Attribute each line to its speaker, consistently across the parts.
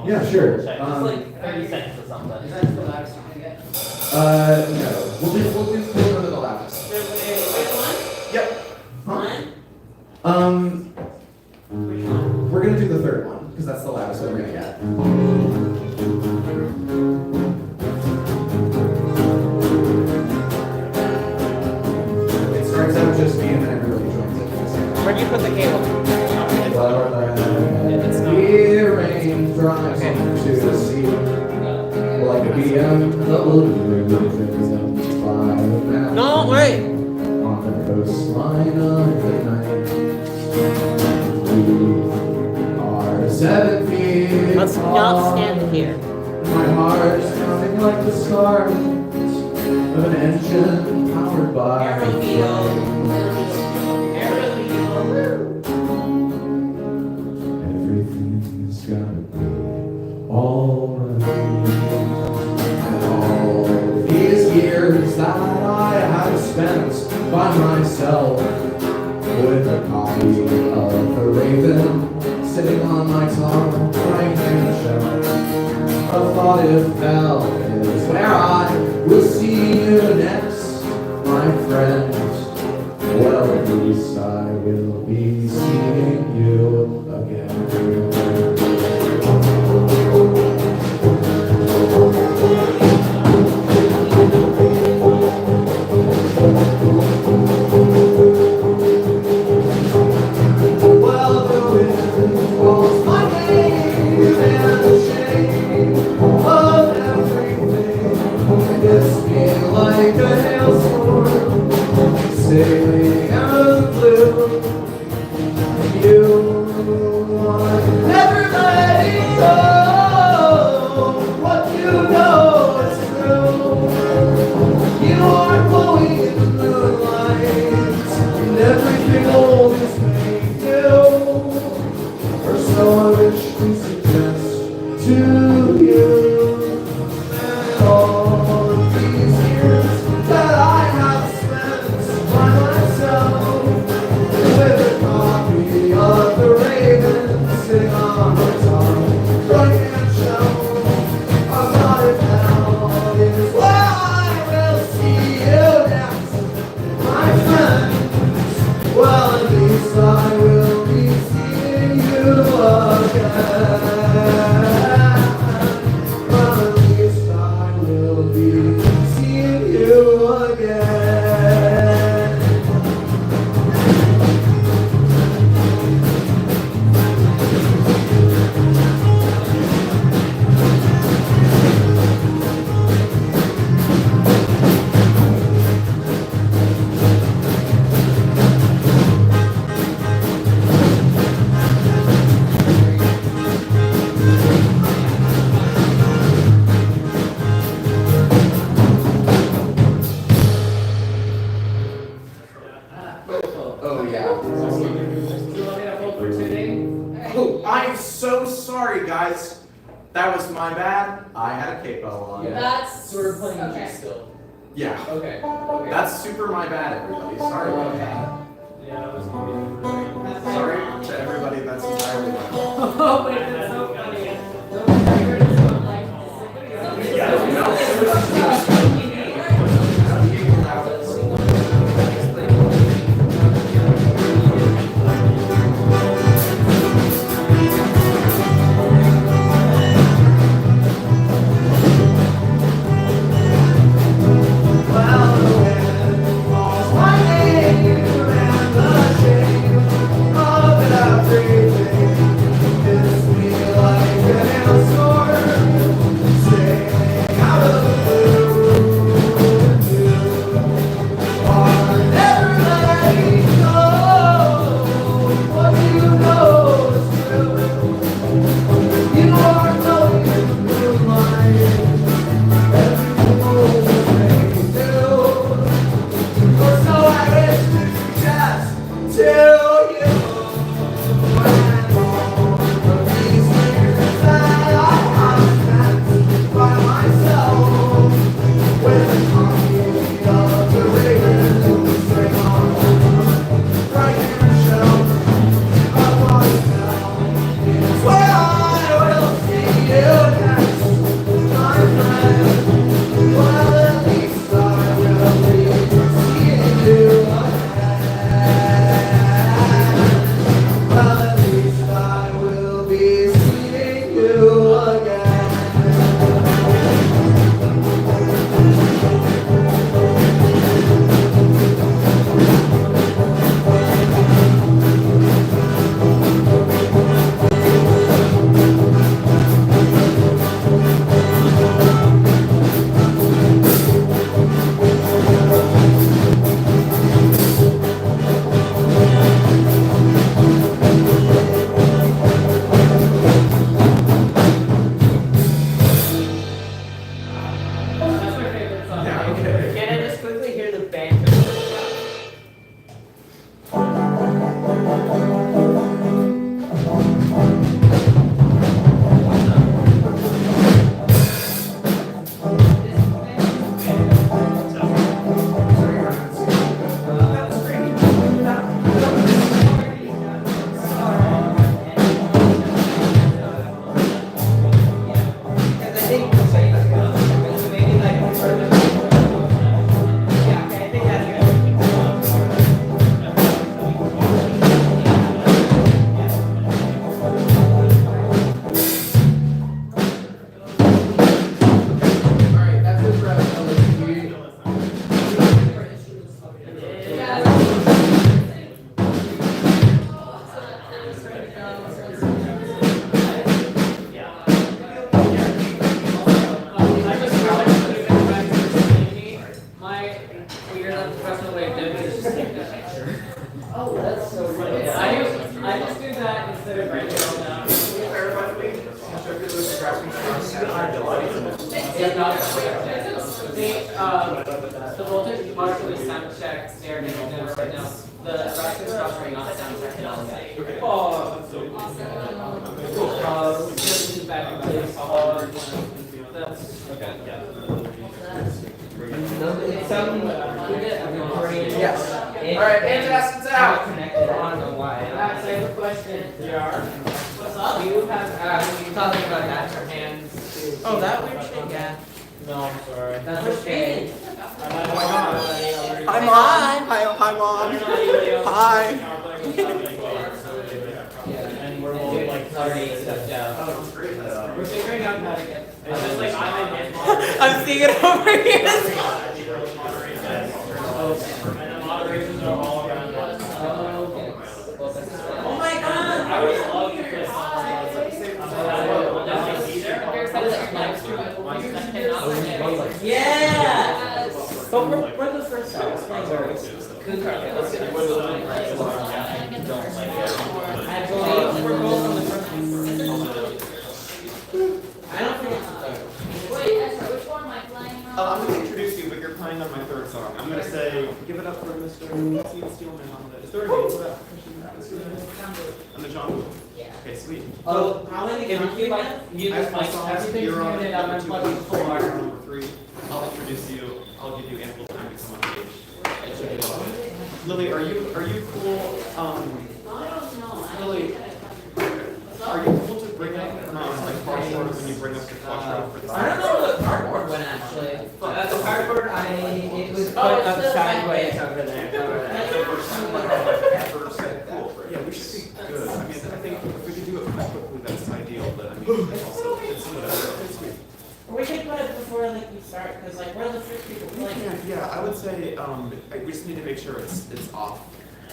Speaker 1: Yeah, sure.
Speaker 2: Just like 30 seconds or something.
Speaker 1: Is that the loudest you can get? No. We'll do one of the loudest. Yep.
Speaker 2: One?
Speaker 1: We're gonna do the third one, because that's the loudest one we're gonna get. It starts out just me and then everybody joins it.
Speaker 2: Where do you put the cable?
Speaker 1: Rain drives into the sea like a BMW.
Speaker 2: No, wait.
Speaker 1: On the coastline of the night, we are 7 feet.
Speaker 2: Let's not stand here.
Speaker 1: My heart's pounding like the stars of an engine powered by everything's gotta be alright. And all these years that I have spent by myself with a copy of The Raven sitting on my tongue, right in the shelf. A thought if fell is where I will see you next, my friend. Well, at least I will be seeing you again. Well, the wind calls my name and the shame of everything hits me like a hailstorm, sailing out of the blue. You are never letting go. What you know is true. You are glowing in the moonlight, and everything old is made new. Or so I wish to suggest to you. And all of these years that That was my bad. I had a capo on.
Speaker 3: Yeah.
Speaker 4: That's
Speaker 3: So we're playing
Speaker 4: okay.
Speaker 3: G still.
Speaker 1: Yeah.
Speaker 3: Okay. Okay.
Speaker 1: That's super my bad, everybody. Sorry about that.
Speaker 5: Yeah, that was gonna be
Speaker 1: Sorry to everybody. That's entirely my fault.
Speaker 3: Oh, wait, that's so funny. I heard it so like, The voltage is partially sound checked there right now. The graphics are not sound checked at all. Oh, that's so cool. This is back in place. That's okay. Yeah.
Speaker 2: Yes.
Speaker 1: Alright, Antacids out!
Speaker 2: Connected. I don't know why.
Speaker 3: I have a question.
Speaker 5: Yeah.
Speaker 3: What's up? Do you have
Speaker 2: You talking about that?
Speaker 3: your hands?
Speaker 2: Oh, that weird shit? Yeah.
Speaker 5: No, I'm sorry.
Speaker 3: That's okay.
Speaker 1: Hi, Mom! Hi, Mom! Hi!
Speaker 5: And we're all like
Speaker 3: Already stepped out. We're figuring out how to get.
Speaker 5: It's just like I'm in
Speaker 2: I'm seeing it over here.
Speaker 5: and the moderations are all around us.
Speaker 2: Oh my god!
Speaker 5: I would love to play songs.
Speaker 2: Yeah! But we're the first house.
Speaker 3: Good card. Let's get
Speaker 2: I believe we're both on the first one. I don't think it's the third.
Speaker 4: Wait, Ezra, which one am I playing on? I'm going to introduce you, but you're playing on my third song. I'm going to say, give it up for Mr. Steelman on the... Is there a name for that? On the John?
Speaker 3: Yeah.
Speaker 4: Okay, sweet.
Speaker 3: Oh, how many
Speaker 2: If
Speaker 3: songs do you have? You just like everything's
Speaker 4: You're on
Speaker 3: muted, I'm
Speaker 4: number
Speaker 3: gonna plug
Speaker 4: two,
Speaker 3: in
Speaker 4: you're
Speaker 3: four.
Speaker 4: on number 3. I'll introduce you. I'll give you ample time to come on stage. Lily, are you cool? Lily, are you cool to bring up like cardboard when you bring up the clutch for the
Speaker 3: I don't know where the cardboard went actually. The cardboard, it was put
Speaker 2: Oh, it's
Speaker 3: up
Speaker 2: the
Speaker 3: sideways
Speaker 2: back.
Speaker 3: over there.
Speaker 4: Cool. Yeah, we should be good. I mean, I think if we could do it quickly, that's ideal, but I mean, also, it's whatever. It's sweet.
Speaker 2: Or we could put it before like you start, because like we're the first people playing.
Speaker 4: Yeah, I would say, we just need to make sure it's off.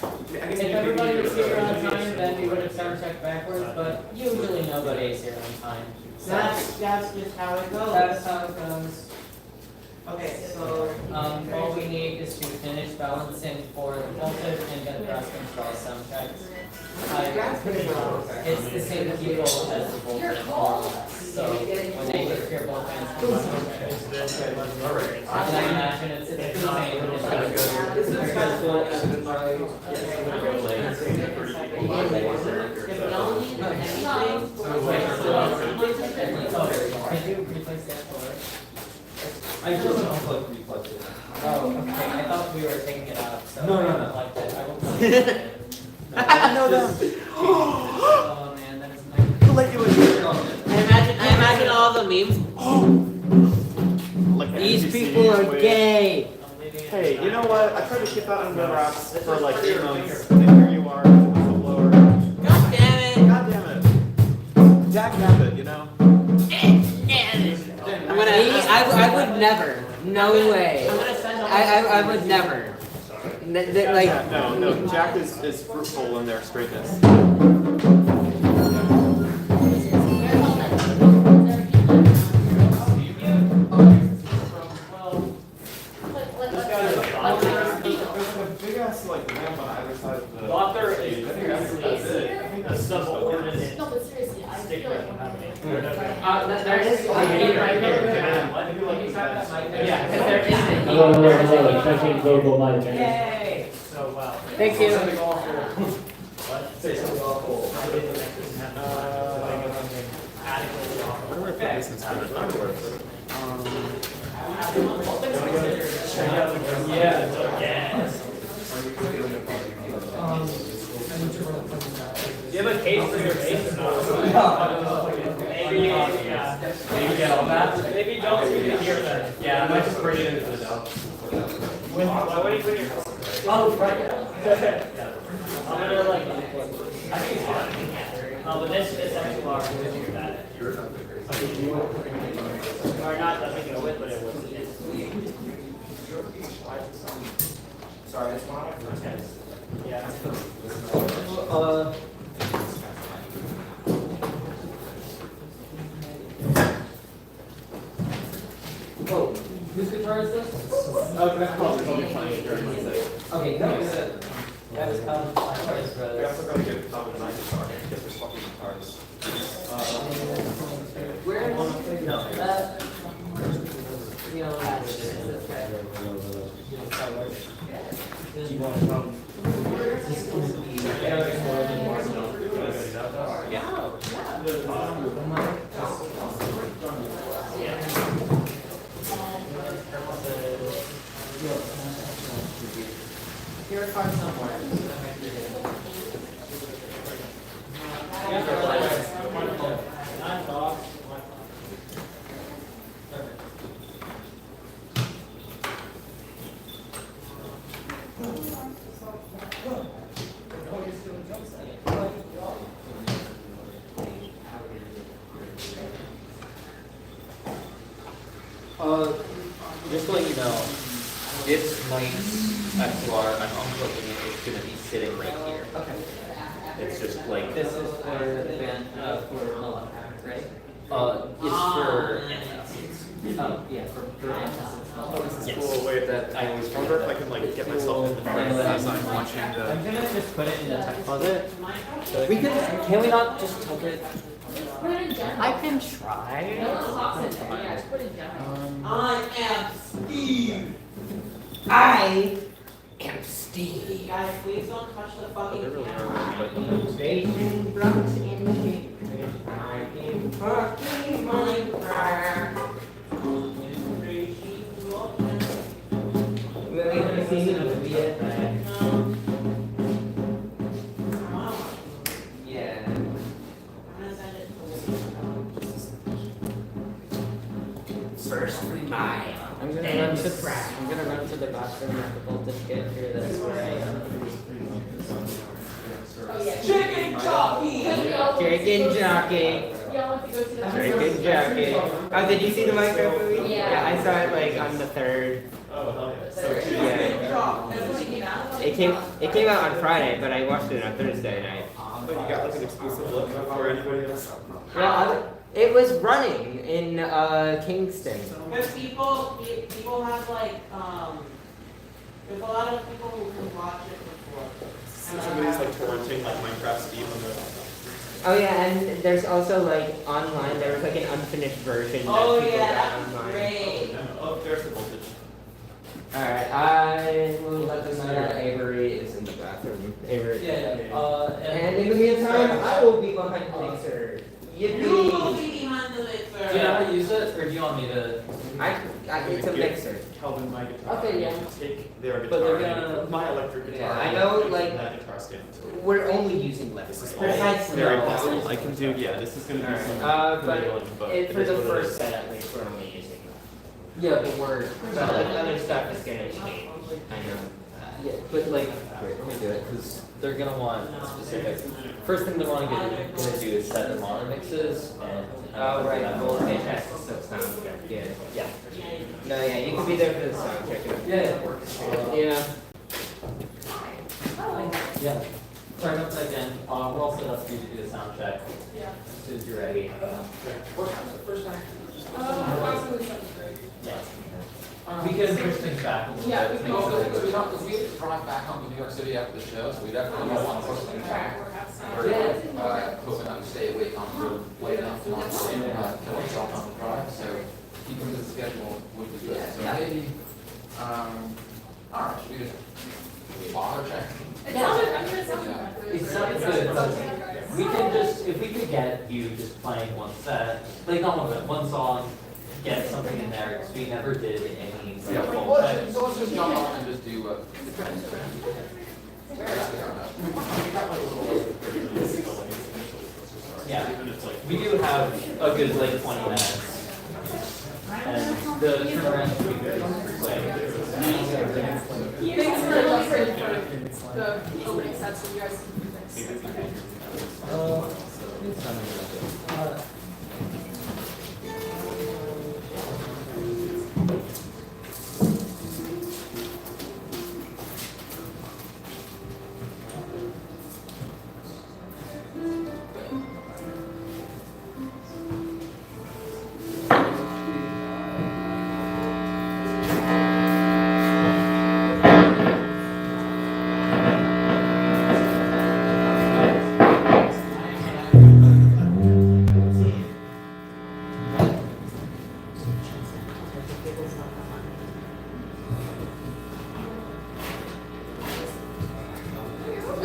Speaker 4: I guess
Speaker 3: If
Speaker 4: maybe
Speaker 3: everybody
Speaker 4: we
Speaker 3: was
Speaker 4: need to-
Speaker 3: here on time, then we would have sound checked backwards, but usually nobody's here on time. So
Speaker 2: That's just how it goes.
Speaker 3: that's how it goes.
Speaker 2: Okay, so
Speaker 3: All we need is to finish balancing for the voltage and get the rest install sound checks. It's the same people as the voltage more or less, so when they just hear both ends from one voltage. And I imagine it's the same, it's just because voltage Can you replace that for?
Speaker 1: I just unplugged replugged it.
Speaker 3: Oh, okay, I thought we were taking it out, so.
Speaker 1: No, no,
Speaker 3: I
Speaker 1: no.
Speaker 3: like that, I will.
Speaker 2: No, no.
Speaker 3: Oh, man, that is nice.
Speaker 4: We'll let you in.
Speaker 2: I imagine all the memes.
Speaker 4: Like
Speaker 2: These
Speaker 4: NBC
Speaker 2: people are
Speaker 4: with-
Speaker 2: gay.
Speaker 3: I'm leaving it.
Speaker 4: Hey, you know what? I tried to keep that under wraps for like 8 months, and here you are, whistleblower.
Speaker 2: God damn it.
Speaker 4: God damn it. Jack Rabbit, you know?
Speaker 2: I'm gonna. I would never. No way.
Speaker 3: I'm gonna send all
Speaker 2: I would never. Like.
Speaker 4: Yeah, no, Jack is fruitful in their straightness. Big ass like lamp on either side of the.
Speaker 5: Author is
Speaker 4: I think that's it. I think
Speaker 5: a
Speaker 4: that's
Speaker 5: subordinate
Speaker 6: No, but seriously, I
Speaker 5: stick
Speaker 6: feel
Speaker 5: right
Speaker 6: like.
Speaker 5: behind it.
Speaker 3: There is like a right here.
Speaker 4: Maybe like
Speaker 3: Can you tap that mic?
Speaker 5: Yeah,
Speaker 3: Because there is a
Speaker 7: No, no,
Speaker 3: there is
Speaker 7: no,
Speaker 3: a
Speaker 7: checking global light.
Speaker 3: Yay!
Speaker 5: So, wow.
Speaker 2: Thank you.
Speaker 5: What?
Speaker 1: Say something awful.
Speaker 5: I didn't adequately offer.
Speaker 4: Where do I put this in Spanish? I don't know where to put it.
Speaker 5: Yeah, it's like, yes. Do you have a case for your bass or not? Maybe, yeah. Maybe get all that. Maybe don't even hear that. Yeah, I might just bring it into the dub. What do you put in your? Oh, right. Yeah. I'm gonna like. I think it's fine. But this actually large. That. Or not that big of a width, but it was.
Speaker 1: Sorry, it's not.
Speaker 5: Yeah.
Speaker 3: Whoa, whose guitar is this?
Speaker 4: Oh, that's probably funny during my set.
Speaker 3: Okay, that was it. That was Calvin Klein's
Speaker 4: We
Speaker 3: brothers.
Speaker 4: also gotta get Tom and I guitar, because there's fucking guitars.
Speaker 3: Where is no, that? You know, that's this guy.
Speaker 1: You want to come?
Speaker 3: Here a card somewhere.
Speaker 8: Just to let you know, this night's XLR, I'm unplugging it, it's gonna be sitting right here.
Speaker 3: Okay.
Speaker 8: It's just like,
Speaker 3: This is for the band, for Noah, right?
Speaker 8: it's for Antacids.
Speaker 3: Oh, yeah, for Antacids.
Speaker 4: Oh, this is
Speaker 8: Yes.
Speaker 4: cool, way that I always wonder if I can like get myself in the frame as I'm watching
Speaker 3: I'm
Speaker 4: the.
Speaker 3: gonna just put it in the text closet.
Speaker 2: We could. Can we not just tuck it?
Speaker 6: Put it in general.
Speaker 8: I can try.
Speaker 6: No one talks in there. Yeah, just put it in general.
Speaker 2: I am Steve.
Speaker 8: I am Steve.
Speaker 2: Guys, please don't touch the fucking camera.
Speaker 8: Station Bronx in
Speaker 2: Fucking Minecraft.
Speaker 8: We haven't seen the movie yet. Yeah. First mile. I'm gonna run to the bathroom at the voltage get here. That's where I am.
Speaker 6: Oh, yeah.
Speaker 2: Chicken jockey.
Speaker 8: Chicken jockey.
Speaker 6: Y'all have to go to the.
Speaker 8: Chicken jockey. Oh, did you see the Minecraft movie?
Speaker 6: Yeah.
Speaker 8: I saw it like on the 3rd.
Speaker 4: Oh, hell yeah.
Speaker 8: Yeah.
Speaker 6: That's when it came out.
Speaker 8: It came out on Friday, but I watched it on Thursday night.
Speaker 4: But you got like an exclusive look before anybody else.
Speaker 8: Well, it was running in Kingston.
Speaker 2: Because people have like, there's a lot of people who can watch it before.
Speaker 4: So somebody's like torrenting like Minecraft Steve on the.
Speaker 8: Oh yeah, and there's also like online. There was like an unfinished version.
Speaker 2: Oh
Speaker 8: that people
Speaker 2: yeah,
Speaker 8: got
Speaker 2: that's
Speaker 8: online.
Speaker 2: great.
Speaker 4: Oh, there's the voltage.
Speaker 8: All right, I will let them know that Avery is in the bathroom. Avery. And in the meantime, I will be behind the mixer.
Speaker 2: You will
Speaker 8: Yippee!
Speaker 2: be behind the mixer.
Speaker 5: Do you know how to use it, or do you want me to?
Speaker 8: It's a mixer.
Speaker 4: Kelvin my guitar.
Speaker 6: Okay, yeah.
Speaker 4: Take their
Speaker 5: But
Speaker 4: guitar.
Speaker 5: they're gonna-
Speaker 4: and my electric guitar.
Speaker 8: Yeah, I know,
Speaker 4: and
Speaker 8: like-
Speaker 4: that guitar stand.
Speaker 8: We're only using left.
Speaker 4: This is all
Speaker 8: Precisely.
Speaker 4: very possible. I can do. Yeah, this is gonna be some.
Speaker 8: But
Speaker 4: but
Speaker 8: for
Speaker 4: it is
Speaker 8: the
Speaker 4: what it
Speaker 8: first
Speaker 4: is.
Speaker 8: set at least, we're only using left.
Speaker 5: Yeah, but
Speaker 8: But like other stuff is gonna change. I know.
Speaker 5: yeah, but like, wait, let me do it because they're gonna want specific. First thing they're gonna do is set the monitor mixes and.
Speaker 8: Oh right, well, fantastic stuff sounds good. Yeah.
Speaker 5: Yeah.
Speaker 8: No, yeah, you can be there for the sound check.
Speaker 5: Yeah.
Speaker 8: Yeah.
Speaker 5: Yeah. Sorry, once again, we're all set up for you to do the sound check.
Speaker 6: Yeah.
Speaker 5: As soon as you're ready.
Speaker 6: Approximately 7:30.
Speaker 5: Yeah. We can push things back a little
Speaker 6: Yeah,
Speaker 5: bit.
Speaker 6: we can
Speaker 7: No,
Speaker 6: also.
Speaker 7: because we don't, because we have to drive back home to New York City after the show, so we definitely don't want to push things back. We're, hoping not to stay awake on the late enough to not kill ourselves on the drive, so keeping to the schedule would be good. So maybe, all right, should we just bother check?
Speaker 6: It sounded, I mean, it sounded.
Speaker 5: It sounds good, but we can just, if we could get you just playing one set, like not one set, one song, get something in there, because we never did any.
Speaker 7: Yeah,
Speaker 5: full
Speaker 7: well,
Speaker 5: set.
Speaker 7: so let's just jump on and just do,
Speaker 5: Yeah, we do have a good like 20 minutes. And the turnaround should be very quick.
Speaker 6: Thanks for adjusting for the opening sets so you guys can do this.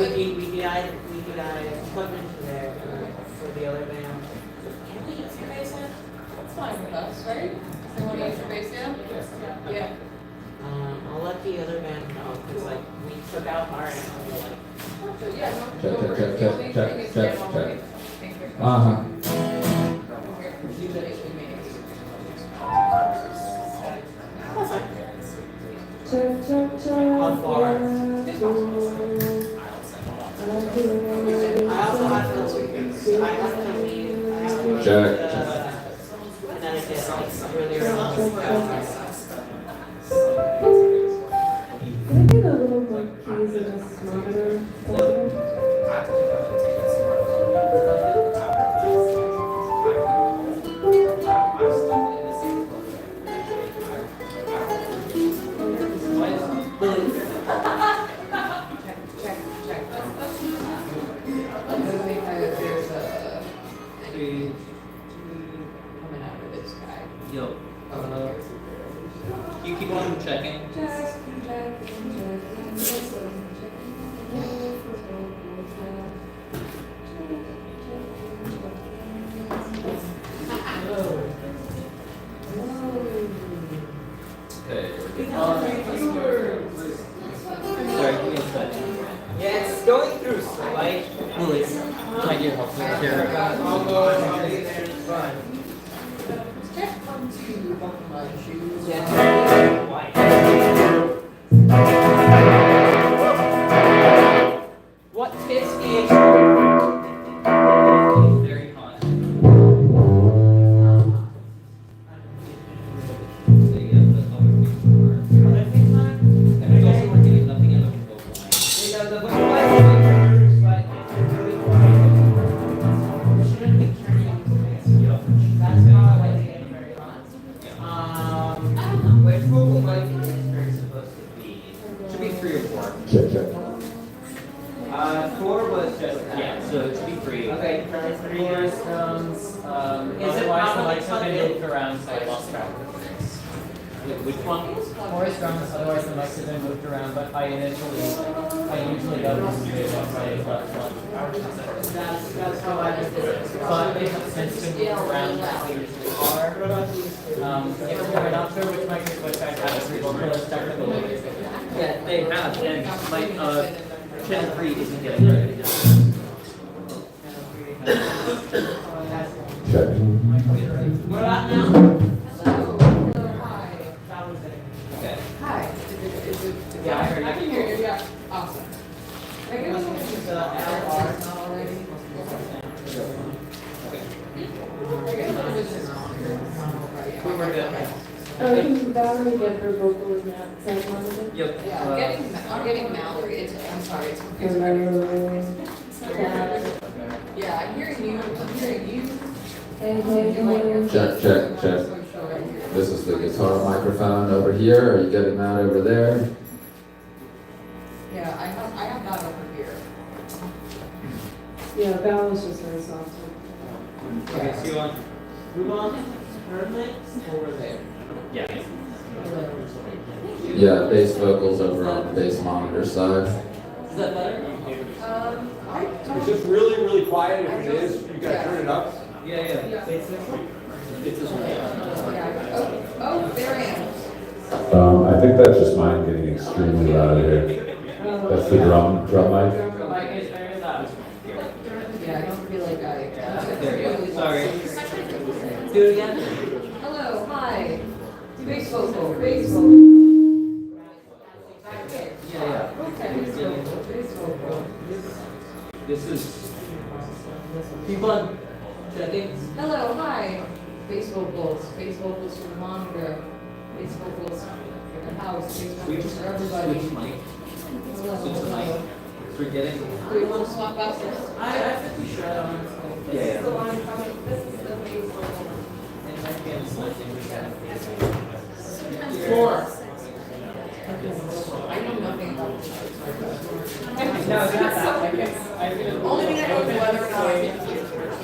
Speaker 2: We could add equipment to there for the other band. Can we use your basement?
Speaker 6: That's fine with us, right? They want to use your base, yeah? Yeah.
Speaker 2: I'll let the other band know, because like, we took out our end, and we're like,
Speaker 6: So, yeah, no,
Speaker 1: Check,
Speaker 6: no
Speaker 1: check,
Speaker 6: worries.
Speaker 1: check,
Speaker 6: The only
Speaker 1: check,
Speaker 6: thing is
Speaker 1: check,
Speaker 6: we have one
Speaker 1: check.
Speaker 6: more meeting. Thank you.
Speaker 1: Uh-huh.
Speaker 6: Here, do the HB meetings.
Speaker 2: how far? I also have to leave, I have to leave, I have to leave,
Speaker 1: Check.
Speaker 2: Connecticut, like, really early.
Speaker 9: Can I get a little more keys in this monitor?
Speaker 6: I think that there's a.
Speaker 3: keep on checking. Okay. Sorry, give me a second.
Speaker 8: Yeah, it's going through slight.
Speaker 3: My dear help me here.
Speaker 8: I'll go I'll be there, it's fine. Yeah, white. What tips the
Speaker 3: Very hot. And there's also we're getting nothing out of the vocal line.
Speaker 8: Because the vocal line is going through slightly.
Speaker 2: Shouldn't be turning into this. That's how I like to get very hot.
Speaker 8: Which vocal mic is very supposed to be?
Speaker 3: Should be 3 or 4.
Speaker 1: Check, check.
Speaker 8: 4 was just that.
Speaker 3: Yeah, so it should be 3.
Speaker 8: Okay, try 3 years.
Speaker 3: Otherwise the lights have been moved around, so I lost track of things. Which one?
Speaker 5: Forest drums, otherwise the mics have been moved around, but I usually go to the play but
Speaker 2: That's how I just did it.
Speaker 5: but if since it's been moved around, they usually are. If you're not sure which mic is which, I have a vocalist technical.
Speaker 3: Yeah, they have, and my, channel 3 isn't getting ready.
Speaker 1: Check.
Speaker 2: What about now?
Speaker 3: Okay.
Speaker 6: Hi.
Speaker 3: Yeah, I heard
Speaker 6: I can hear you, yeah, awesome. I guess it's
Speaker 3: We were good.
Speaker 9: Can Valerie get her vocal in that same monitor?
Speaker 3: Yep.
Speaker 6: Yeah, I'm getting Mallory, I'm sorry, it's confusing. Yeah, I'm hearing you.
Speaker 9: Hey, hey, hey.
Speaker 1: Check, check, check. This is the guitar microphone over here. Are you getting that over there?
Speaker 6: Yeah, I have that over here.
Speaker 9: Yeah, Val was just very soft.
Speaker 3: Okay, so you want?
Speaker 2: Move on. Third mix over there.
Speaker 3: Yeah.
Speaker 1: Yeah, bass vocals over on the bass monitor side.
Speaker 2: Is that better?
Speaker 10: It's just really, really quiet. If it is, you gotta turn it up.
Speaker 3: Yeah. It's this one.
Speaker 6: Oh, there I am.
Speaker 1: I think that's just mine getting extremely loud here. That's the drum mic.
Speaker 5: Mic is very loud.
Speaker 6: Yeah, I don't feel like
Speaker 3: There you go. Sorry. Do it again.
Speaker 6: Hello, hi. Bass vocal.
Speaker 3: Yeah.
Speaker 6: Okay, bass vocal.
Speaker 3: This is. Keep on checking.
Speaker 6: Hello, hi. Bass vocals for the monitor. Bass vocals for the house. Bass vocals for everybody.
Speaker 3: Switch mic.
Speaker 6: Hello.
Speaker 3: Switch the mic. Forgetting.
Speaker 6: Do we want to swap out this?
Speaker 2: I think we should, honestly. This is the one coming, this is the bass vocal.
Speaker 3: And then again, switching.
Speaker 2: Four.
Speaker 6: I know nothing about this.
Speaker 5: No, it's not that.
Speaker 6: Only thing I know is whether or not I get to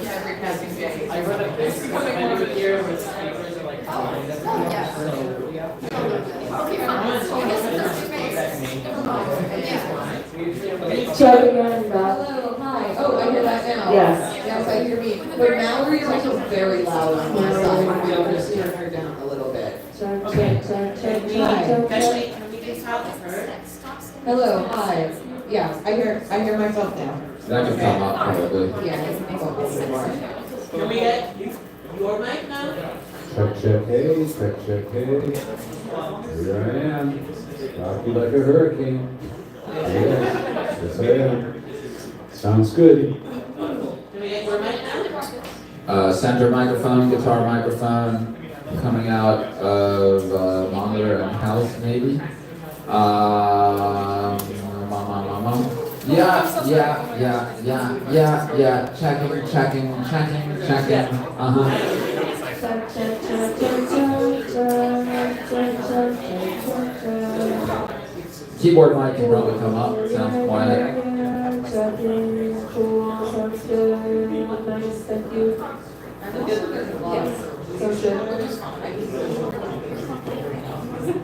Speaker 6: every passing day.
Speaker 5: I read a book coming over here with speakers are like fine.
Speaker 6: Oh, yes. Okay, fine. So I guess it's our space.
Speaker 9: Check again, Val.
Speaker 6: Hello, hi. Oh, I hear that now.
Speaker 9: Yes.
Speaker 6: Yes, I hear me. But Mallory is also very loud on my side. I'm just turn her down a little bit.
Speaker 9: Check,
Speaker 2: Okay.
Speaker 9: check, check, check,
Speaker 6: Hi.
Speaker 9: check, check.
Speaker 2: Can we just have it heard?
Speaker 6: Hello, hi. Yeah, I hear myself now.
Speaker 1: That can come up probably.
Speaker 6: Yeah, I can go a little bit more.
Speaker 2: Can we get your mic now?
Speaker 1: Check, check, hey, check, check, hey. Here I am. Rock you like a hurricane. Yes, I am. Sounds good.
Speaker 2: Can we get your mic now?
Speaker 1: Center microphone, guitar microphone, coming out of monitor and house maybe. Yeah. Checking. Uh-huh.
Speaker 9: Check, check, check, check, check.
Speaker 1: Keyboard mic can probably come up. Sounds quiet.
Speaker 9: Checking, cool, sounds good. Nice, thank you.
Speaker 6: Yes.
Speaker 9: Sounds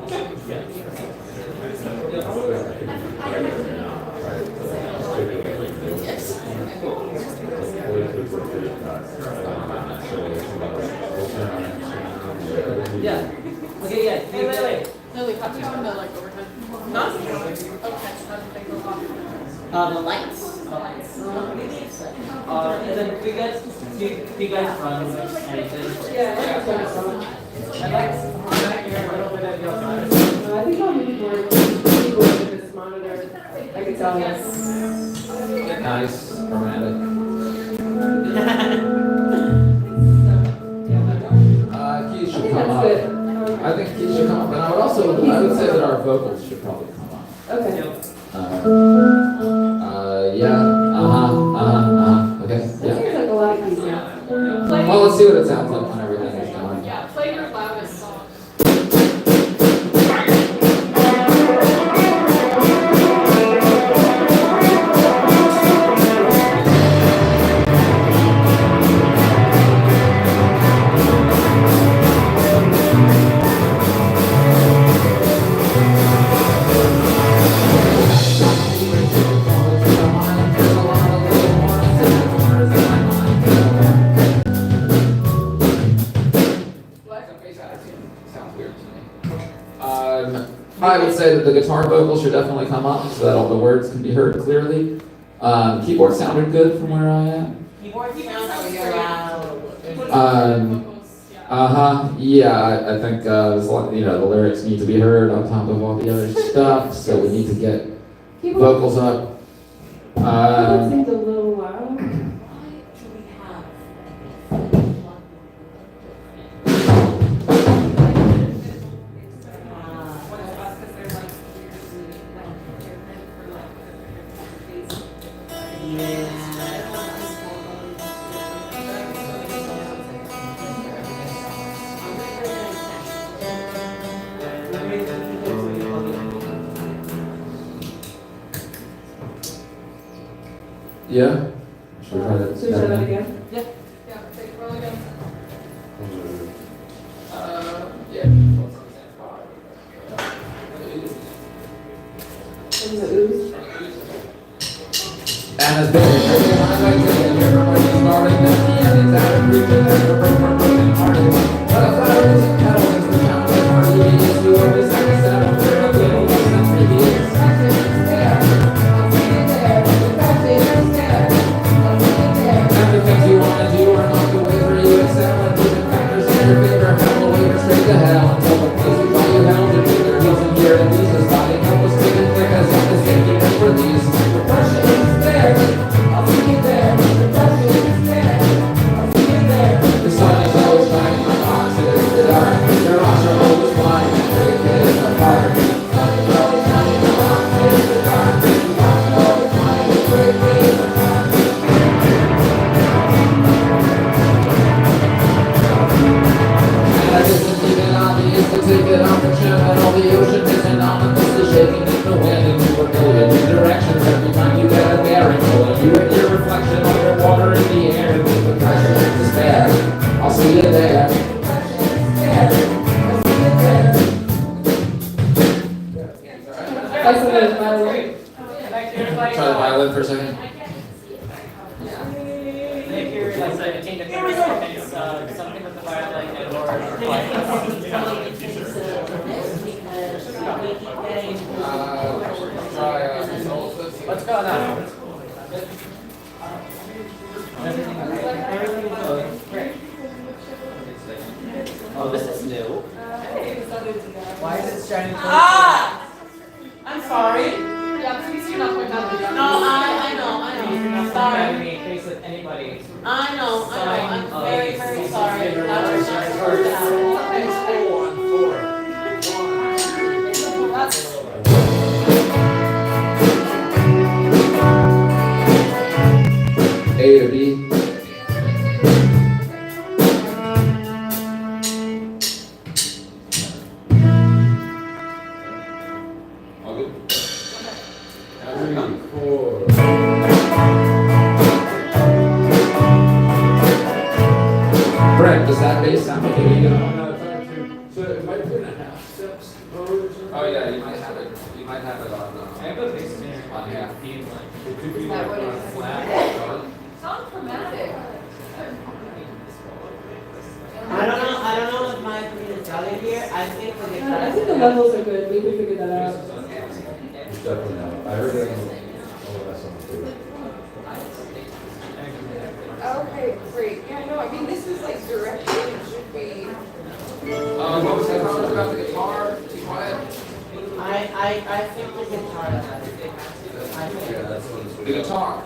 Speaker 9: good.
Speaker 3: Yeah. Okay, yeah. Wait.
Speaker 2: Lily, how do you turn the like overhead? Huh? Okay, how do they go off?
Speaker 3: The lights. And then do you guys run anything?
Speaker 9: I think I'll move forward with this monitor. I can tell you.
Speaker 7: Nice, dramatic. Keys should come up.
Speaker 9: That's it.
Speaker 7: I think keys should come up, and I would say that our vocals should probably come up.
Speaker 9: Okay.
Speaker 7: Okay,
Speaker 9: That
Speaker 7: yeah.
Speaker 9: seems like a lot of keys now.
Speaker 7: Well, let's see what it sounds like when everything is going.
Speaker 2: Yeah, play your loudest song.
Speaker 7: Sounds weird to me. I would say that the guitar vocals should definitely come up so that all the words can be heard clearly. Keyboard sounded good from where I am.
Speaker 2: Keyboard sounds really loud.
Speaker 7: Yeah, I think there's a lot, the lyrics need to be heard on top of all the other stuff, so we need to get vocals up.
Speaker 9: Keyboard seems a little loud.
Speaker 7: Yeah? Should we try that?
Speaker 9: Should we try that again?
Speaker 2: Yeah, take it roll again.
Speaker 7: Yeah.
Speaker 9: From the ooze.
Speaker 7: And as big as every highlight to everybody starting at the end, it's out of reach and there's a broken hearted. But if I was a kettle, it's the challenge of our duties. You always have to settle for a little less than 3 years. And the things you want to do are not the way for you to excel. And moving factors in your favor, have a way to straight to hell. Until the places all you held and take your heels in here and lose this body. Help us take it quick as long as taking it for these. Depression is there, I'll see you there. Depression is there, I'll see you there. The sun is always shining on rocks, it is the dark. Your rocks are always flying, break it in the fire. The sun is always shining on rocks, it is the dark. Your rocks are always flying, break it in the fire. And it isn't even obvious to take it off the chin, but all the ocean is anonymous to shaking in the wind into a million new directions every time you get a bearing. Pulling you and your reflection underwater in the air to meet the pressure and despair. I'll see you there.
Speaker 9: That's what it is, by the way.
Speaker 7: Try the violin for a second.
Speaker 3: If you're like saying something with the violin and what's going on? Oh, this is new. Why is it shining?
Speaker 2: Ah! I'm sorry.
Speaker 6: Yeah, please do not point out the
Speaker 2: No, I know. Sorry.
Speaker 3: In case of anybody.
Speaker 2: I know. I'm very, very sorry. That was just for That's
Speaker 7: A to B. All good? 3, 4. Brett, does that bass sound okay to you? Oh, yeah, you might have it on,
Speaker 3: I have a big spinner.
Speaker 7: on half.
Speaker 3: Being like,
Speaker 10: It could be
Speaker 6: Is that
Speaker 10: like
Speaker 6: what
Speaker 10: on
Speaker 6: it is?
Speaker 10: flat.
Speaker 6: Sounds dramatic.
Speaker 2: I don't know if my opinion is valid here. I think the
Speaker 9: I
Speaker 2: guitar.
Speaker 9: think the levels are good, we can figure that out.
Speaker 10: It's definitely not. I heard it on OS on too.
Speaker 6: Okay, great. Yeah, no, I mean, this is like direction, it should be.
Speaker 7: What was that comment about the guitar? Too quiet?
Speaker 2: I think the guitar. I think.
Speaker 10: Yeah, that's what it's.
Speaker 7: The guitar.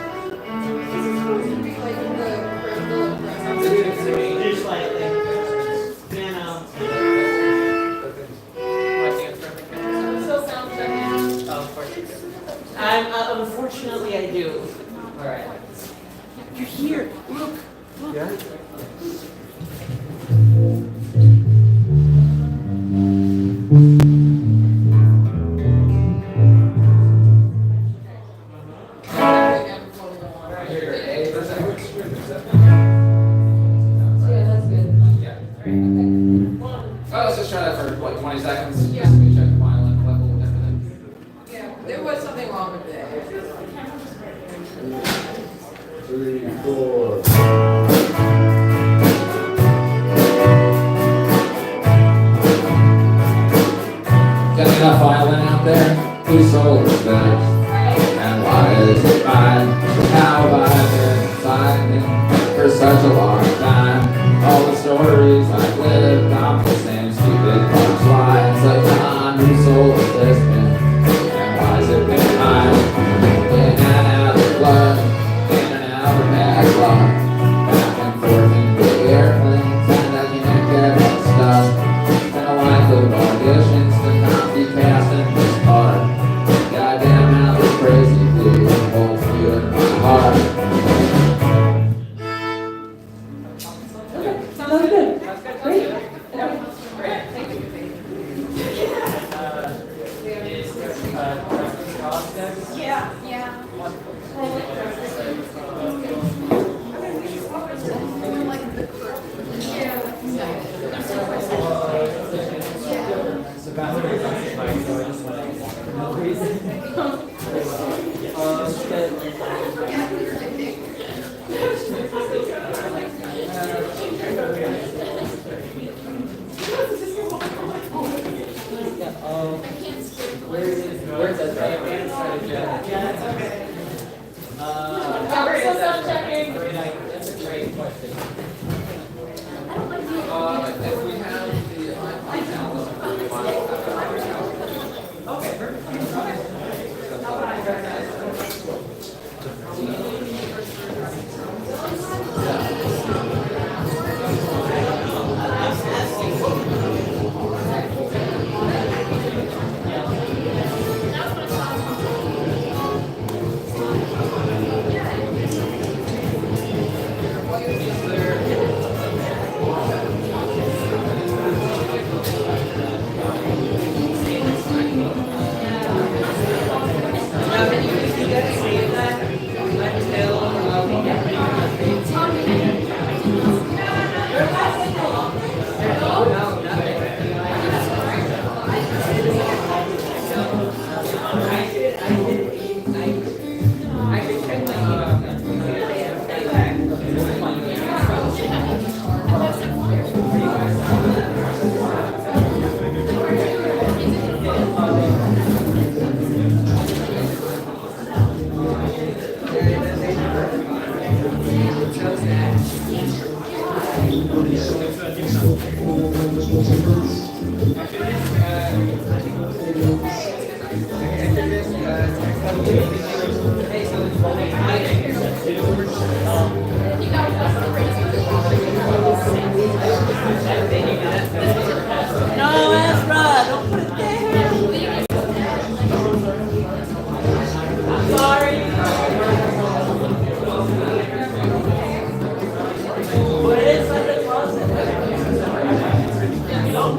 Speaker 6: This is supposed to be like in the critical address.
Speaker 2: Just slightly. You know.
Speaker 6: So sound checking.
Speaker 3: oh, of course you do.
Speaker 2: Unfortunately, I do.
Speaker 3: Alright.
Speaker 2: You're here. Look.
Speaker 10: Yeah?
Speaker 6: Yeah, that's good.
Speaker 7: Oh, let's just try that for, what, 20 seconds?
Speaker 6: Yeah.
Speaker 7: Just to check the violin level and everything.
Speaker 6: Yeah, there was something wrong with that.
Speaker 10: 3, 4.
Speaker 7: Got enough violin out there? Whose soul is that? And why is it mine? How have I been fighting for such a long time? All the stories I've lived off the same stupid punchlines. Like, John, whose soul is this been? And why has it been mine? In and out of blood, in and out of bad luck. Back and forth in the airplanes, and I can't get unstuck. And a life of auditions to not be cast in this part. Goddamn how this crazy blue holds you in my heart.
Speaker 9: Okay, sounds good. Great.
Speaker 3: Where's Ezra?
Speaker 6: We're still sound checking.
Speaker 3: That's a great question.
Speaker 7: If we have the iPod download, we might have
Speaker 3: Okay, perfect.
Speaker 2: No, Ezra, don't put it there. I'm sorry. Put it inside the closet. Don't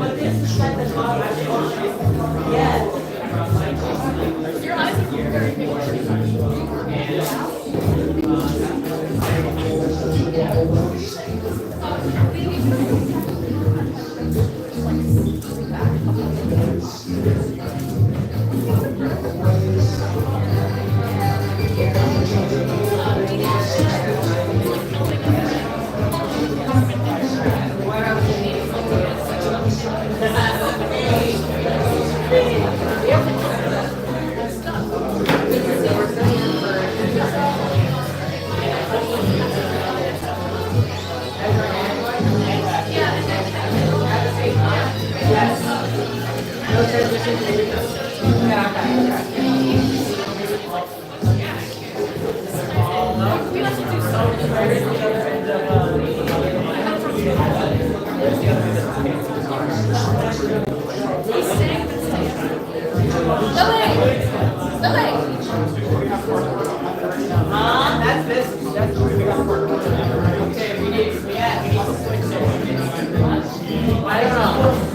Speaker 3: That's this. That's okay, we need to switch it. I don't know.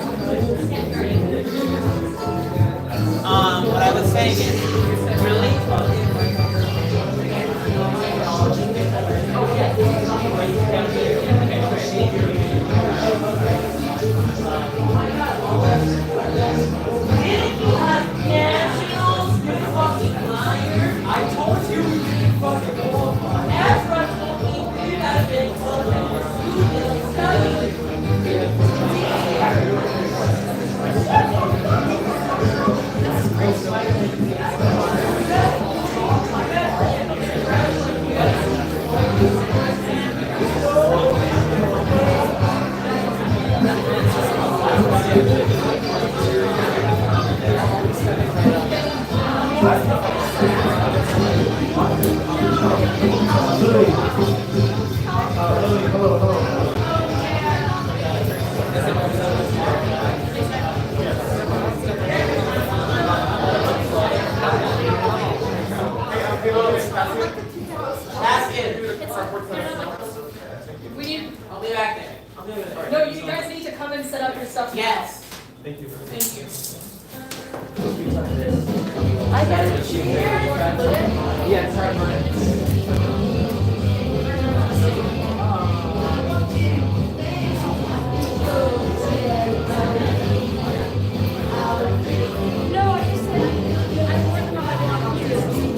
Speaker 3: What I was saying is really I told you we didn't fucking qualify. Ezra told me we got a big program. You didn't study. That's it.
Speaker 6: We need,
Speaker 2: I'll be back there. I'll be back there.
Speaker 6: no, you guys need to come and set up your stuff now.
Speaker 2: Yes.
Speaker 4: Thank you.
Speaker 2: Thank you.
Speaker 6: I got a chair.
Speaker 8: Yeah, sorry, mine.
Speaker 6: No, I just said, I'm working on my computer.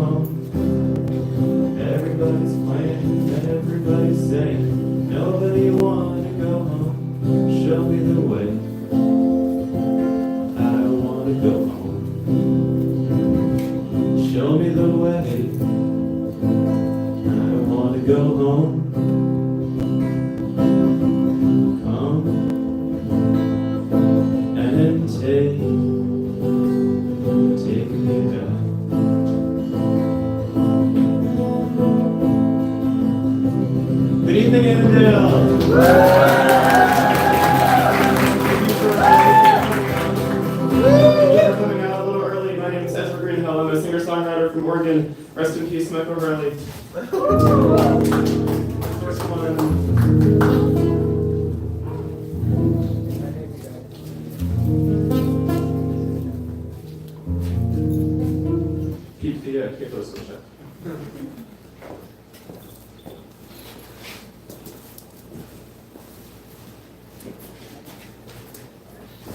Speaker 4: home. Everybody's playing, everybody's saying, nobody wanna go home. Show me the way. I wanna go home. Show me the way. I wanna go home. Come and take me back. Good evening, Annandale. Thank you for coming out a little early. My name is Ezra Greenhill. I'm a singer-songwriter from Oregon. Rest in peace, Michael Hurley. First one. Keep those in check.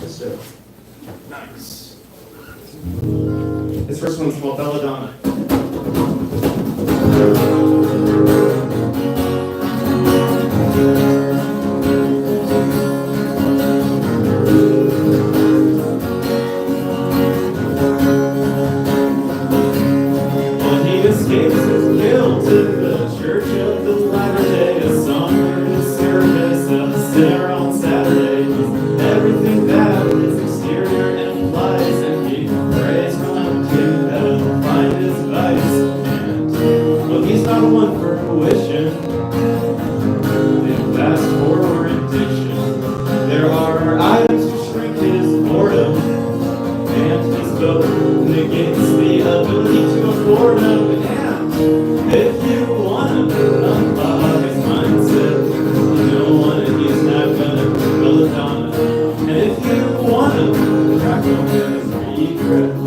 Speaker 4: So, nice. This first one's called Belladonna. Escapes his guilt in the Church of the Latter-day, a song in the service of a sinner on Saturdays. Everything that his exterior implies, and he prays for longitude that'll find his vice. And, well, he's not one for wishing, they fast forward addiction. There are items to shrink his boredom, and he's voting against the ability to afford them. If you want to unplug his mindset, you don't want it, he's not gonna belladonna. And if you want to crack open his regrets,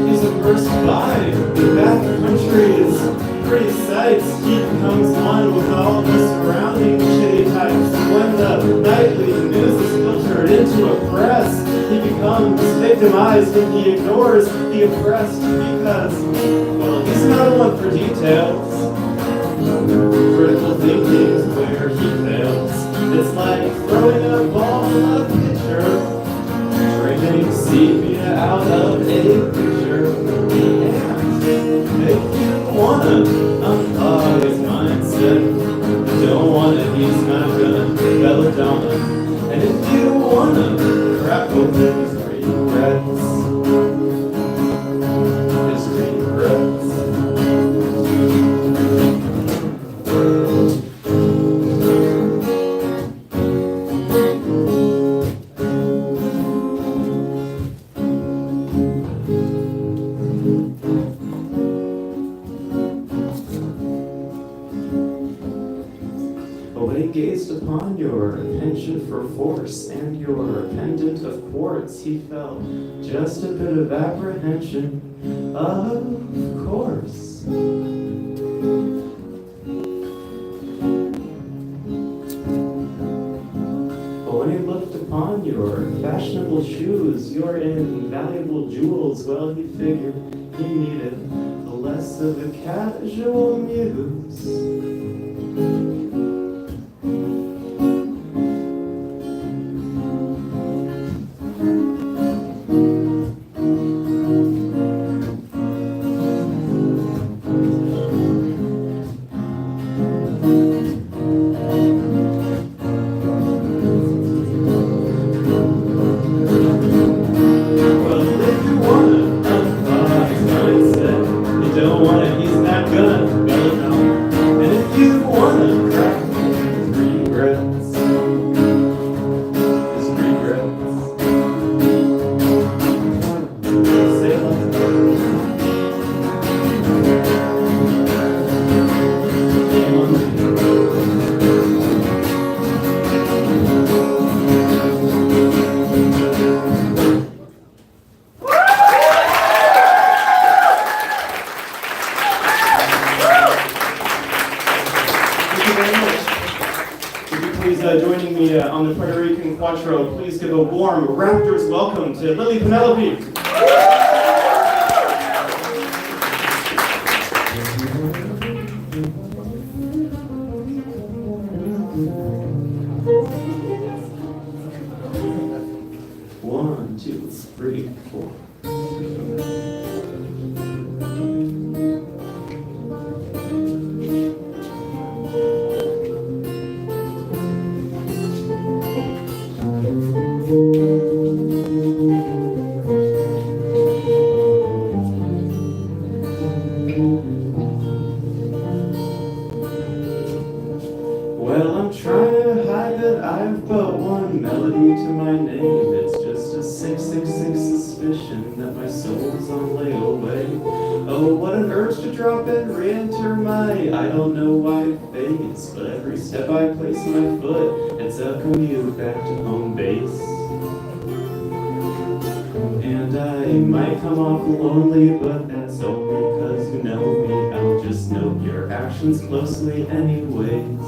Speaker 4: he's immersed by the backcountry is pretty sights. He becomes one with all the surrounding shitty types. When the nightly news is filtered into a press, he becomes victimized and he ignores the oppressed because, well, he's not one for details. Critical thinking is where he fails. It's like throwing a ball in a pitcher, drinking sepia out of a picture. If you wanna unplug his mindset, you don't want it, he's not gonna belladonna. And if you wanna crack open his regrets, gazed upon your penchant for force and your pendant of quartz, he felt just a bit of apprehension, of course. But when he looked upon your fashionable shoes, your invaluable jewels, well, he figured he needed less of a casual muse. Don't want it, he's not gonna belladonna. And if you wanna the Puerto Rican Quattro, please give a warm Raptors welcome to Lily Penelope. One, two, three, four. Well, I'm trying to hide that I've but one melody to my name. It's just a 666 suspicion that my soul's on layaway. Oh, what an urge to drop and re-enter my I don't know why phase. But every step I place my foot, it's a commute back to home base. And I might come off lonely, but that's only because you know me. I'll just note your actions closely anyways.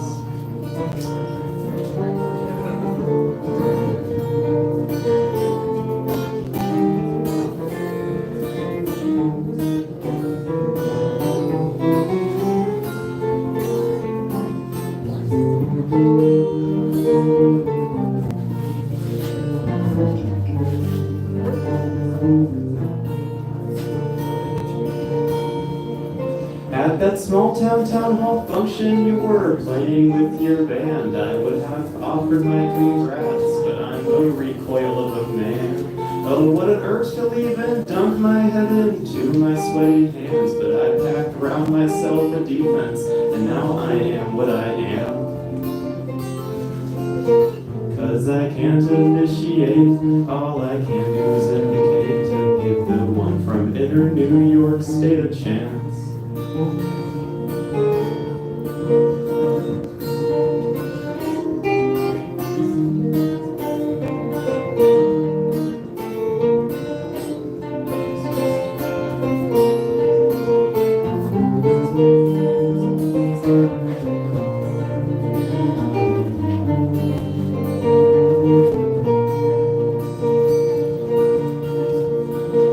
Speaker 4: At that small town hall function you were playing with your band, I would have offered my congrats, but I'm a recoil of a man. Oh, what an urge to leave and dunk my head into my sweaty hands, but I packed around myself a defense, and now I am what I am. 'Cause I can't initiate, all I can do is indicate to give the one from inner New York State a chance.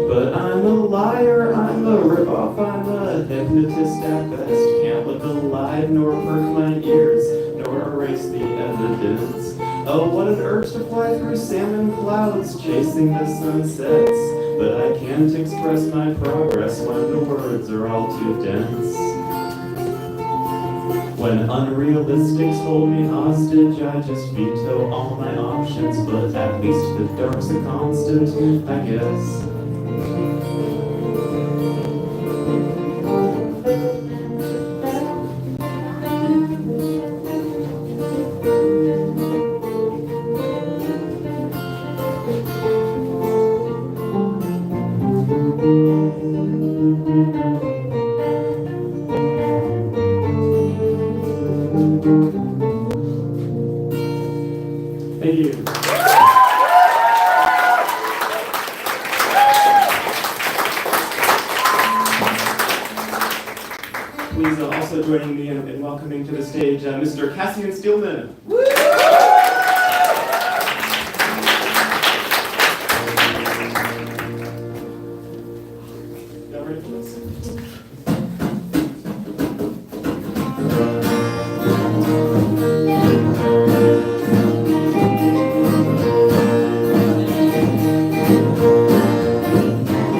Speaker 4: But I'm a liar, I'm a ripoff, I'm a hypnotist at best. Can't look alive, nor perk my ears, nor erase the evidence. Oh, what an urge to fly through salmon clouds, chasing the sunsets. But I can't express my progress when the words are all too dense. When unrealistics hold me hostage, I just veto all my options. But at least the dark's a constant, I guess. Thank you. Please also joining me in welcoming to the stage Mr. Cassian Steelman. Y'all ready for this?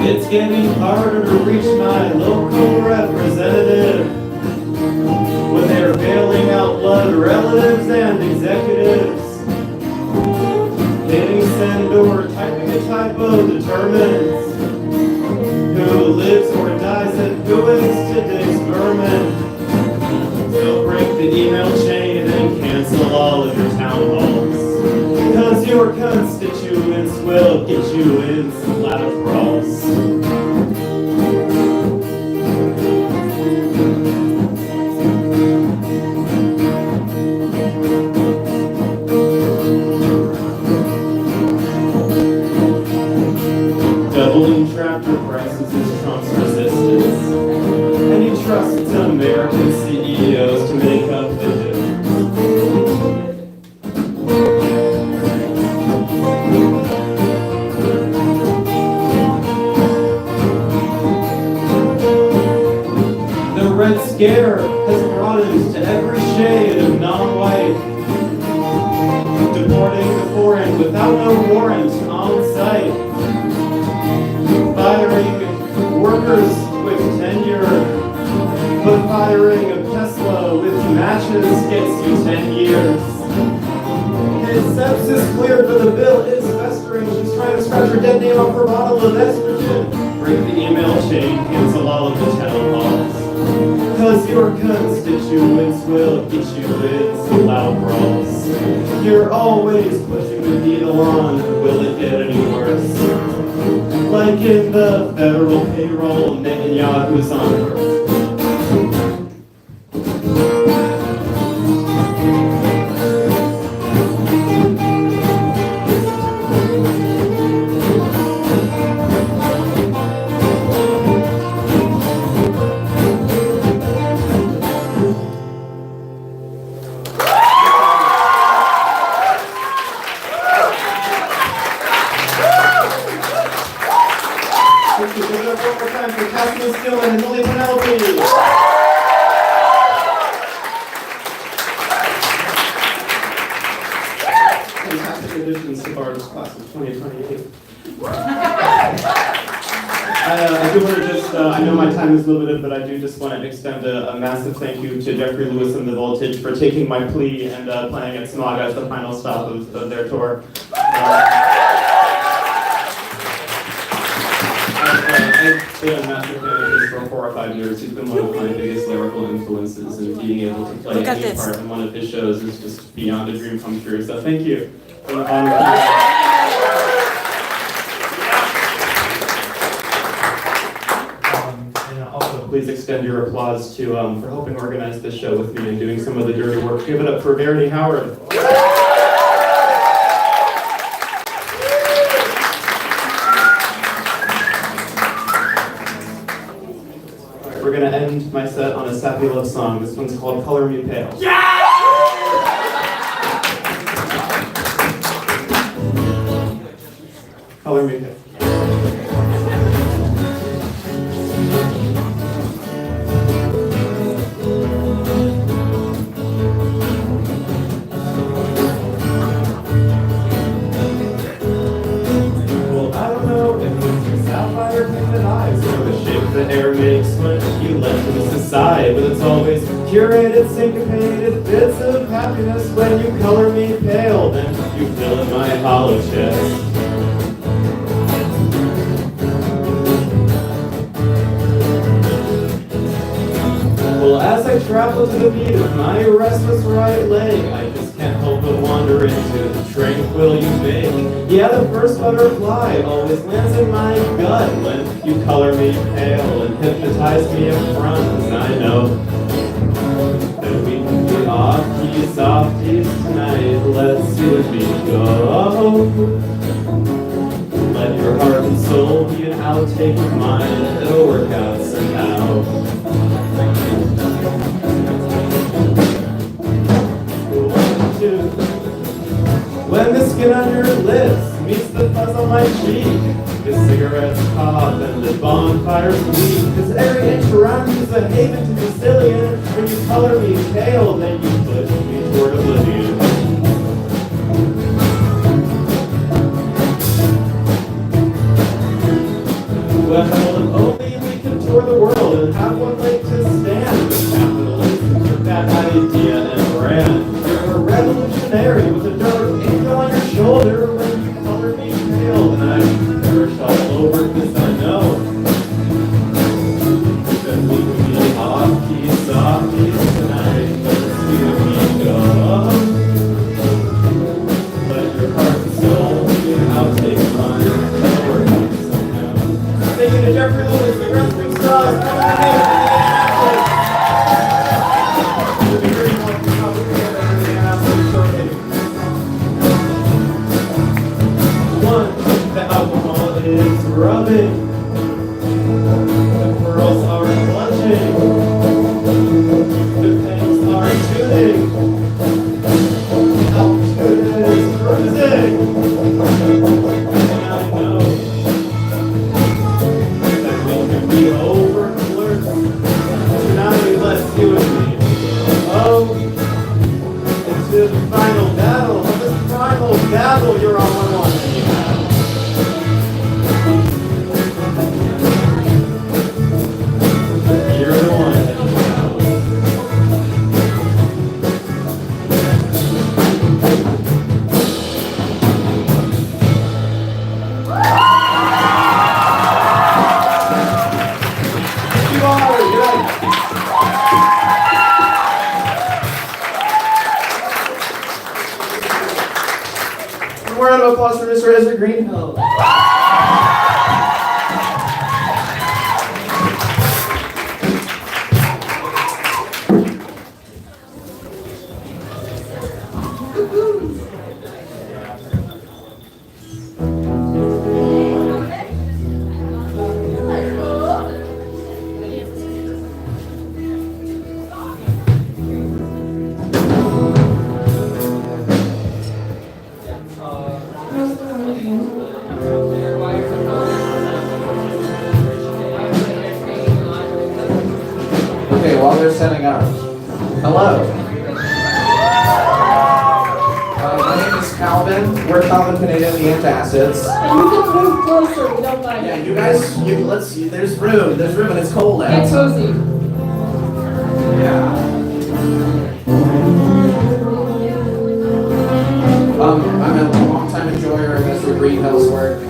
Speaker 4: It's getting harder to reach my local representative when they're bailing out blood relatives and executives. Hitting send or typing a typo determines who lives or dies and who is today's vermin. So break the email chain and cancel all of your town halls, 'cause your constituents will get you in some ladder brawls. Red Scare has broadened to every shade of non-white. Deporting the foreign without no warrant on site. Firing workers with tenure. But firing a Tesla with matches gets you 10 years. His sepsis cleared, but the bill is festering. She's trying to scratch her dead name off her bottle of estrogen. Break the email chain, cancel all of the town halls. Cause your constituents will get you in some loud brawls. You're always pushing the needle on, will it get any worse? Like in the federal payroll, Netanyahu's on Earth. I know my time is limited, but I do just want to extend a massive thank you to Jeffrey Lewis and the Voltage for taking my plea and playing at SMOG as the final stop of their tour. I've been a massive fan of his for 4 or 5 years. He's been one of my biggest lyrical influences, and being able to play any part in one of his shows is just beyond a dream come true. So thank you. Please extend your applause to for helping organize this show with me and doing some of the dirty work. Give it up for Verity Howard. All right, we're gonna end my set on a sappy love song. This one's called "Color Me Pale." Yeah! Color Me Pale. The air makes when you let loose aside, but it's always curated, syncopated bits of happiness. When you color me pale, then you fill in my hollow chest. Well, as I travel to the beat of my restless right leg, I just can't help but wander into the tranquil you make. Yeah, the first butterfly always lands in my gut when you color me pale and hypnotize me up front. And I know that we can be off-keys, softies tonight. Let's you and me go. Let your heart and soul be an outtake of mine. It'll work out somehow. When the skin on your lips meets the fuzz on my cheek, the cigarettes pop and the bonfires bleed, 'cause every inch around you is a haven to Sicilian. When you color me pale, then you push me toward oblivion. Well, if only we could tour the world and have one leg to stand. But capitalism took that idea and ran. You're a revolutionary with a dark angel on your shoulder. When you color me pale, then I perish all over, 'cause I know that we can be off-keys, softies tonight. Let's see if we go. Let your heart and soul be an outtake of mine. That'll work out somehow. Thank you to Jeffrey Lewis, the Wrestling Stars. Is rubbing, the pearls are clutching, the pangs are tuning, altitude is cruising, and I know that we can be over flirts.
Speaker 1: everybody. Good. One round of applause for Mr. Ezra Greenhill. Okay, while they're setting up, hello. My name is Calvin. We're Calvin, Pineada, and the Antacids.
Speaker 9: And you can move closer, we don't mind.
Speaker 1: Yeah, you guys, let's see. There's room, and it's cold out.
Speaker 9: Get cozy.
Speaker 1: Yeah. I'm a long-time enjoyer of Mr. Greenhill's work.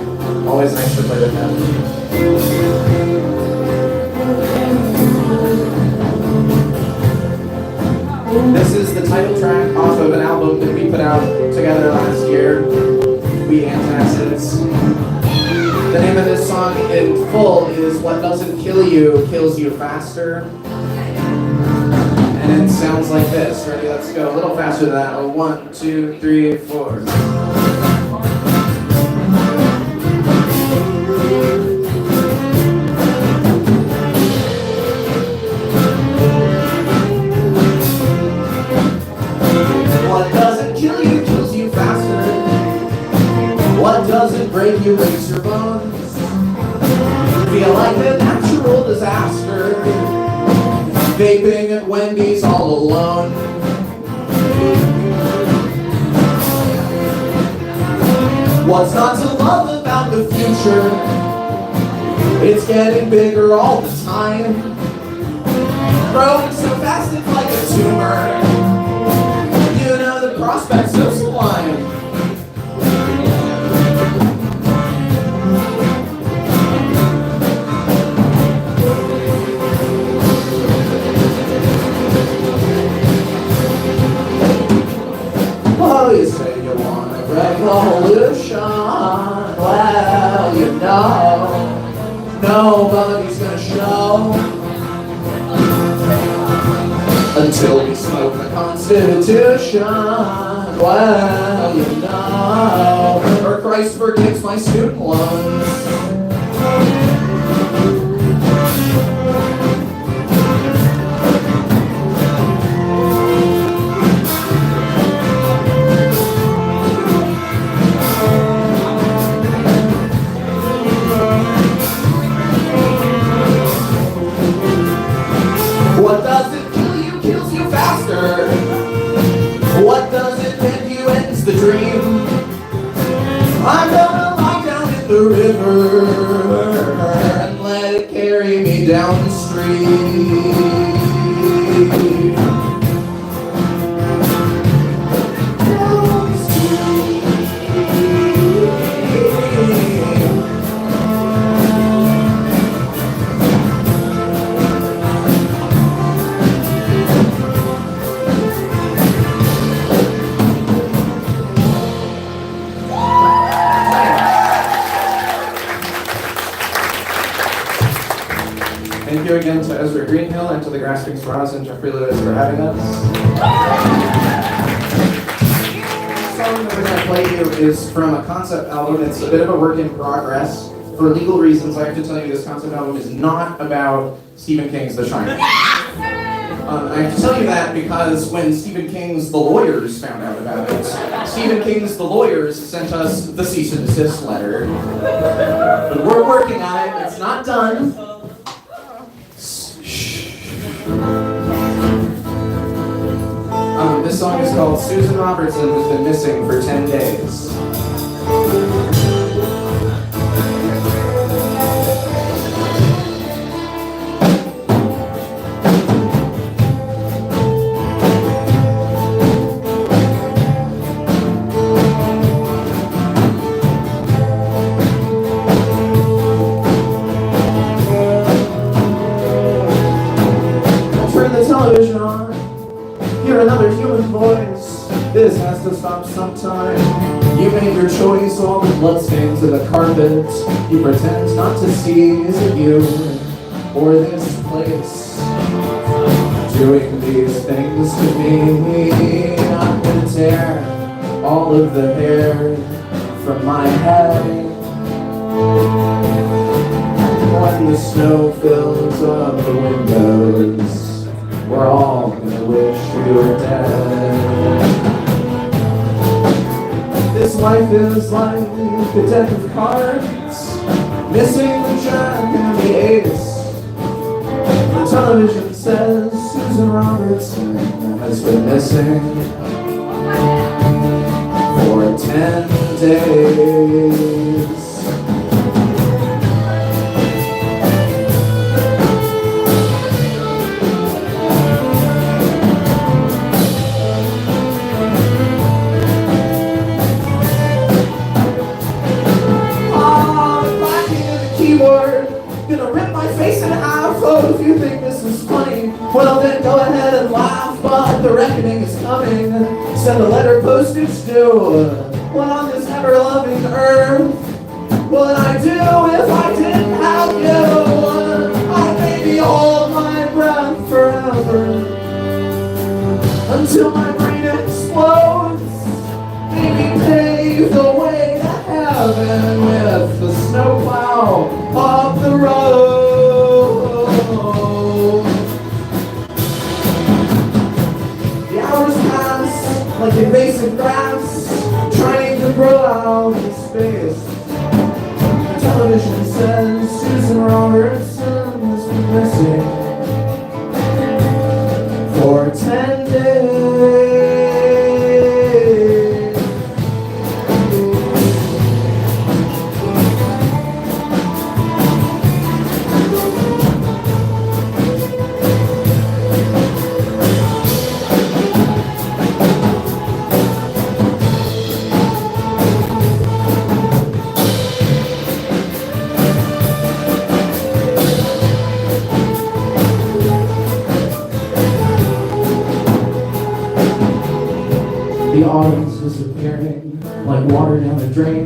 Speaker 1: Always nice to play with him. This is the title track off of an album that we put out together last year, We Antacids. The name of this song in full is What Doesn't Kill You Kills You Faster. And it sounds like this. Ready? Let's go. A little faster than that. 1, 2, 3, 4. What doesn't kill you kills you faster. What doesn't break you breaks your bones. Feel like a natural disaster. Vaping at Wendy's all alone. What's not to love about the future? It's getting bigger all the time. Growing so fast it's like a tumor. You know the prospect's so sublime. Oh, you say you want a revolution. Well, you know, nobody's gonna show until we smoke the Constitution. Well, you know, or Christ forgives my student loans. What doesn't kill you kills you faster. What doesn't end you ends the dream. I'm gonna lie down in the river and let it carry me downstream. Thank you again to Ezra Greenhill and to the Grasping Straws and Jeffrey Lewis for having us. The song that we're going to play you is from a concept album. It's a bit of a work in progress. For legal reasons, I have to tell you this concept album is not about Stephen King's The Shining. I have to tell you that because when Stephen King's The Lawyers found out about it, Stephen King's The Lawyers sent us the cease and desist letter. But we're working on it. It's not done. This song is called Susan Robertson Has Been Missing for 10 Days. television on, hear another human voice. This has to stop sometime. You made your choice, all the bloodstains of the carpet. You pretend not to see, is it you or this place doing these things to me? I'm gonna tear all of the hair from my head. When the snow fills up the windows, we're all gonna wish we were dead. This life is like a deck of cards, missing the jack and the ace. The television says Susan Robertson has been missing for 10 days. Gonna rip my face in half. Oh, if you think this is funny, well then go ahead and laugh. But the reckoning is coming. Send a letter postage due. What on this ever-loving earth would I do if I didn't have you? I'd maybe hold my breath forever until my brain explodes. Maybe pave the way to heaven with the snowplow of the road. The hours pass like invasive grass, trying to grow out in space. The television says Susan Robertson has been missing for 10 days. The autumn's disappearing like water down a drain.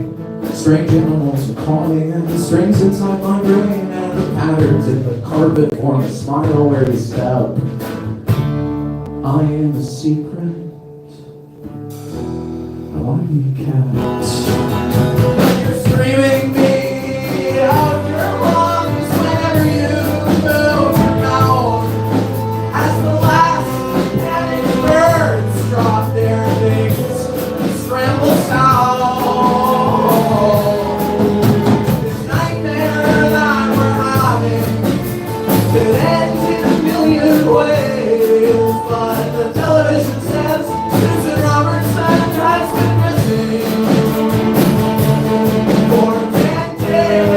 Speaker 1: Strange animals are calling and the strings inside my brain and the patterns in the carpet form a smile where we step. I am a secret. I want to be kept. You're screaming me out your lungs whenever you move your mouth as the last panic birds drop their things and scramble south. This nightmare that we're having could end in a million ways, but the television says Susan Robertson has been missing for 10 days.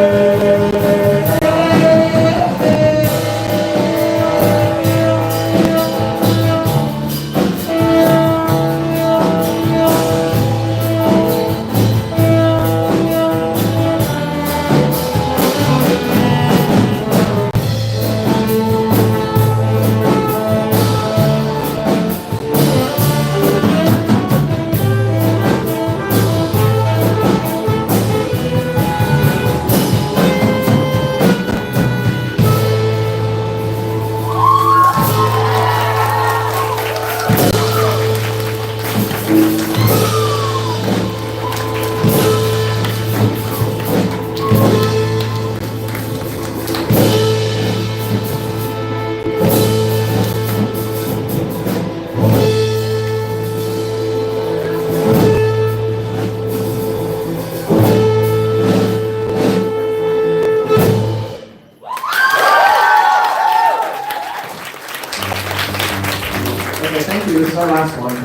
Speaker 1: Okay, thank you. This is our last one.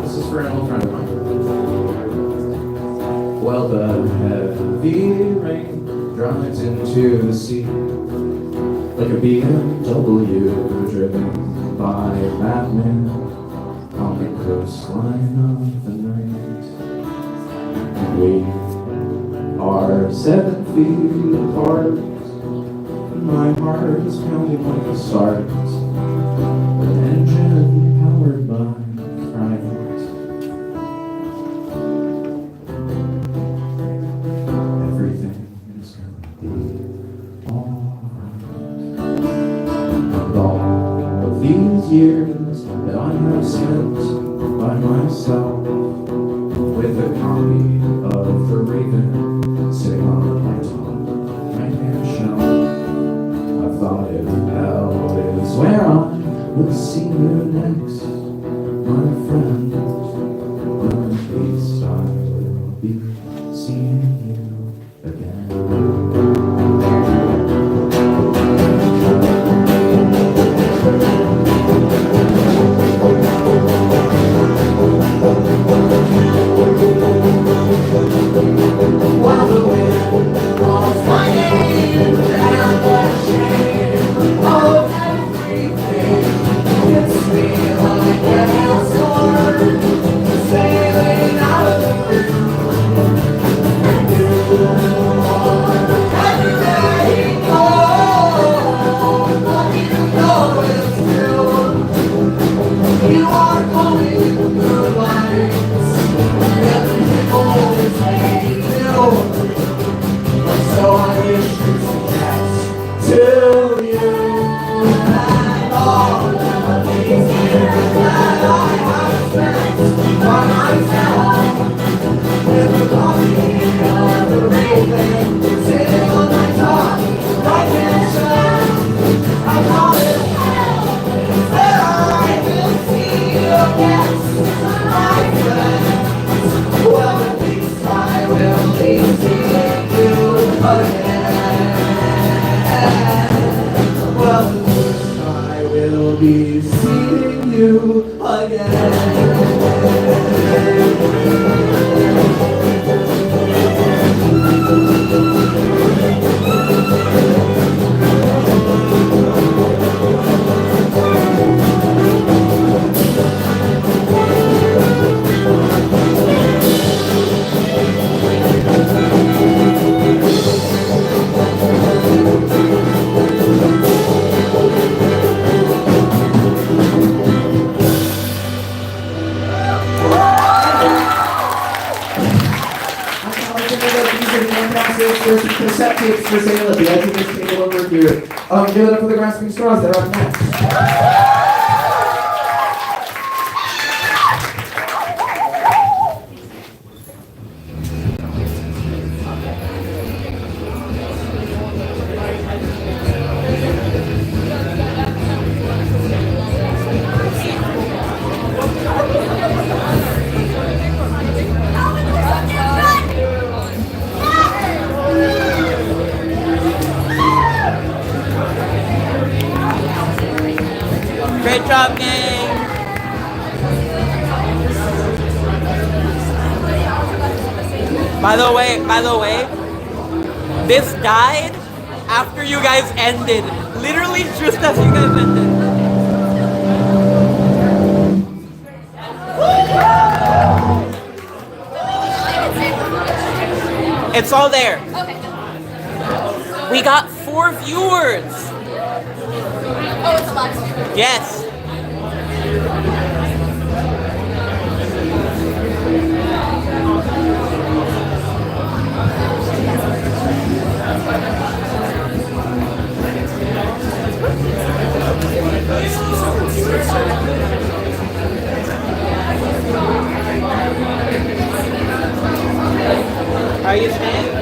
Speaker 1: This is for an old friend of mine. Well, the heavy rain drives into the sea like a BMW driven by Batman on the coastline of the night. we are 7 feet apart. My heart is pounding like a start. An engine powered by fright. Everything is gonna be alright. And all of these years that I have spent by myself, with a copy of The Raven sitting on my top right-hand shelf, I thought if hell is where I will see you next, my friend, but at least I will be seeing you again. While the wind calls my name and the shame of everything hits me like a hailstorm, sailing out of the blue. And you are everywhere you go, but you know it's true. You are calling the lights, and people is hating you. So I introduce to you and all of these years that I have spent by myself, with the copy of The Raven sitting on my top right-hand shelf. I call it hell, where I will see you next, my friend. Well, at least I will be seeing you again. Well, at least I will be seeing you again. There's some cassette tapes for sale at the edge of this table over here. Give it up for the Grasping Straws. They're up next.
Speaker 2: Great job, gang! By the way, this died after you guys ended. Literally just as you guys ended. It's all there. We got 4 viewers.
Speaker 11: Oh, it's a live stream.
Speaker 2: Yes. Are you staying?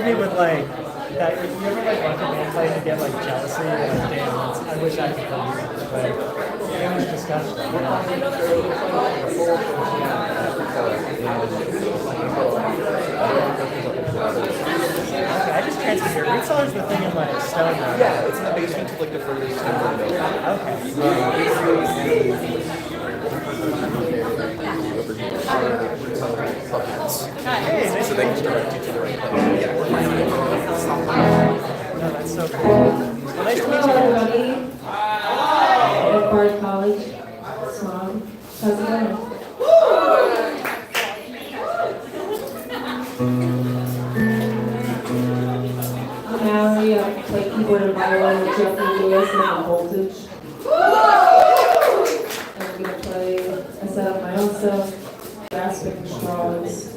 Speaker 5: me with like that. If you ever like watch a band play and get like jealousy, you're like, damn, I wish I could play music. But it was disgusting. Okay, I just transferred here. Root cellar's the thing in like stone now.
Speaker 10: Yeah, it's in the basement of like the furthest end of the building.
Speaker 5: Hey,
Speaker 10: So they can start teaching the right place. Yeah.
Speaker 5: no, that's so cool. Well, nice to meet
Speaker 9: Hello,
Speaker 5: you.
Speaker 9: everybody. At Bard College, SMOG. How's it going? Now we play keyboard and violin with Jeffrey Lewis and the Voltage. I'm gonna play a set of my own stuff, grasping for straws.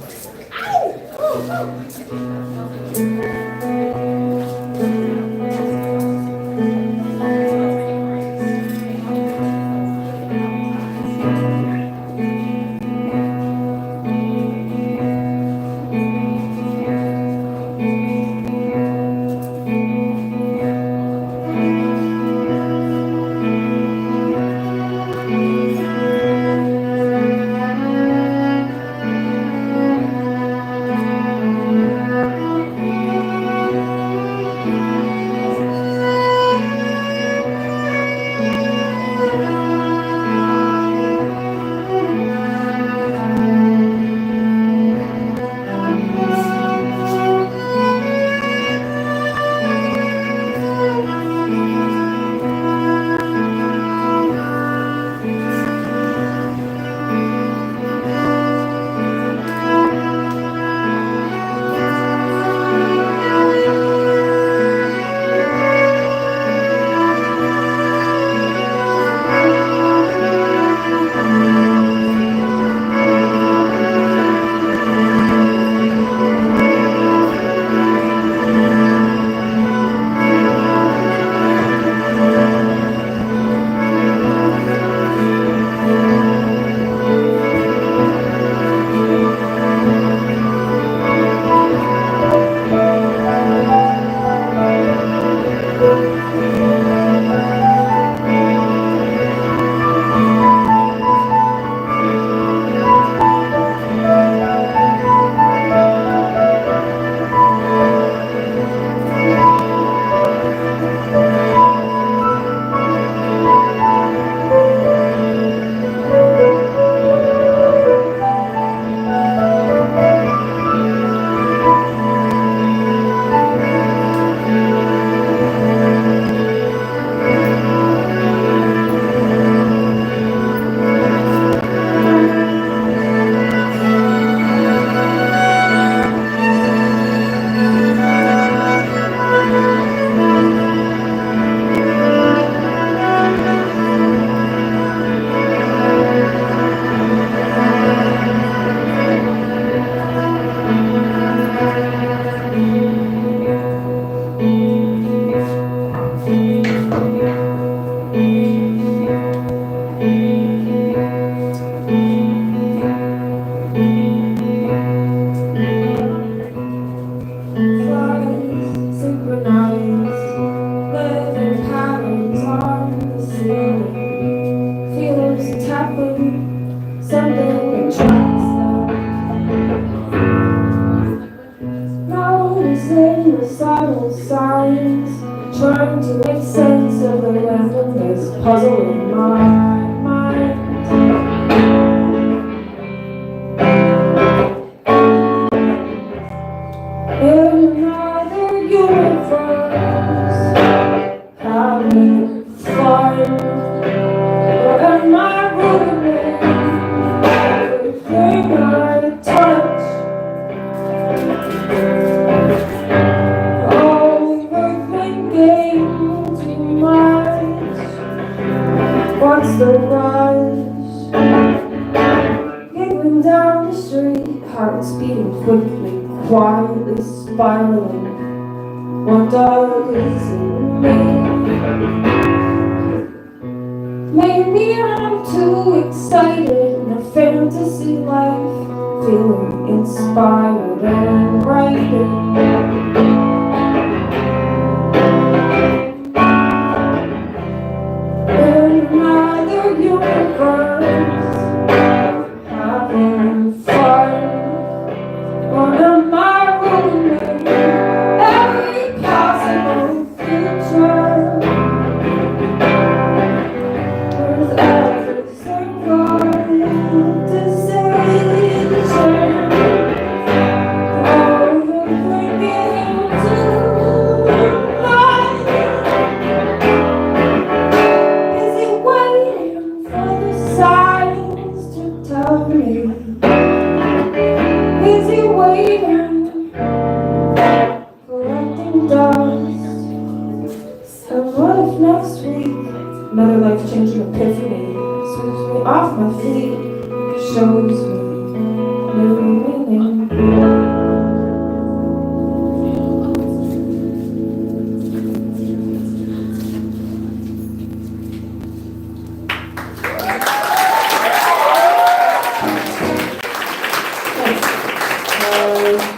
Speaker 9: Trying to make sense of the randomness puzzle in my mind. In another universe, having fun. Where am I ruining everything I touch? What's the rush? Giggling down the street, hearts beating quickly, quietly spiraling. What dog is in me? Maybe I'm too excited in a fantasy life, feeling inspired and writing. Another life-changing epiphany sweeps me off my feet, shows me new meaning.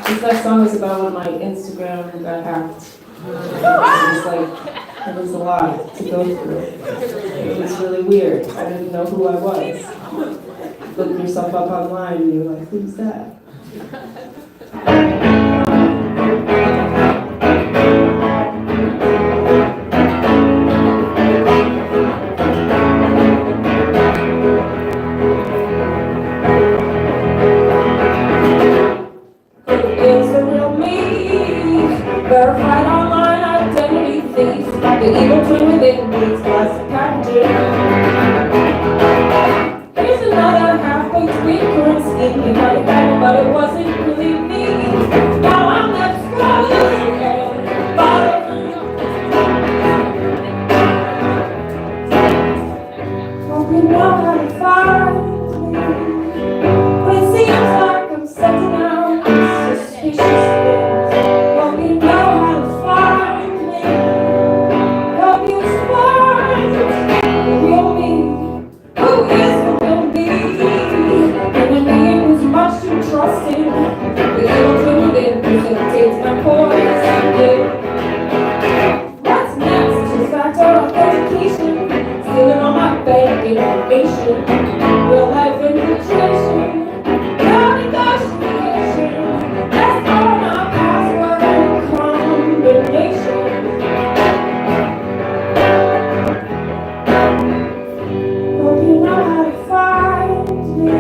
Speaker 6: This next song is about when my Instagram got hacked. It was a lot to go through. It was really weird. I didn't know who I was. Look yourself up online and you're like, who's that?
Speaker 9: Verified online identity thief. The evil twin within bleeds plastic packaging. Here's another half-baked recurrent scheme. You might have had it, but it wasn't really me. Now I'm left scrolling and following. Hope you know how to find me. But it seems like I'm sending out suspicious things. Hope you know how to find me. Hope you find the real me. Who is the real me? Human being who's much too trusting. The evil twin within precipitates my poison. What's next? Two-factor authentication. Stealing all my bank information. Real life infiltration. No negotiation. That's all my password and combination. Hope you know how to find me.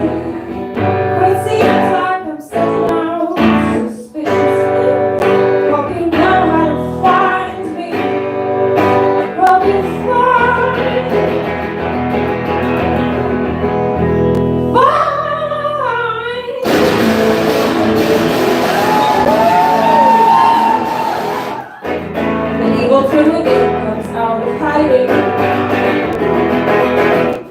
Speaker 9: But it seems like I'm sending out suspicious things. Hope you know how to find me. Hope you find me. The evil twin within comes out of hiding.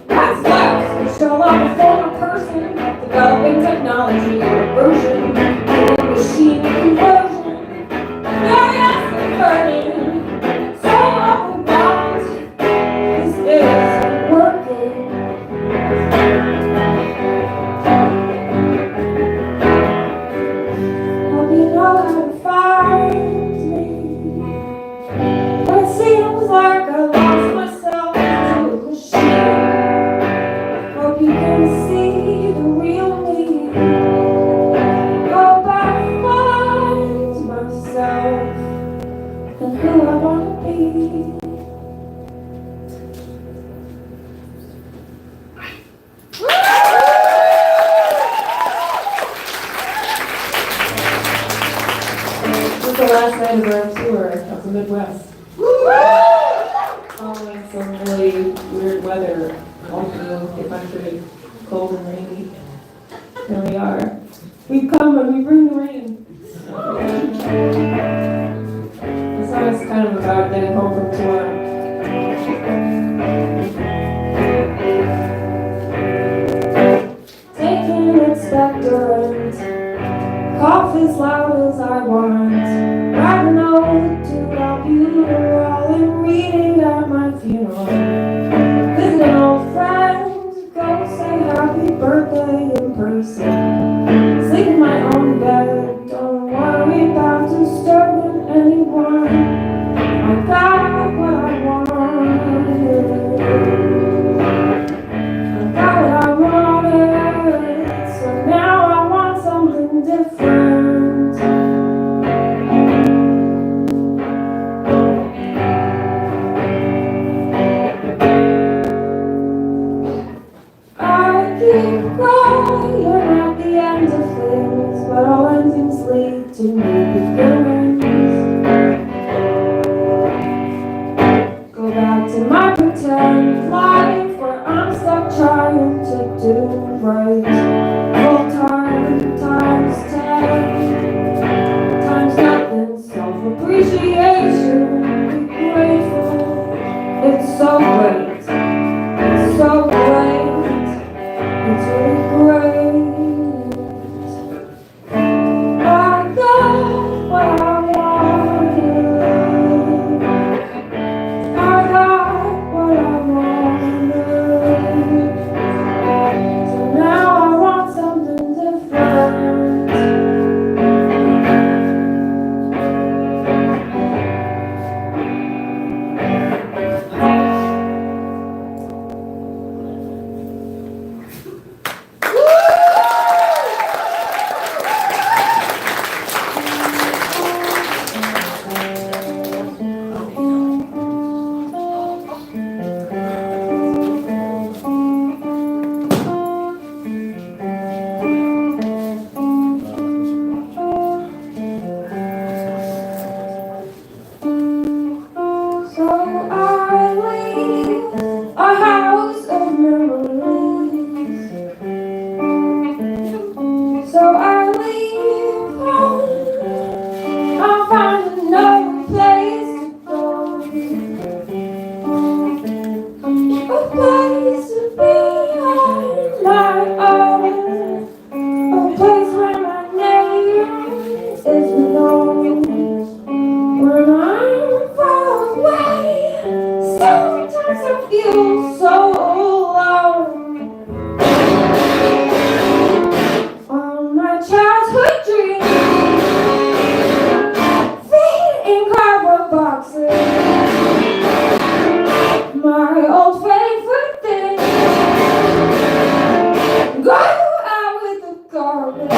Speaker 9: That's left to show off a former person, developing technology version, machine conversion. Yes, converting. So overwhelmed. This isn't working. Hope you know how to find me. But it seems like I lost myself to a machine. Hope you can see the real me. Hope I find myself and who I want to be.
Speaker 6: This is the last night of our tour of the Midwest. Following some really weird weather all through the country, cold and rainy. Here we are. We come and we bring the rain. This song is kind of about getting home from tour. Taking expectorant, cough as loud as I want. Writing ode to our funeral and reading at my funeral. Visiting old friends, go say happy birthday in person. Sleep in my own bed, don't worry about disturbing anyone. I got what I wanted. I got what I wanted, so now I want something different. I keep crying at the end of things, but all endings lead to new beginnings. Go back to my pretend life where I'm stuck trying to do right. Full time, times 10, times nothing, self-appreciation, be grateful, it's so great. So I leave a house of memories. So I leave home. I'll find another place to go. A place to be on my own. A place where my name is known. When I'm far away, sometimes I feel so alone. All my childhood dreams fade in cardboard boxes. My old favorite things go out with the garbage.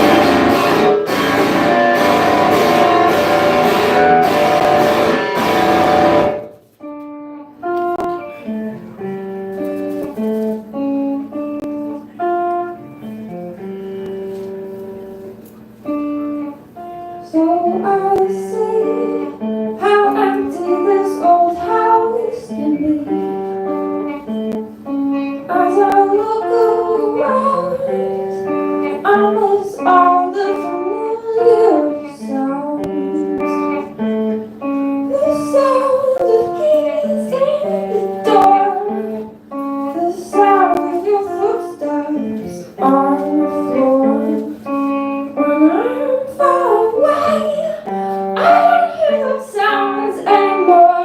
Speaker 6: So I see how empty this old house can be. As I look around, I miss all the familiar sounds. The sound of keys in the door, the sound of your footsteps on the floor. When I'm far away, I don't hear those sounds anymore.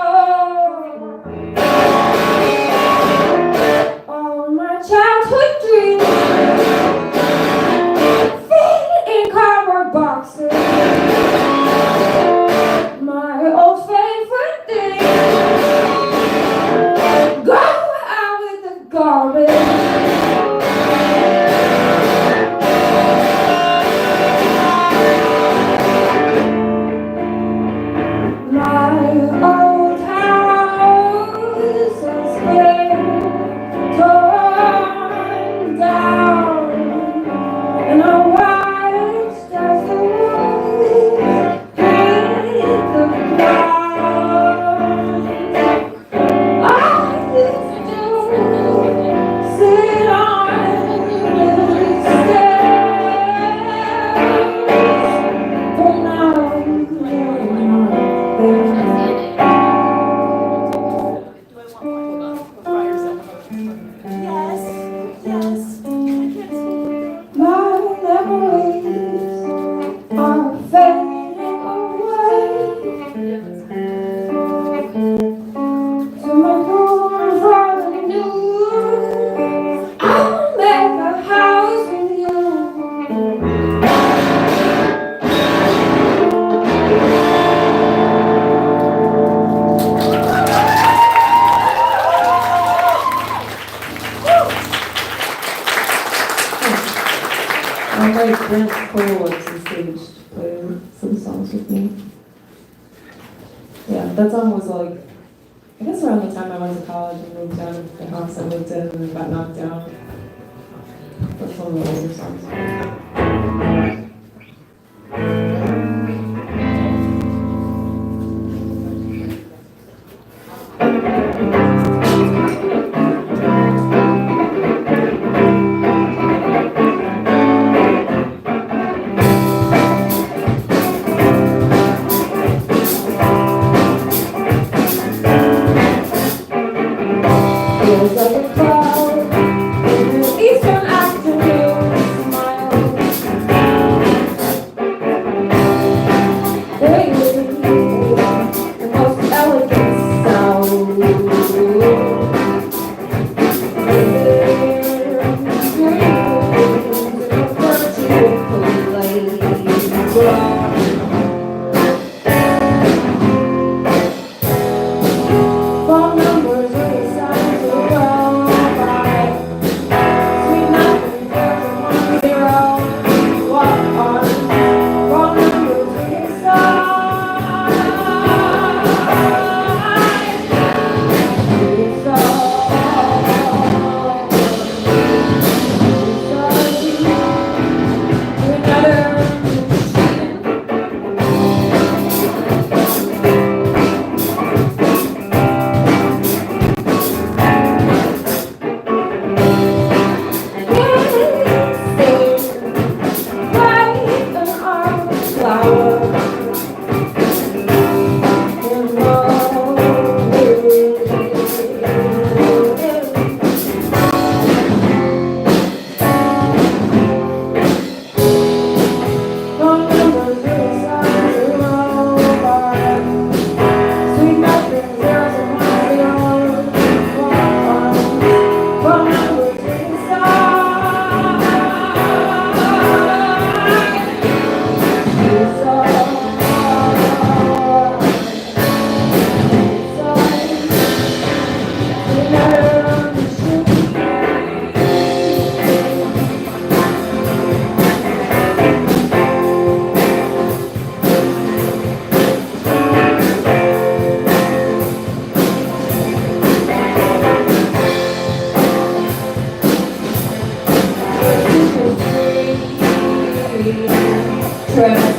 Speaker 6: All my childhood dreams fade in cardboard boxes. My old favorite things go out with the garbage. My old house has been torn down, and I watched as the walls hit the ground. I used to sit on the stairs, but now I'm my memories are fading away. To make room for the new, I'll make a house with you.
Speaker 9: I invite Brent Cole up to the stage to play some songs with me. Yeah, that song was like, I guess around the time I went to college and moved out of the house I lived in and got knocked down. That's one of the older songs. Feels like a cloud in the eastern afternoon smile. Baby, the most elegant sound. Phone numbers with the signs around by. Sweet nothing, there's a 1-0. Walk on. Phone numbers with the signs.
Speaker 6: Trust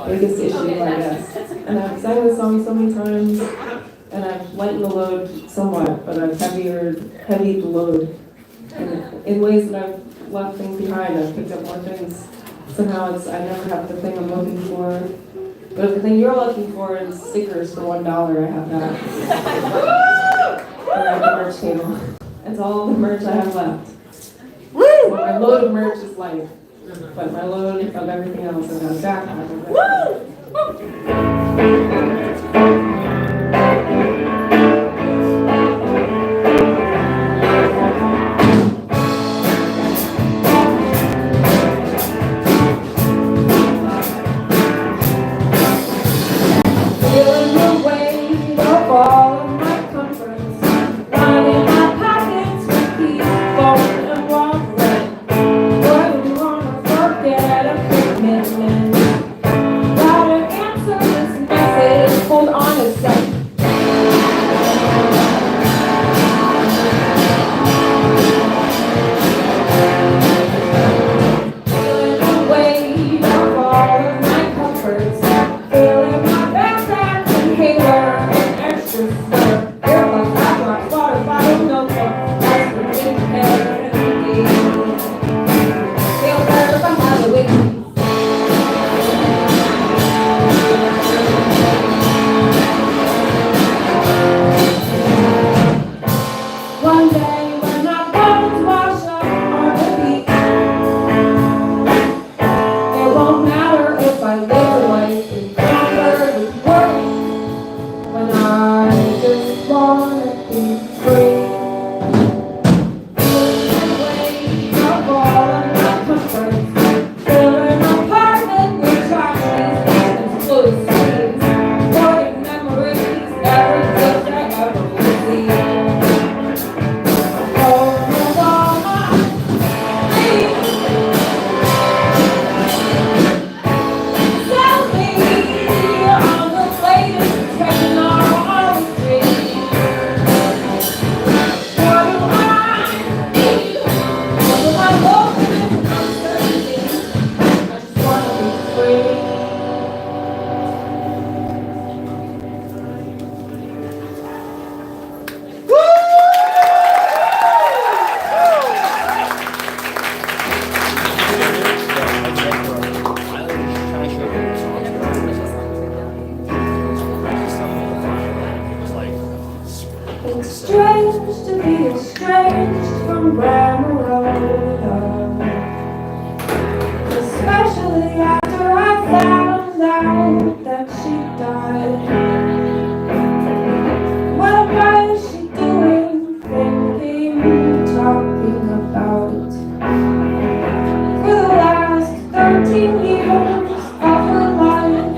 Speaker 6: biggest issue, I guess. And I've sang this song so many times, and I've lightened the load somewhat, but I've heavied the load. And in ways that I've left things behind, I've picked up more things. Somehow I never have the thing I'm looking for. But if the thing you're looking for is stickers for $1, I have that. They're at the merch table. That's all the merch I have left. So my load of merch is light, but my load of everything else is on backpack. Feeling the weight of all of my comforts, lining my pockets with keys, phone and wallet. Wouldn't wanna forget a commitment. Gotta answer this message. Hold on a sec. Feeling the weight of all of my comforts, feeling my backpack inhaler and extra fur. Earplugs, eyedrops, water bottle, notebook, that's for being prepared and engaged. Feel better if I have a wiki. One day when our bones wash up on the beach, it won't matter if I live a life encumbered with worry, when I just wanna be free. Feeling the weight of all of my comforts, filling my apartment with tchotchkes and blue sleeves, hoarding memories, every gift I ever received. All my dreams. Tell me on the latest technology. What do I need? What do I want in uncertainty? I just wanna be free. It's strange to be estranged from Grandma, especially after I found out that she died. What was she doing, thinking, talking about? For the last 13 years of her life,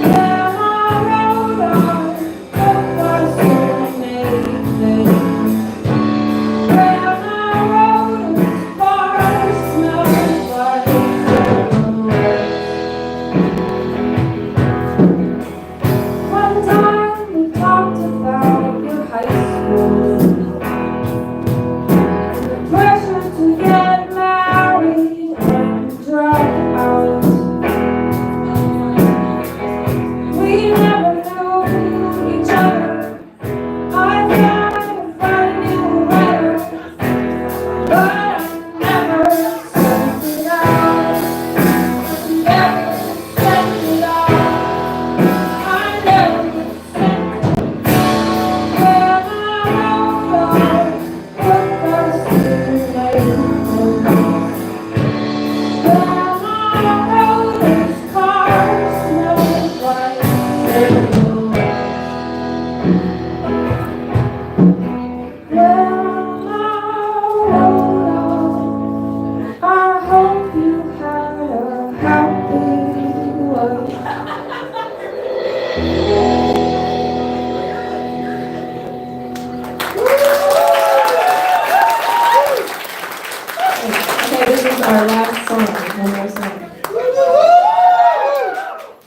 Speaker 6: Grandma wrote on the bus and made things. Grandma wrote as far smells like cigarettes. One time we talked about your high school and the pressure to get married and drop out. We never knew each other. I tried to find you a letter, but I never sent it out. Never sent it out. I never sent it. Grandma wrote on the first name. Grandma wrote his car smells like cigarettes. I hope you had a happy life. Okay, this is our last song. One more song.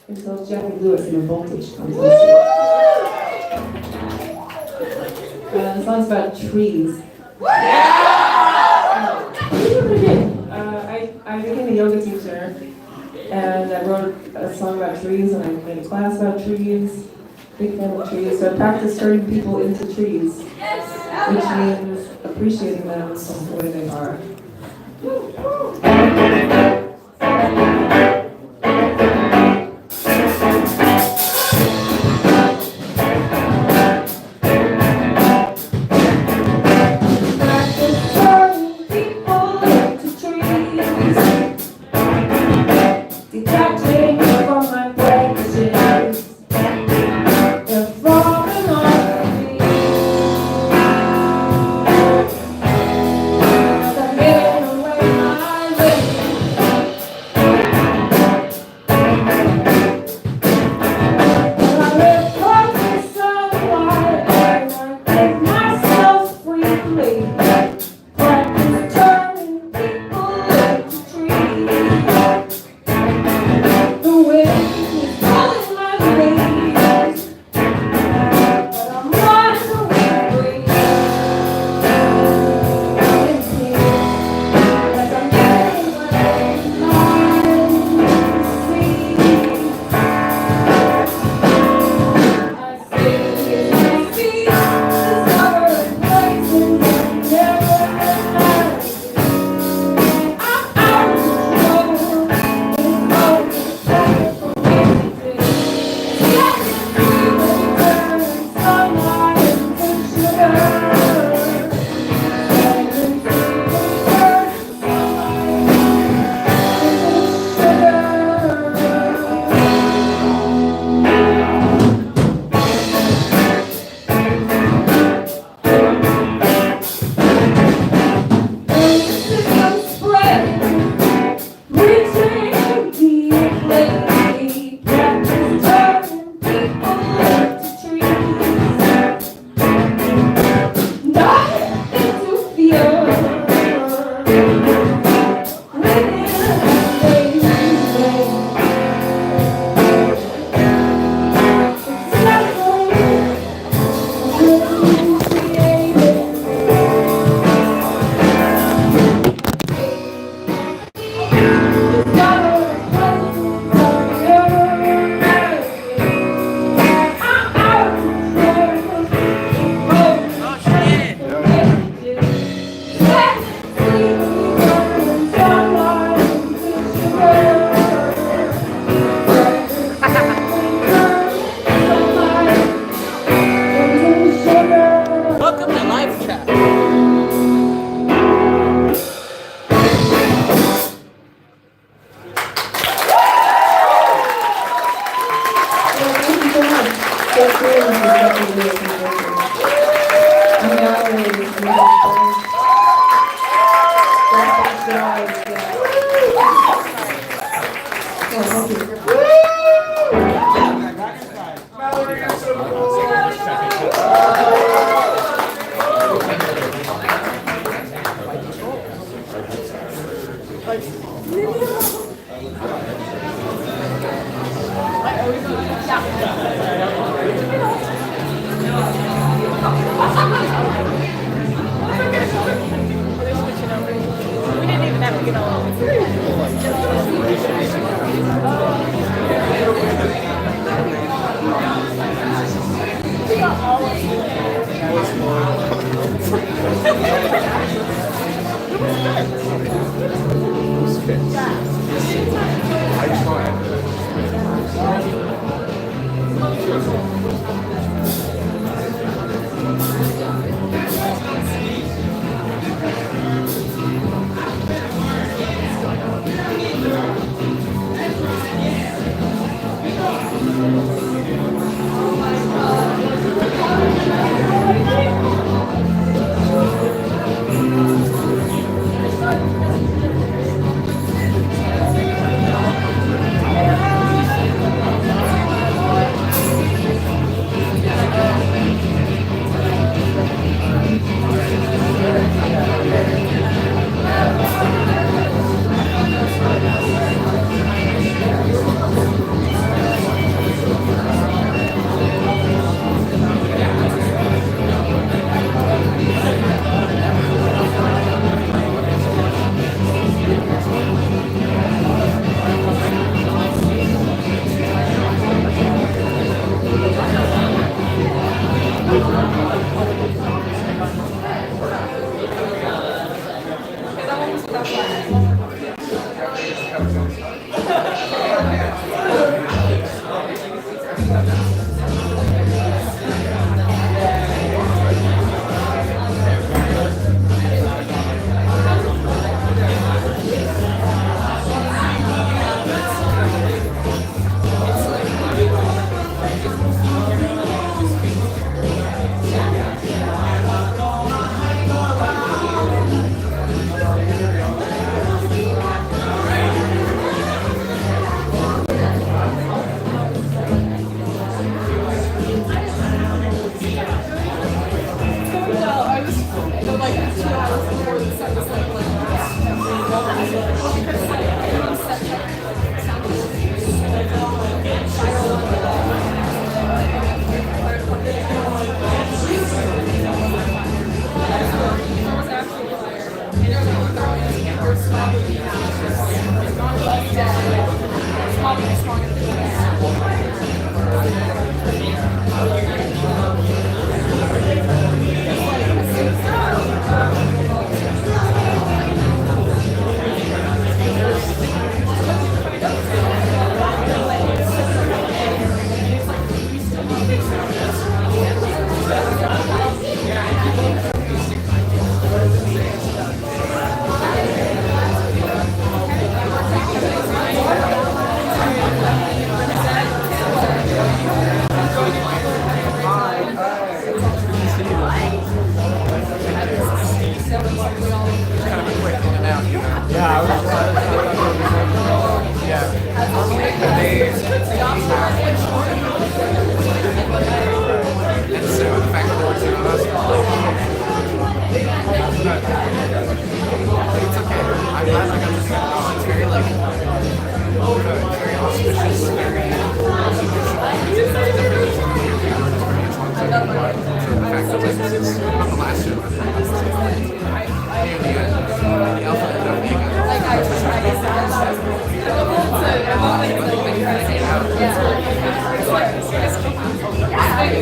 Speaker 6: Until Jeffy Lewis and the Voltage comes on. The song's about trees. These are pretty good. I became a yoga teacher and I wrote a song about trees, and I made a class about trees. Big fan of trees, so I practice turning people into trees, which means appreciating them the way they are.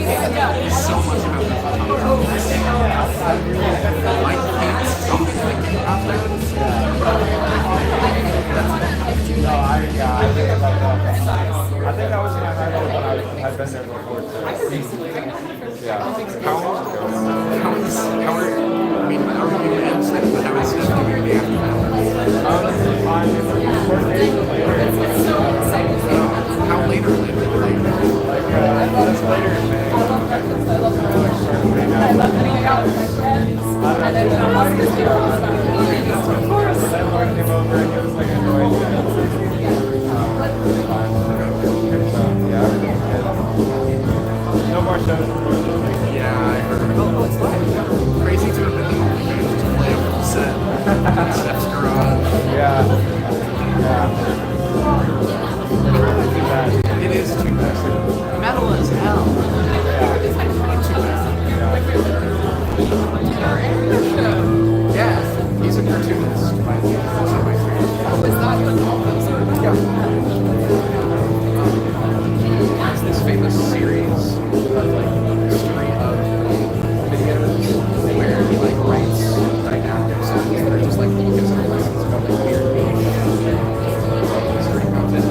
Speaker 1: so much about the I can't stop thinking about that.
Speaker 10: No, I think about that. I think I was in my head when I had been there before too. Yeah.
Speaker 1: How are you in Amsterdam, but how is stuff doing the aftermath?
Speaker 10: I'm 4 days later.
Speaker 1: How later later?
Speaker 10: Like, it's later in May. Then Lord came over and he was like annoyed that no more shows.
Speaker 1: Yeah, I heard. Crazy to have been to play a full set. Steph's garage.
Speaker 10: Yeah.
Speaker 1: It is too bad. Metal as hell. Yeah, he's a cartoonist. There's this famous series of history of videos where he writes didactic songs that are just focus on lessons about weird niche history content.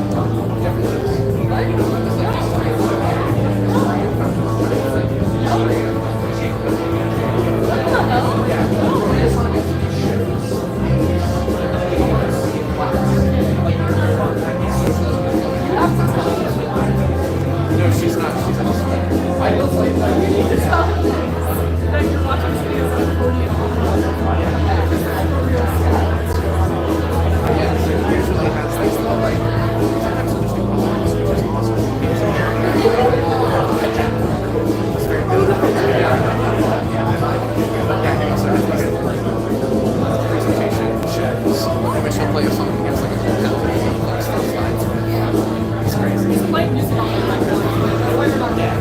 Speaker 1: No, she's not. She's not. I will play that. Yeah, she usually has these little sometimes she'll just do poems, which is awesome. It's very good. Yeah, he also has these presentation checks in which he'll play a song against a whole town and stuff lines. It's crazy. Yes.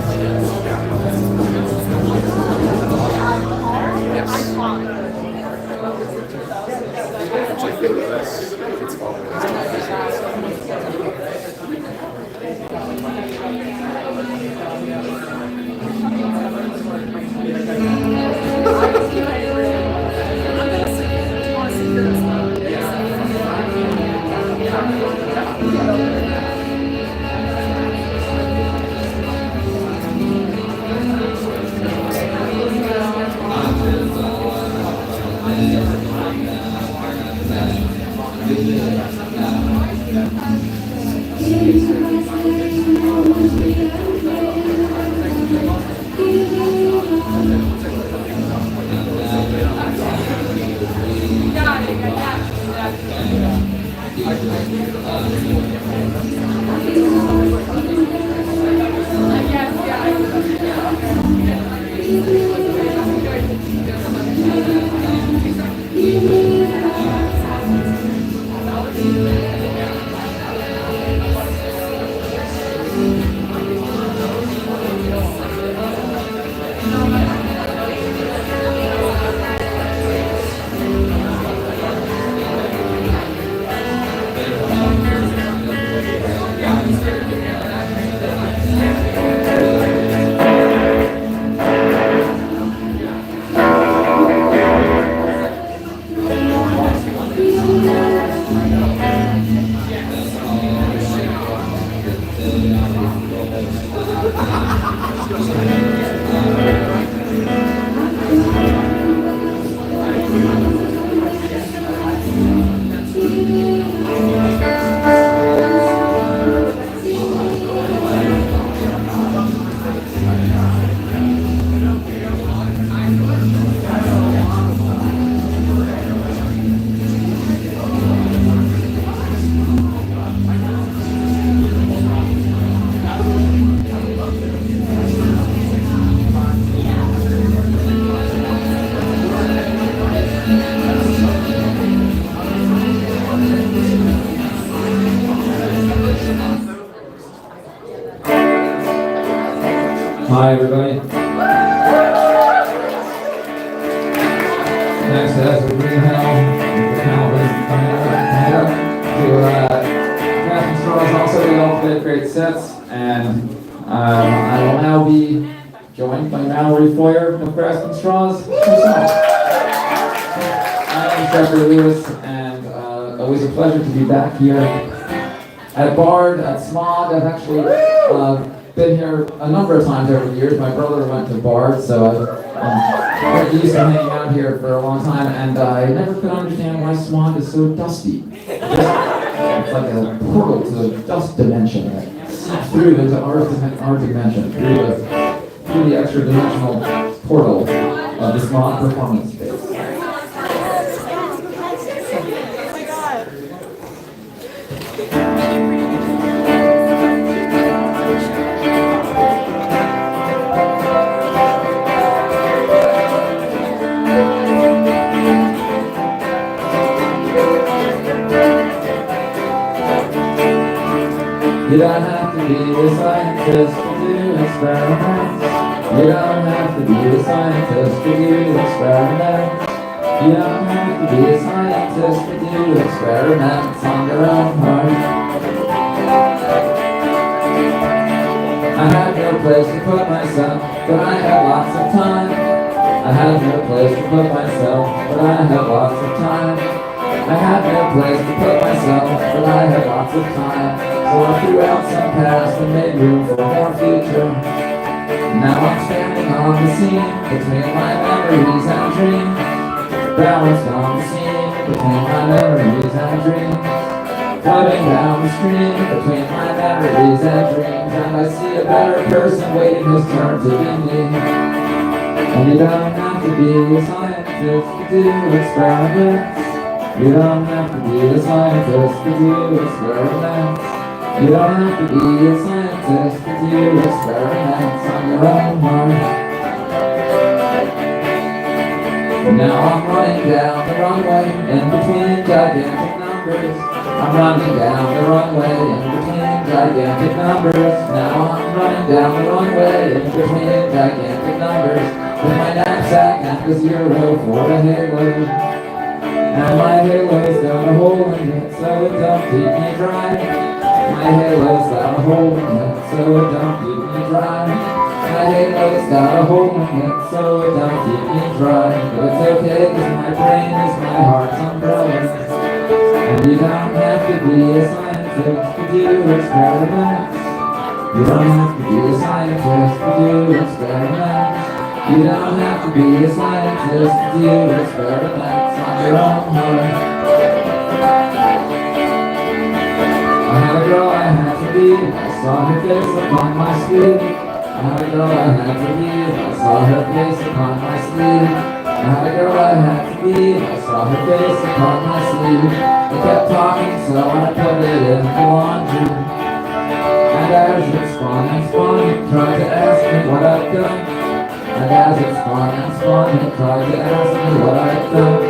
Speaker 1: Actually, I think it's always
Speaker 12: Hi, everybody. Next to Ezra Greenhill, Pineada. To Catherine Stars also, we all played great sets, and I will now be joined by Mallory Foyer of Grasping Straws herself. My name is Jeffrey Lewis, and always a pleasure to be back here at Bard, at SMOG. I've actually been here a number of times over the years. My brother went to Bard, so I've been used to hanging out here for a long time, and I never could understand why SMOG is so dusty. It's like a portal to the dust dimension that seeps through into our dimension, through the extra dimensional portal of the SMOG performance space. You don't have to be a scientist to do experiments. You don't have to be a scientist to do experiments. You don't have to be a scientist to do experiments on your own heart. I had no place to put myself, but I had lots of time. I had no place to put myself, but I had lots of time. I had no place to put myself, but I had lots of time. So I threw out some past and made room for more future. Now I'm standing on the scene between my memories and dreams. Balanced on the scene between my memories and dreams. Floating down the stream between my memories and dreams. And I see a better person waiting his turn to be me. And you don't have to be a scientist to do experiments. You don't have to be a scientist to do experiments. You don't have to be a scientist to do experiments on your own heart. Now I'm running down the runway in between gigantic numbers. I'm running down the runway in between gigantic numbers. Now I'm running down the runway in between gigantic numbers. With my knapsack and the zero for a halo. And my halo's got a hole in it so it don't keep me dry. My halo's got a hole in it, so it don't keep me dry. My halo's got a hole in it, so it don't keep me dry. But it's okay, cause my brain is my heart's umbrella. And you don't have to be a scientist to do experiments. You don't have to be a scientist to do experiments. You don't have to be a scientist to do experiments on your own heart. I had a girl I had to be, I saw her face upon my sleeve. I had a girl I had to be, I saw her face upon my sleeve. I had a girl I had to be, I saw her face upon my sleeve. They kept talking so I put it in the laundry. And as it spun and spun, it tried to ask me what I'd done. And as it spun and spun, it tried to ask me what I'd done.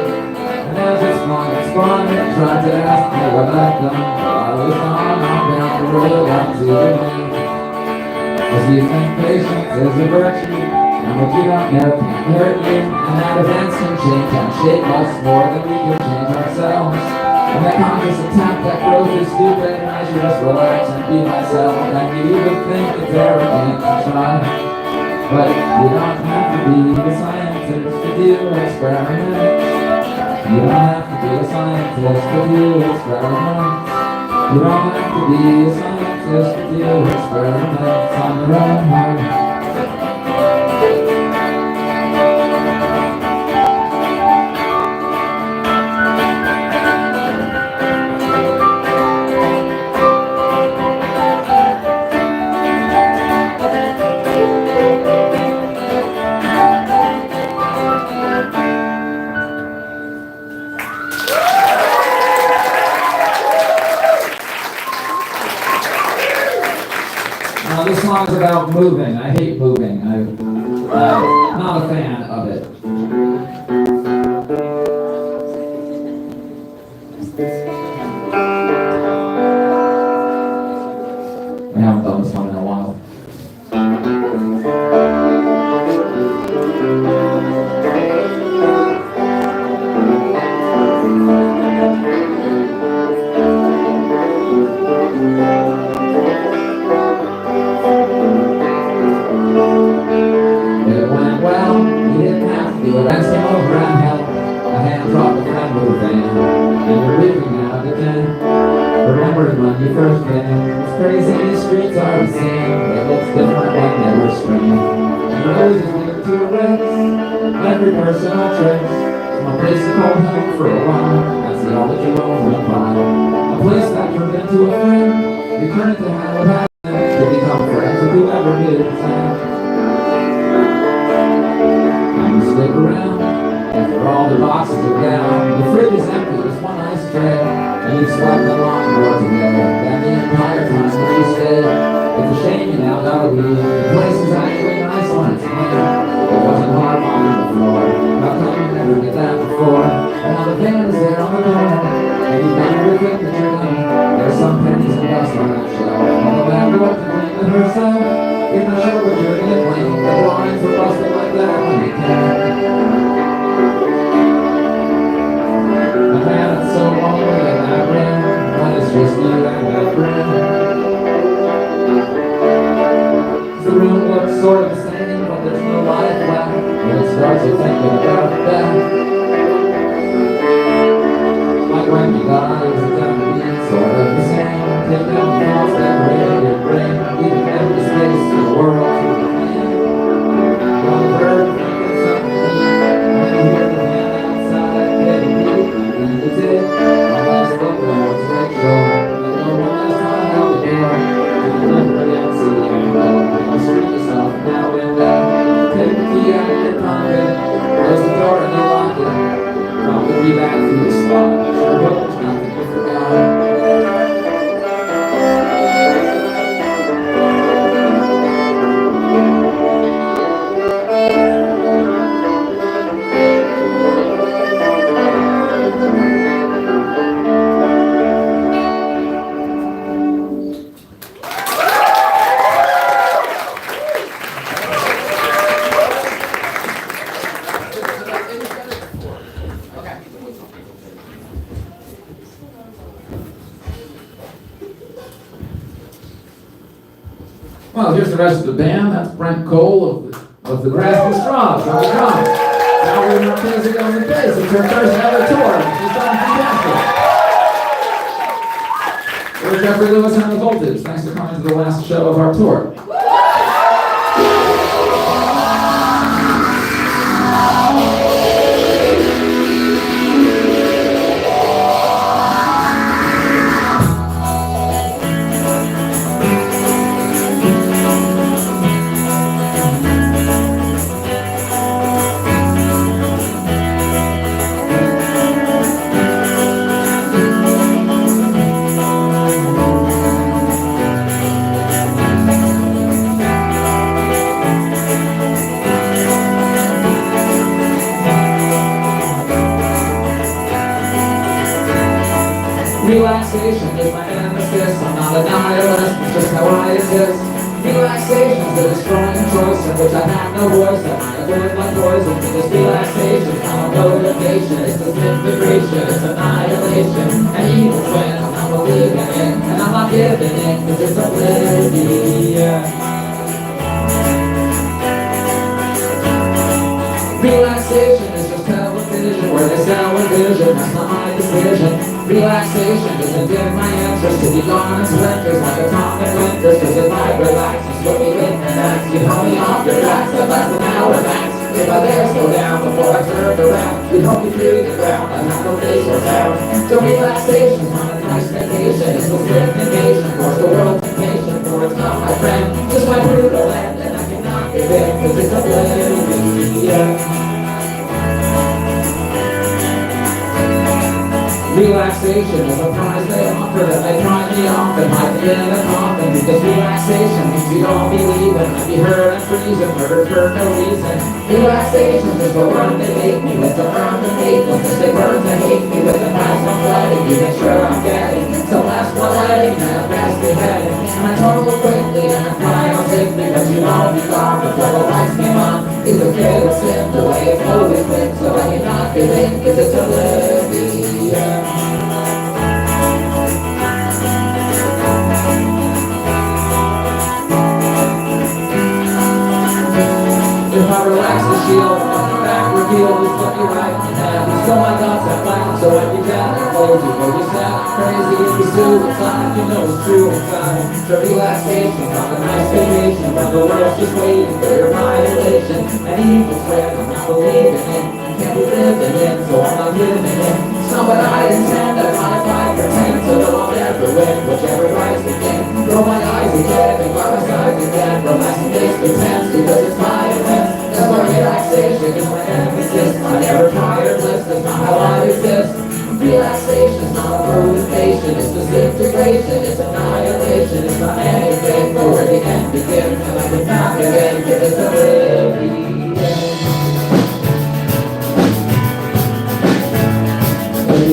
Speaker 12: And as it spun and spun, it tried to ask me what I'd done. I was on down the road up to the moon. Cause you think patience is a virtue, and what you don't know can't hurt you. And that events can change and shape us more than we can change ourselves. And that conscious attack that growth is stupid, and I should just relax and be myself. And you would think it's arrogant to try, but you don't have to be a scientist to do experiments. You don't have to be a scientist to do experiments. You don't have to be a scientist to do experiments on your own heart. This song is about moving. I hate moving. I'm not a fan of it. We haven't done this one in a while. the rest came over and helped. A hand dropped a friend with a van, and you're weeping out again. Remembering when you first came, it's crazy these streets are the same. It looks different when they were spring. And roses lead to a race, every person I trace. From a place you call home for a while, that's the all that you own will find. A place that turned into a friend, you turn it to how it happened. To become friends with whoever knew the time. And you stick around, after all the boxes are down. The fridge is empty, there's one nice tray, and you've swept the lawnmower together. Then the entire time that you stayed, it's a shame you now gotta leave. The place is actually nice when it's clean. It wasn't hard mopping the floor. How come you never did that before? And now the van is there on the corner, and you've done everything that you're done. There's some pennies and dust on that shelf. And no matter what to blame it herself, you're not sure what you're gonna blame. The blinds were busted like that when you came. A man that's so lonely and I ran, when it's just you and that grin. The room looks sort of the same, but there's no life left. When it starts you thinking about death. Like when you die, is it gonna be sort of the same? Take down the thoughts that create your brain, leaving empty space in the world to remain. On the verge of thinking something deep, when you hear the man outside getting deep, and you did one last look around to make sure that no one last time out the door. And you never again see the window. You scream yourself now and then. Take the key out of your pocket, close the door and you lock it. Probably be back to the spot. Sure hope there's nothing you forgot. Well, here's the rest of the band. That's Brent Cole of the Grasping Straws on the drums. Now we're going to Marquez on the bass. It's her first ever tour. She's done fantastic. We're Jeffrey Lewis on the Voltage. Thanks for coming to the last show of our tour. Relaxation is my nemesis. I'm not a nihilist, it's just how I exist. Relaxation is a destroying choice in which I have no voice, and I avoid my poison. This relaxation, I'm a motivation. It's disintegration, it's annihilation. And evil twin, I'm not believing in, and I'm not giving in, cause it's oblivion. Relaxation is just television, where they sell a vision. That's not my decision. Relaxation doesn't give my interest to be gone in splinters like atomic winters. Cause if I relax, you slip me in the next. You hold me off your tracks at less than hour max. If I dare slow down before I turn around, you'd hold me through the ground. I have no face or sound. So relaxation's not a nice vacation. It's a signification, force the world temptation. For it's not my friend, just my brutal end. And I cannot give in, cause it's oblivion. Relaxation is a prize they offer that they try me off and hide me in a coffin. Because relaxation means you don't believe in, and be hurt and freezing, murdered for no reason. Relaxation is the word they make me with, the earn the faithlessness they burn to hate me with, the price I'm letting you make sure I'm getting. So last one letting, and I'm fast beheading. And I tumble quickly and I cry on sickly, but you won't be gone before the lights came on. It's a kid of sin, the way it's always been, so I cannot give in, cause it's oblivion. If I relax the shield, my back revealed is looking right ahead. So my guts are black, so I can get it close. You know you sound crazy if you suicide, you know it's true inside. So relaxation, on a nice vacation, when the world's just waiting for your violation. And evil spread, I'm not believing it. You can't be living it, so I'm not living it. Some but I intend that if I pretend, so that I'll never win, whichever rise again. Roll my eyes again, and bar my sides again. Relaxing makes me tense, because it's my offense. That's why relaxation is my emphasis. My never prior bliss, that's not how I exist. Relaxation's not a motivation, it's disintegration, it's annihilation. It's not anything, but where the end begins, and I can knock again, cause it's oblivion.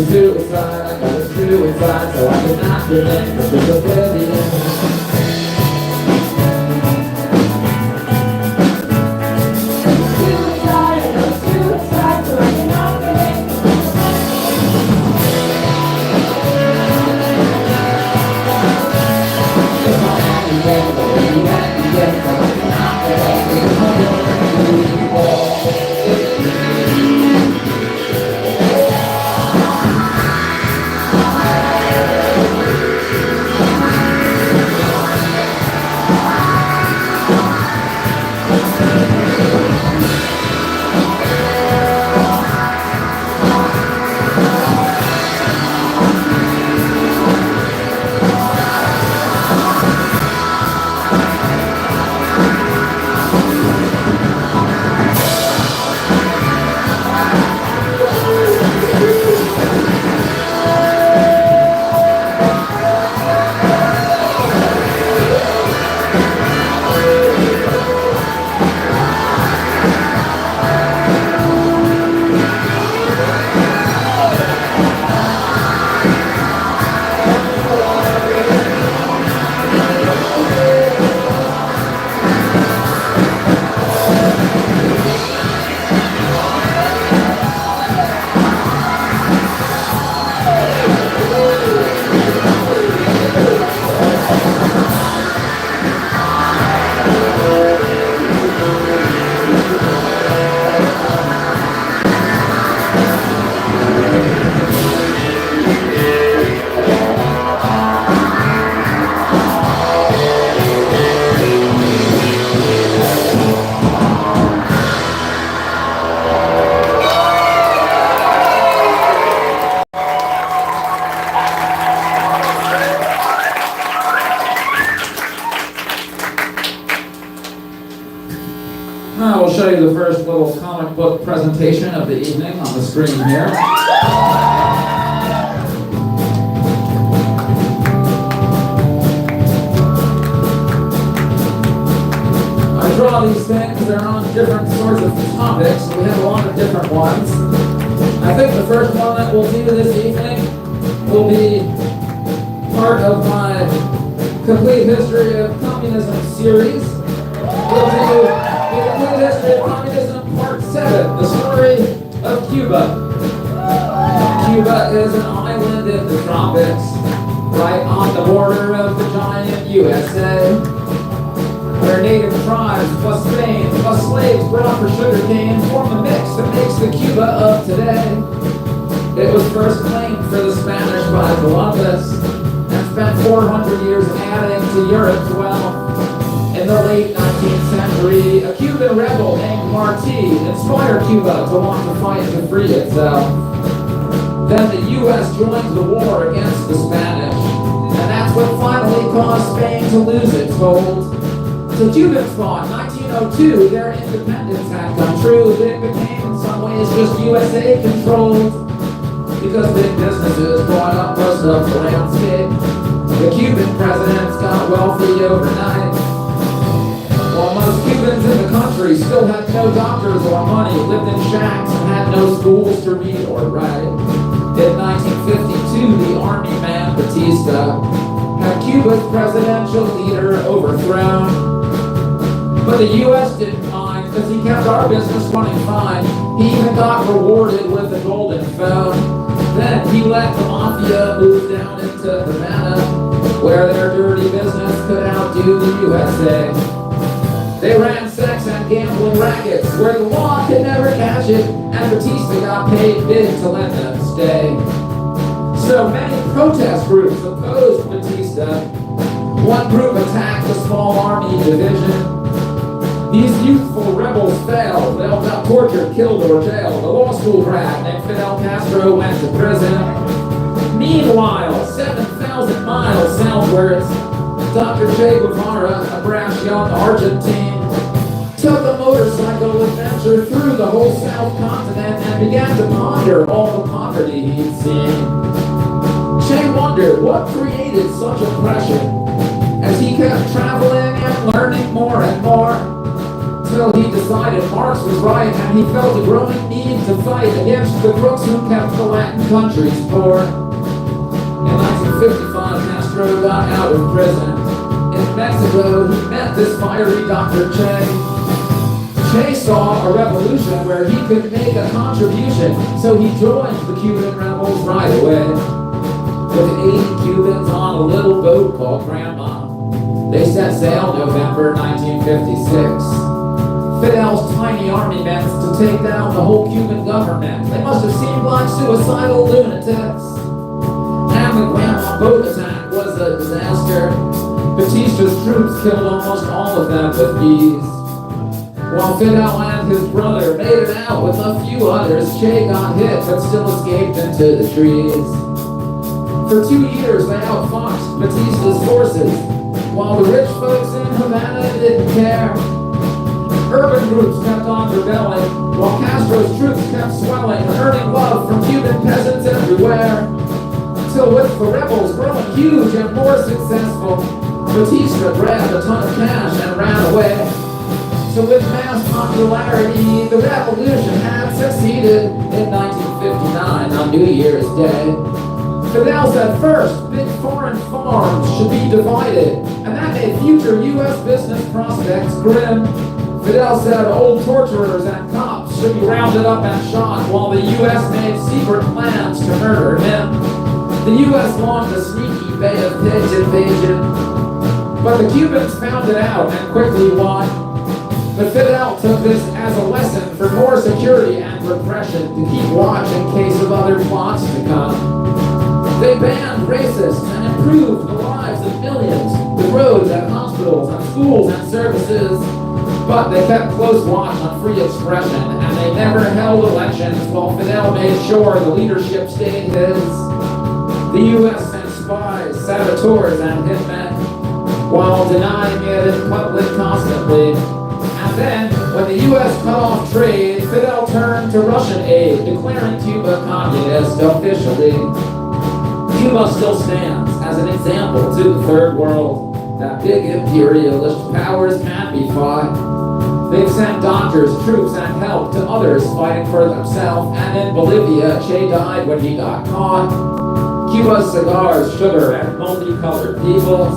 Speaker 12: Suicide, I got a suicide, so I can knock it in, cause it's oblivion. I will show you the first little comic book presentation of the evening on the screen here. I draw these things, they're on different sorts of topics, so we have a lot of different ones. I think the first one that we'll do this evening will be part of my Complete History of Communism series. We'll do the Complete History of Communism Part 7, the story of Cuba. Cuba is an island in the tropics, right on the border of the giant USA, where native tribes plus Spain plus slaves brought for sugarcane form the mix that makes the Cuba of today. It was first claimed for the Spanish by Columbus and spent 400 years adding to Europe's wealth. In the late 19th century, a Cuban rebel named Martí inspired Cuba to want to fight to free itself. Then the U.S. joined the war against the Spanish, and that's what finally caused Spain to lose its hold. So Cubans thought 1902 their independence had come true. It became in some ways just USA controlled, because big businesses bought up most of the landscape. The Cuban presidents got wealthy overnight, while most Cubans in the country still had no doctors or money, lived in shacks, and had no schools to read or write. In 1952, the army man Batista had Cuba's presidential leader overthrown. But the U.S. didn't mind, because he kept our business running fine. He even got rewarded with a golden phone. Then he let the mafia move down into Havana, where their dirty business could outdo the USA. They ran sex and gambling rackets where the law could never catch it, and Batista got paid big to let them stay. So many protest groups opposed Batista. One group attacked a small army division. These youthful rebels failed. They all got tortured, killed, or jailed. A law school grad named Fidel Castro went to prison. Meanwhile, 7,000 miles southwards, Dr. Che Guevara, a brash young Argentine, took a motorcycle adventure through the whole South continent and began to ponder all the poverty he'd seen. Che wondered what created such oppression as he kept traveling and learning more and more, till he decided Marx was right and he felt a growing need to fight against the crooks who kept the Latin countries poor. In 1955, Castro got out of prison. In Mexico, he met this fiery Dr. Che. Che saw a revolution where he could make a contribution, so he joined the Cuban rebels right away. With 80 Cubans on a little boat called Grandma, they set sail November 1956. Fidel's tiny army meant to take down the whole Cuban government. They must have seemed like suicidal lunatics. And the Grandma boat attack was a disaster. Batista's troops killed almost all of them with ease. While Fidel and his brother made it out with a few others, Che got hit but still escaped into the trees. For 2 years they outfoxed Batista's forces, while the rich folks in Havana didn't care. Urban groups kept on rebelling, while Castro's troops kept swelling, earning love from Cuban peasants everywhere. Until with the rebels growing huge and more successful, Batista grabbed a ton of cash and ran away. So with mass popularity, the revolution had succeeded in 1959 on New Year's Day. Fidel said first, big foreign farms should be divided, and that made future U.S. business prospects grim. Fidel said old torturers and cops should be rounded up and shot, while the U.S. made secret plans to murder him. The U.S. launched a sneaky Bay of Pigs invasion, but the Cubans found it out and quickly won. But Fidel took this as a lesson for more security and repression, to keep watch in case of other plots to come. They banned racists and improved the lives of millions with roads and hospitals and schools and services. But they kept close watch on free expression, and they never held elections while Fidel made sure the leadership stayed his. The U.S. sent spies, saboteurs, and hitmen, while denying it in public constantly. And then, when the U.S. cut off trade, Fidel turned to Russian aid, declaring Cuba communist officially. Cuba still stands as an example to the third world that big imperialist powers can be fought. They've sent doctors, troops, and help to others fighting for themselves, and in Bolivia, Che died when he got caught. Cuba's cigars, sugar, and multicolored peoples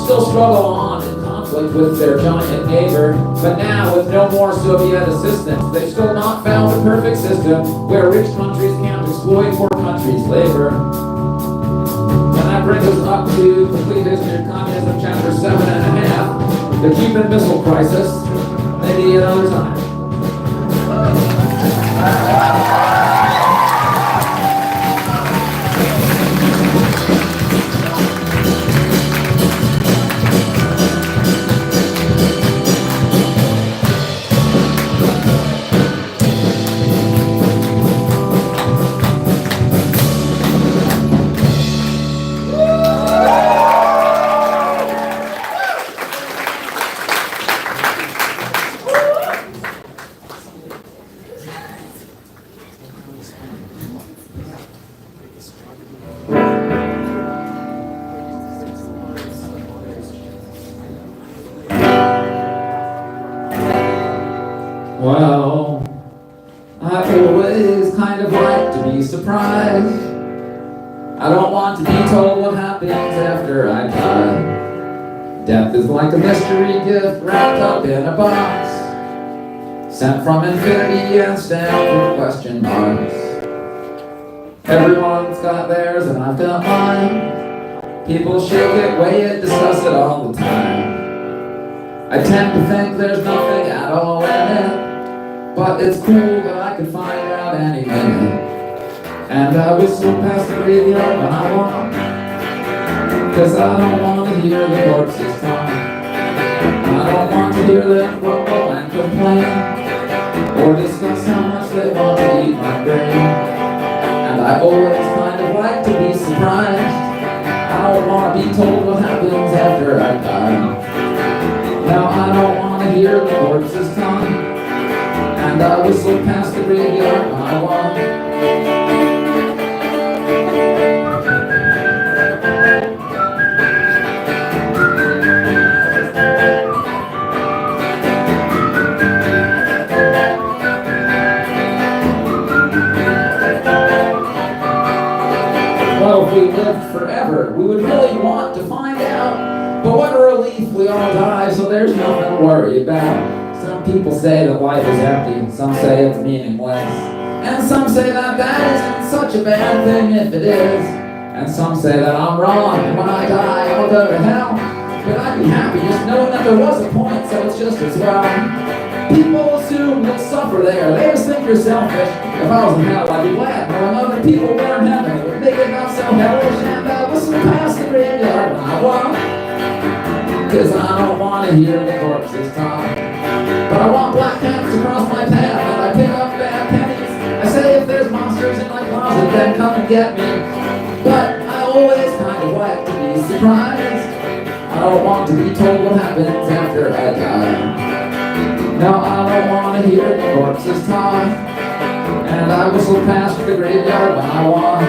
Speaker 12: still struggle on in conflict with their giant neighbor, but now with no more Soviet assistance, they've still not found the perfect system where rich countries can't exploit poor countries' labor. And that brings us up to Complete History of Communism, Chapter 7.5, the Cuban Missile Crisis. Maybe another time. Well, I always kind of like to be surprised. I don't want to be told what happens after I die. Death is like a mystery gift wrapped up in a box, sent from infinity and stamped with question marks. Everyone's got theirs and I've got mine. People shake it, weigh it, discuss it all the time. I tend to think there's nothing at all in it, but it's cool that I could find out any minute. And I whistle past the graveyard when I walk, 'cause I don't want to hear the corpses talk. I don't want to hear them grumble and complain, or discuss how much they want to eat my brain. And I always kind of like to be surprised. I don't want to be told what happens after I die. Now I don't want to hear the corpses talk, and I whistle past the graveyard when I walk. Well, if we lived forever, we would really want to find out. But what a relief, we all die, so there's nothing to worry about. Some people say that life is empty, some say it's meaningless. And some say that that isn't such a bad thing if it is. And some say that I'm wrong, and when I die, I'll go to hell. But I'd be happy just knowing that there was a point, so it's just as well. People assume you'll suffer there, they just think you're selfish. If I was in hell, I'd be glad knowing other people were in heaven. It would make it not so hellish, and I whistle past the graveyard when I walk. 'Cause I don't want to hear the corpses talk. But I want black cats to cross my path, and I pick up bad pennies. I say if there's monsters in my closet, then come and get me. But I always kind of like to be surprised. I don't want to be told what happens after I die. No, I don't want to hear the corpses talk, and I whistle past the graveyard when I walk.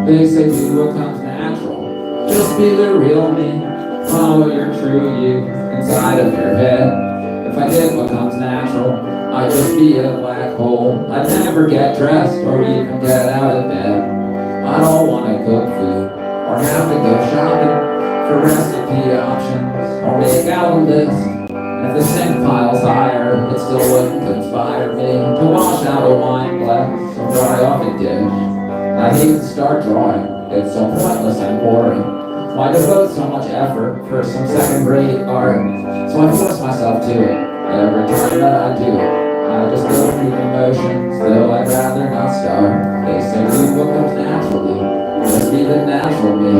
Speaker 12: They say do what comes natural, just be the real me, follow your true you inside of your head. If I did what comes natural, I'd just be a black hole. I'd never get dressed or even get out of bed. I don't want to cook food or have to go shopping for recipe options or make out a list. And if the sink pile's higher, it still wouldn't inspire me to wash out a wine glass or dry off a dish. I hate to start drawing, it's so pointless and boring. Why devote so much effort for some second-rate art? So I force myself to it every time that I do it. I just go through the motions, though I'd rather not start. They say do what comes naturally, just be the natural me.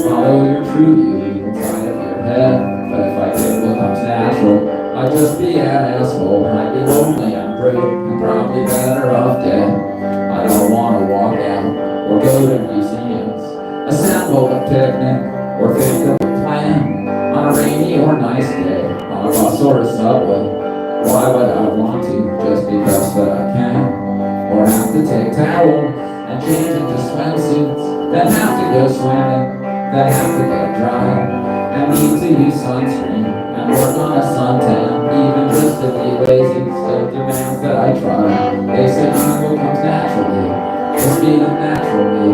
Speaker 12: Follow your true you inside of your head. But if I did what comes natural, I'd just be an asshole. I'd be lonely and broke and probably better off dead. I don't want to walk out or go to museums, assemble a picnic or think of a plan on a rainy or nice day on a bus or a subway. Why would I want to just because that I can? Or have to take towels and change into swimsuits, then have to go swimming, then have to get dry, and need to use sunscreen and work on a suntan, even just to be lazy still demands that I try. They say what comes naturally, just be the natural me,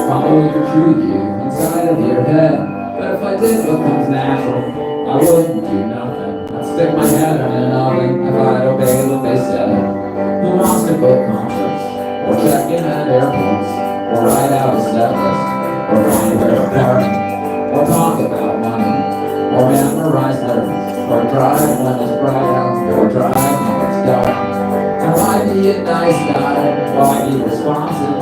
Speaker 12: follow your true you inside of your head. But if I did what comes natural, I wouldn't do nothing. I'd stick my head in an oven if I'd obey what they said. Who wants to book concerts, or check in at airports, or write out a set list, or find where to park, or talk about money, or memorize lyrics, or drive when it's bright out, or drive when it's dark? And why be a nice guy? Why be responsive?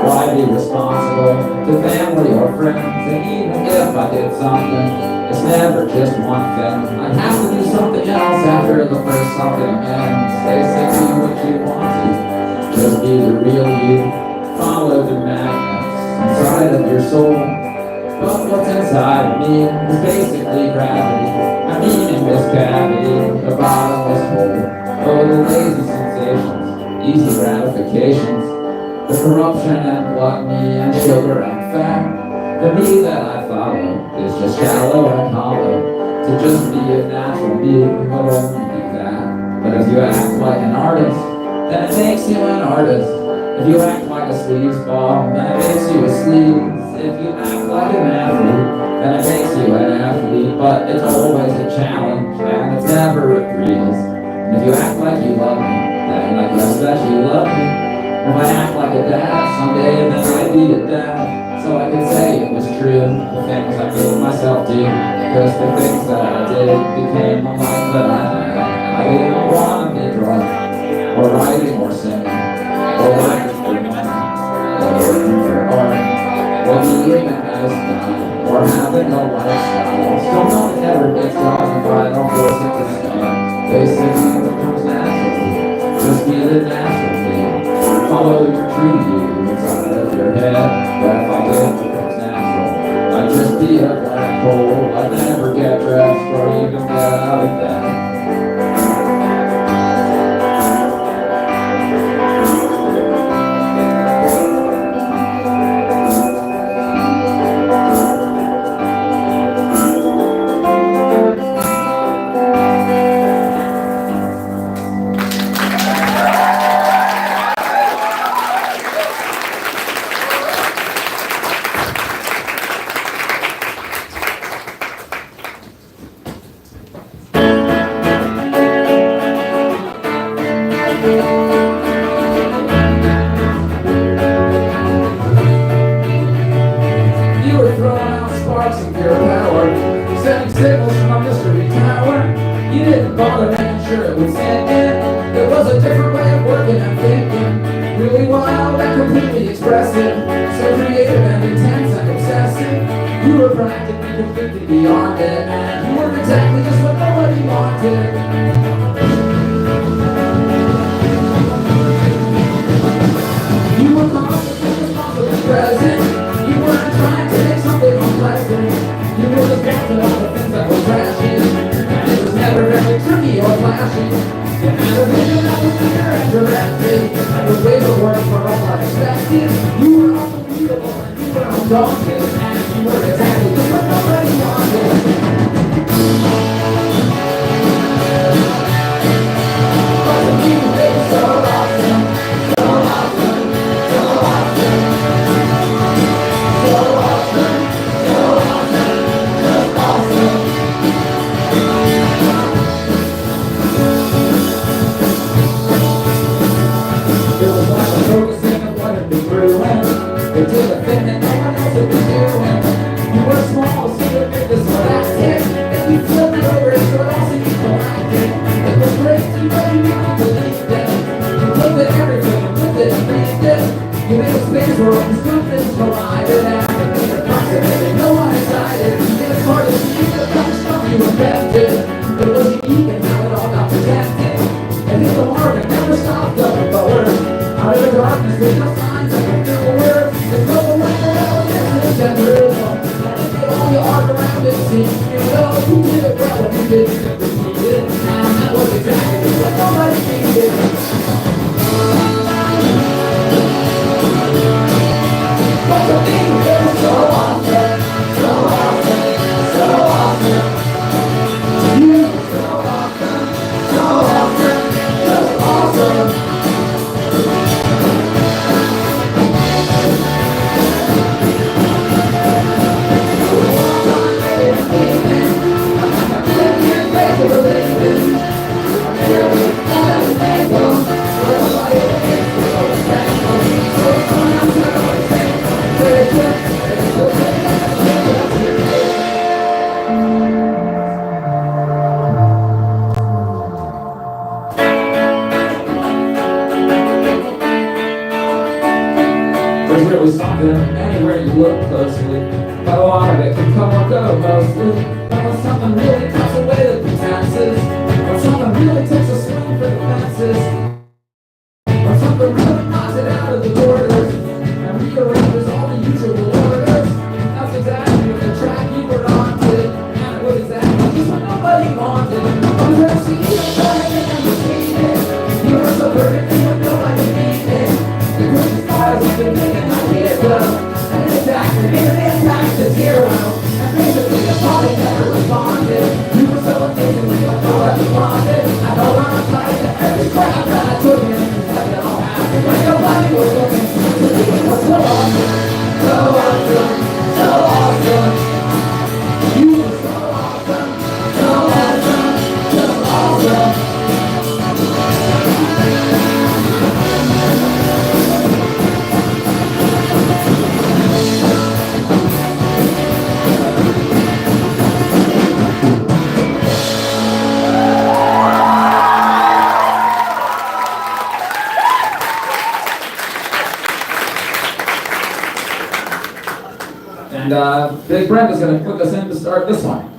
Speaker 12: Why be responsible to family or friends? And even if I did something, it's never just one thing. I'd have to do something else after the first something ends. They say do what you want to, just be the real you, follow the madness inside of your soul. But what's inside of me is basically gravity. I mean, in this cavity, a bottomless hole. Oh, the lazy sensations, easy gratifications, the corruption and gluttony and sugar and fat. The me that I follow is just shallow and hollow. To just be a natural being would only be that. But if you act like an artist, then it makes you an artist. If you act like a sleazeball, then it makes you a sleaze. If you act like an athlete, then it makes you an athlete. But it's always a challenge, and it's never a breeze. And if you act like you love me, then I guess that you love me. If I act like a dad someday, then I'd be a dad. So I could say it was true, the things I made myself do. Because the things that I did became the life that I had. I didn't want to be drunk, or writing, or singing, or working for money, or working for art, or being a nice guy, or having a lifestyle. So no one ever gets justified or force it to start. Basically it comes naturally, just be the natural thing. Follow your true you inside of your head. But if I did, it becomes natural. I'd just be a black hole. I'd never get dressed or even get out of bed. he wanted. You were seeing perfect and you seen it. You were so perfect and you know what you needed. You put your stars up and make an idea glow. And it's active here, it's back to zero. And basically the body never responded. You were so amazing when you thought you wanted. I know I'm sorry to every crap that I took in. But it all happened when nobody was looking. To me it was so awesome, so awesome, so awesome. You were so awesome, so awesome, so awesome. And Big Brent is going to put us in to start this one.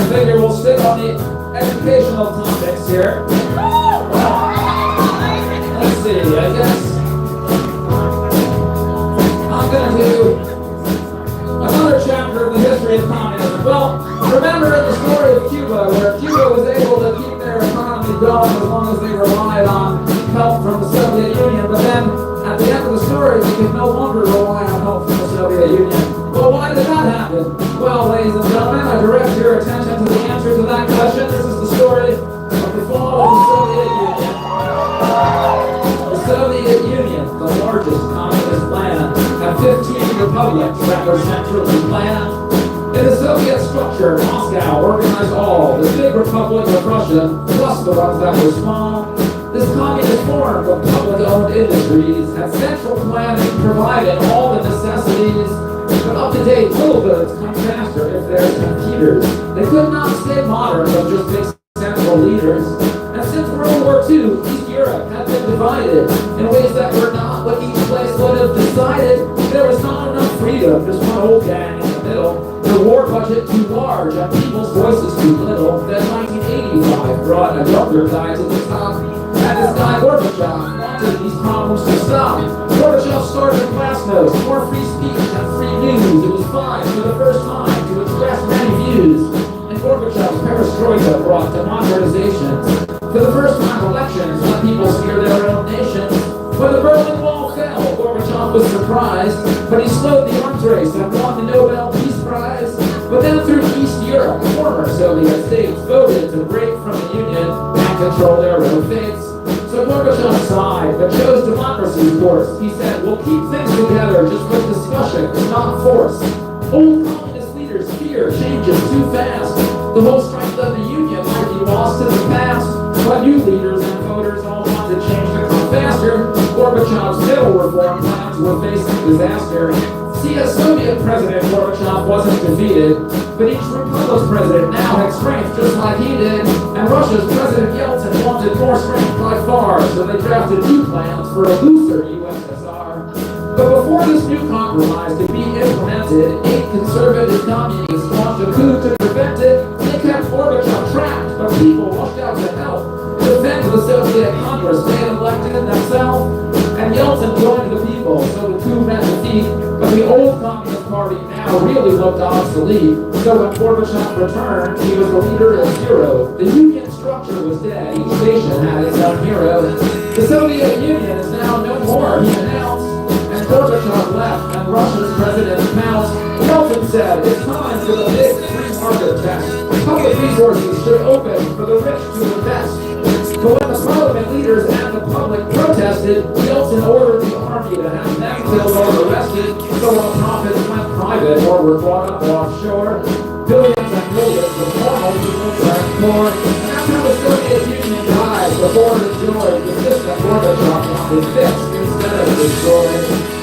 Speaker 12: figure we'll stick on the educational topics here. Let's see, I guess I'm gonna do another chapter of the history of communism. Well, remember in the story of Cuba, where Cuba was able to keep their economy going as long as they relied on help from the Soviet Union, but then at the end of the story, they could no longer rely on help from the Soviet Union. Well, why did that happen? Well, ladies and gentlemen, I direct your attention to the answer to that question. This is the story of the fall of the Soviet Union. The Soviet Union, the largest communist land, had 15 republics that were centrally planned. In the Soviet structure, Moscow organized all, the big republic of Russia, plus the ones that were small. This communist form of public-owned industries had central planning, provided all the necessities, but up-to-date little goods come faster if there's computers. They could not stay modern but just big central leaders. And since World War II, East Europe had been divided in ways that were not what each place would have decided. There was not enough freedom, just one old gang in the middle. The war budget too large and people's voices too little. Then 1985 brought a younger guy to the top. And this guy Gorbachev wanted these problems to stop. Gorbachev started class notes, more free speech and free news. It was fine for the first time to express many views. And Gorbachev's perestroika brought democratizations. For the first time, elections let people steer their own nations. When the Berlin Wall fell, Gorbachev was surprised, but he slowed the arms race and won the Nobel Peace Prize. But then through East Europe, former Soviet states voted to break from the Union and control their own fates. So Gorbachev sighed, but chose democracy's course. He said, we'll keep things together just with discussion, not force. Old communist leaders fear changes too fast. The whole strength of the Union might be lost in the past. But new leaders and voters all want the change to come faster. Gorbachev's middle reform plans were facing disaster. See, as Soviet President Gorbachev wasn't defeated, but each Republic's president now had strength just like he did, and Russia's President Yeltsin wanted more strength by far, so they drafted new plans for a looser USSR. But before this new compromise could be implemented, 8 conservative communists launched a coup to prevent it. They kept Gorbachev trapped, but people rushed out to help. Defend the Soviet Congress, they had elected themselves, and Yeltsin joined the people, so the coup met defeat. But the old Communist Party now really looked obsolete. So when Gorbachev returned, he was the leader of zero. The Union structure was dead. Each nation had its own hero. The Soviet Union is now no more, he announced. And Gorbachev left, and Russia's president announced. Yeltsin said, it's time for the big free market test. Public resources should open for the rich to invest. But when the parliament leaders and the public protested, Yeltsin ordered the army to have them killed or arrested, so our profits went private or were brought up offshore. Billions and millions of normal people turned poor. And that's how the Soviet Union died before it enjoyed the system Gorbachev wanted fixed instead of destroyed.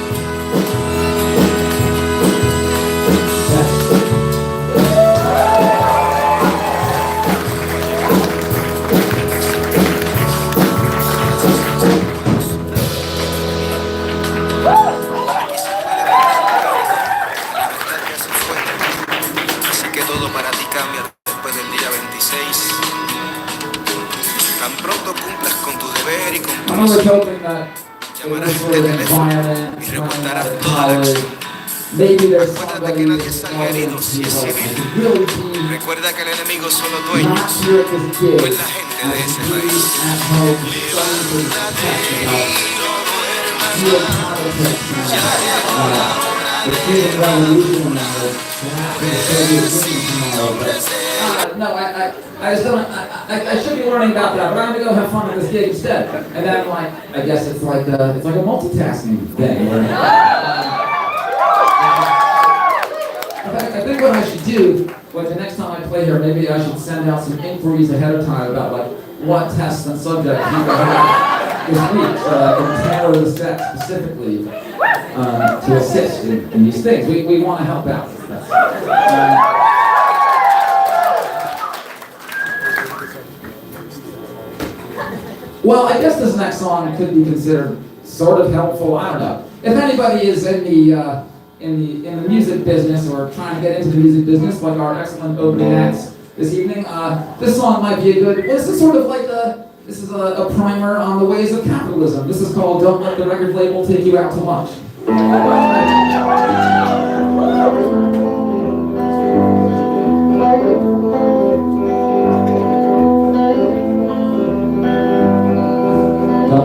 Speaker 12: I'm always hoping that in this sort of environment, college, maybe there's somebody in the audience who really be
Speaker 13: Recuerda que el enemigo son los
Speaker 12: not
Speaker 13: dueños,
Speaker 12: here as a kid,
Speaker 13: no es la gente de ese país.
Speaker 12: at home, starting to protect about geopolitics and the Cuban Revolution and the Soviet Union tomorrow. But no, I just don't. I should be learning about that, but I'm gonna go have fun at this gig instead. And then, like, I guess it's like a multitasking thing. Right? In fact, I think what I should do, like the next time I play here, maybe I should send out some inquiries ahead of time about like what tests and subjects you have this week, and tailor the set specifically to assist in these things. We want to help out. Well, I guess this next song could be considered sort of helpful. I don't know. If anybody is in the music business or trying to get into the music business, like our excellent opening acts, this evening. This song might be a good, this is sort of like this is a primer on the ways of capitalism. This is called Don't Let the Record Label Take You Out to Lunch. Don't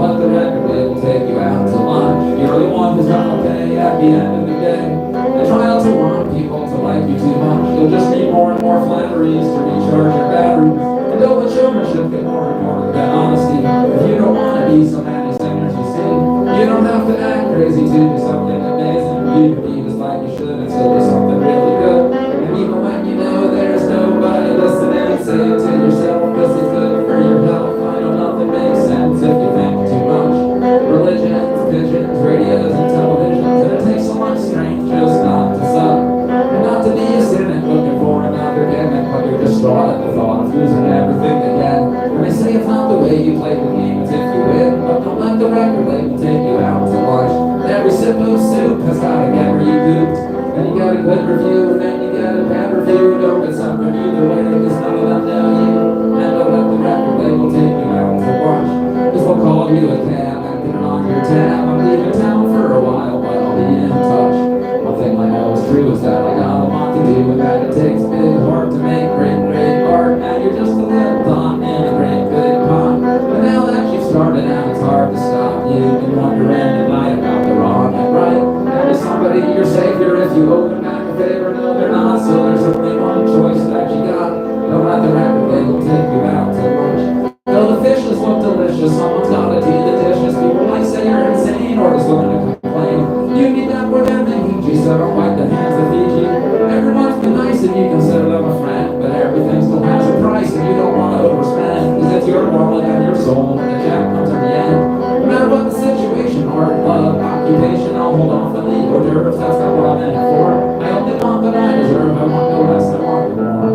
Speaker 12: let the record label take you out to lunch. You're the one who's gonna pay at the end of the day. And try not to want people to like you too much. You'll just need more and more flatteries to recharge your batteries. And don't let showmanship get more important than honesty. If you don't want to be so many singers you see, you don't have to act crazy to do something amazing. You can be just like you should and still do something really good. And even when you know there's nobody listening, say it to yourself, this is good for your health. I know nothing makes sense if you think too much. Religions, pigeons, radios, and televisions, and it takes so much strength just not to suck. And not to be a cynic looking for another gimmick, but you're distraught at the thought of losing everything again. And they say it's not the way you play the game, it's if you win. But don't let the record label take you out to lunch. Every sip of soup has got to get where you pooped. And you got a good review, and then you get a bad review. Don't get something either way, because none of them know you. And don't let the record label take you out to lunch. Cause they'll call you a cab and put it on your tab. I'm leaving town for a while, but I'll be in touch. One thing I know is true is that I got a lot to do, and that it takes big heart to make great, great art. Now you're just a little thought in a great big pot. But now that you've started out, it's hard to stop you. And wondering at night about the wrong and right. And is somebody your savior if you open back a favor? No, they're not, so there's only one choice that you got. Don't let the record label take you out to lunch. Though the fishes look delicious, someone's gotta do the dishes. People might say you're insane or just looking to complain. You need that more than they need you, so don't wipe the hands that feed you. Everyone's been nice and you consider them a friend, but everything still has a price and you don't want to overspend. Cause it's your wallet and your soul when the check comes in the end. No matter what the situation, art, love, occupation, I'll hold off on the hors d'oeuvres. That's not what I'm in it for. I only want what I deserve, I want no less, I want no more.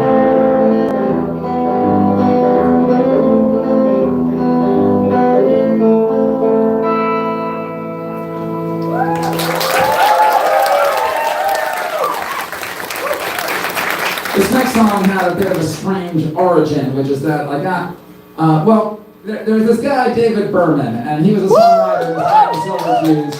Speaker 12: This next song had a bit of a strange origin, which is that I got, there's this guy, David Berman, and he was a songwriter in the Black and Silver Jews,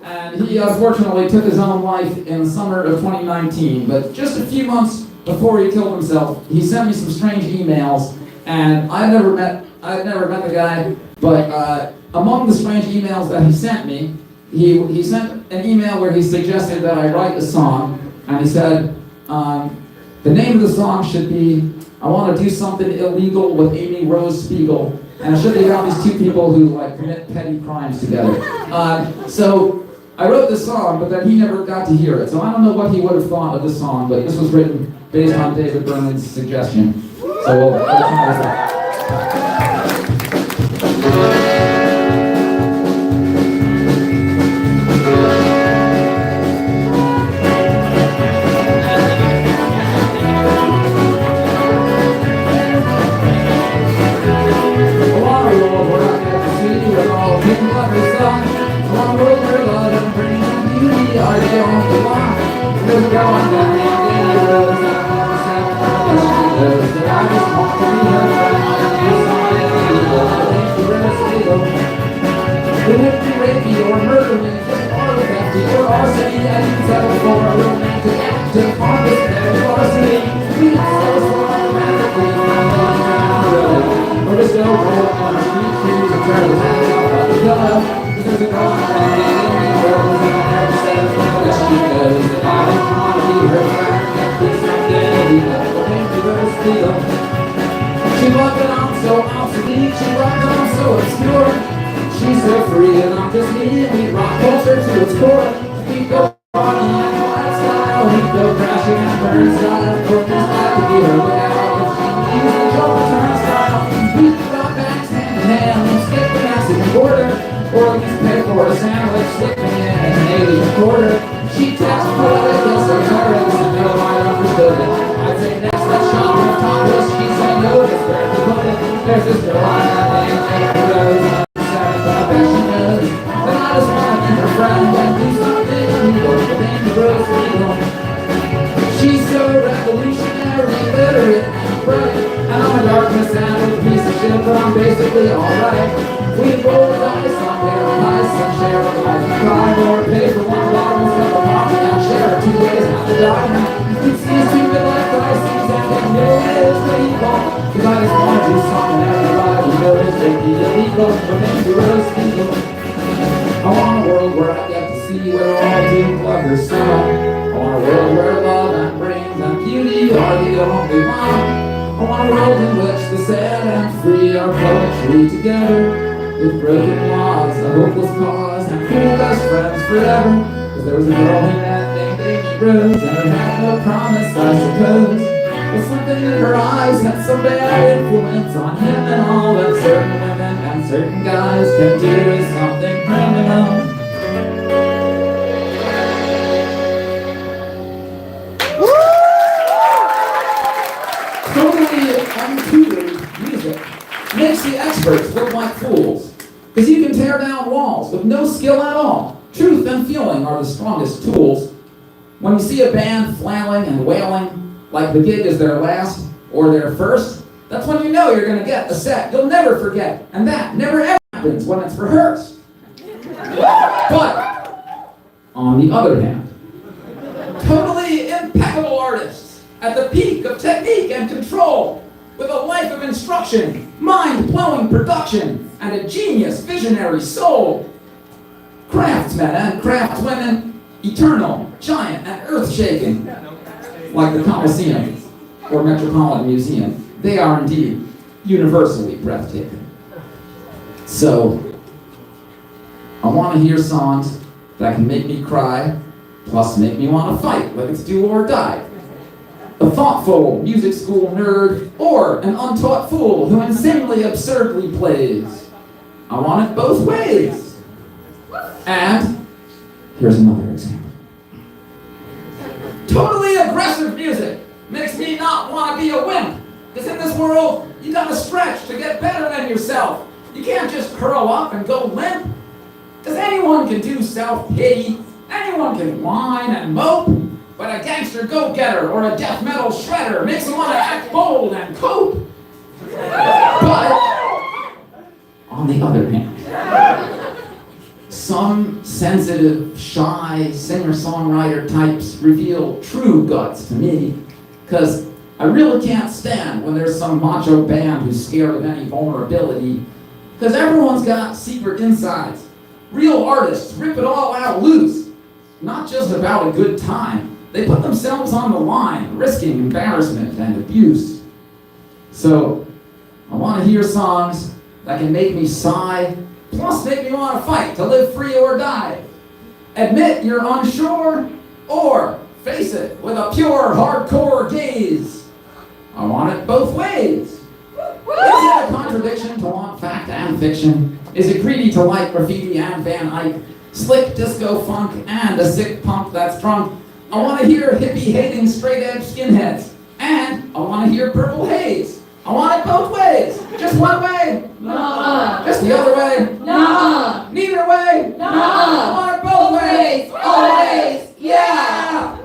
Speaker 12: and he unfortunately took his own life in the summer of 2019, but just a few months before he killed himself, he sent me some strange emails, and I had never met the guy, but among the strange emails that he sent me, he sent an email where he suggested that I write a song, and he said, the name of the song should be, I Want to Do Something Illegal with Amy Rose Spiegel. And it should be about these two people who commit petty crimes together. So I wrote this song, but then he never got to hear it. So I don't know what he would have thought of this song, but this was written based on David Berman's suggestion. So we'll try this out. She walked on so obsolete, she walked on so obscure. She's so free and I'm just me, and we rock culture to its core. We go party and lifestyle, we go crashing and burn style. For this life to be her lookout, if she needs a job turnstile. We rock backs hand in hand, and skip the Mexican border, or at least pay for a sandwich, slipping in an alien quarter. She texts political satirics and no, I understood it. I'd say next let's shop with Thomas, she said no, it's where to put it. There's this girl I have named Amy Rose, I bet she knows that I just want to be her friend and do something illegal with Amy Rose legal. She's so revolutionary, literate, and bright. die. He sees stupid like crises and it knows what he wants. Cause I just wanna do something everybody knows that the illegal for dangerous people. I want a world where I get to see where all people lovers song. I want a world where love and brains and beauty are the only one. I want a world in which the sad and free are poetry together. With broken laws, a hopeless cause, and cool best friends forever. Cause there was a girl in that named Amy Rose, and her had no promise, I suppose. But something in her eyes had some bad influence on him and all that certain women and certain guys can do is something criminal. Totally untutored music makes the experts look like fools. Because you can tear down walls with no skill at all. Truth and feeling are the strongest tools. When you see a band flailing and wailing, like the gig is their last or their first, that's when you know you're going to get a set you'll never forget. And that never ever happens when it's rehearsed. But, on the other hand, totally impeccable artists at the peak of technique and control, with a life of instruction, mind-blowing production, and a genius visionary soul. Craftsmen and craftswomen, eternal, giant, and earth-shaking, like the Coliseum or Metropolitan Museum. They are indeed universally breathtaking. So, I want to hear songs that can make me cry, plus make me want to fight like it's do or die. A thoughtful music school nerd, or an untaught fool who insanely absurdly plays. I want it both ways. And here's another example. Totally aggressive music makes me not want to be a wimp. Because in this world, you gotta stretch to get better than yourself. You can't just curl up and go limp. Because anyone can do self-pity, anyone can whine and mope, but a gangster go-getter or a death metal shredder makes you want to act bold and cope. But, on the other hand, some sensitive, shy singer-songwriter types reveal true guts to me, because I really can't stand when there's some macho band who's scared of any vulnerability, because everyone's got secret insides. Real artists rip it all out loose, not just about a good time. They put themselves on the line, risking embarrassment and abuse. So, I want to hear songs that can make me sigh, plus make me want to fight to live free or die. Admit you're unsure, or face it with a pure, hardcore gaze. I want it both ways. Is it a contradiction to want fact and fiction? Is it greedy to like graffiti and Van Eyck, slick disco funk and a sick punk that's drunk? I want to hear hippie-hating straight-edge skinheads, and I want to hear Purple Haze. I want it both ways. Just one way?
Speaker 9: Nuh-uh.
Speaker 12: Just the other way?
Speaker 9: Nuh-uh.
Speaker 12: Neither way?
Speaker 9: Nuh-uh.
Speaker 12: I want it both ways.
Speaker 9: Always.
Speaker 12: Yeah!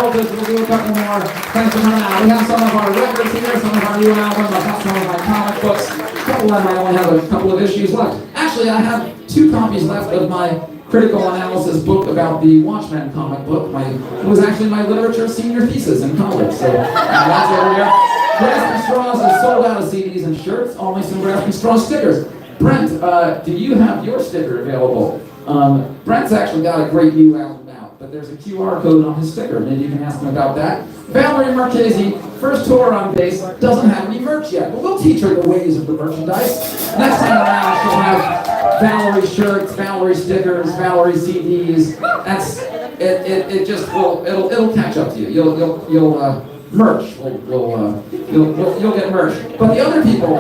Speaker 12: We'll do a couple more. Thanks for coming out. We have some of our records here, some of our new albums. I've got some of my comic books. A couple of them I only have a couple of issues left. Actually, I have 2 copies left of my critical analysis book about the Watchmen comic book. It was actually my literature senior thesis in college, so that's over here. Grasping Straws is sold out of CDs and shirts, only some Grasping Straw stickers. Brent, do you have your sticker available? Brent's actually got a great new album out, but there's a QR code on his sticker. Maybe you can ask him about that. Valerie Marchese, first tour on bass, doesn't have any merch yet, but we'll teach her the ways of the merchandise. Next time around, she'll have Valerie shirts, Valerie stickers, Valerie CDs. That's it. It just will. It'll catch up to you. You'll merch. You'll get merch. But the other people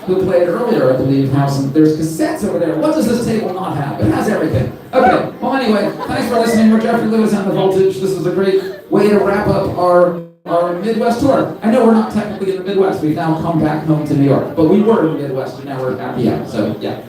Speaker 12: who played earlier, I believe, have some. There's cassettes over there. What does this table not have? It has everything. Okay. Well, anyway, thanks for listening. We're Jeffrey Lewis and the Voltage. This is a great way to wrap up our Midwest tour. I know we're not technically in the Midwest. We've now come back home to New York. But we were in the Midwest, and now we're at the end. So, yeah.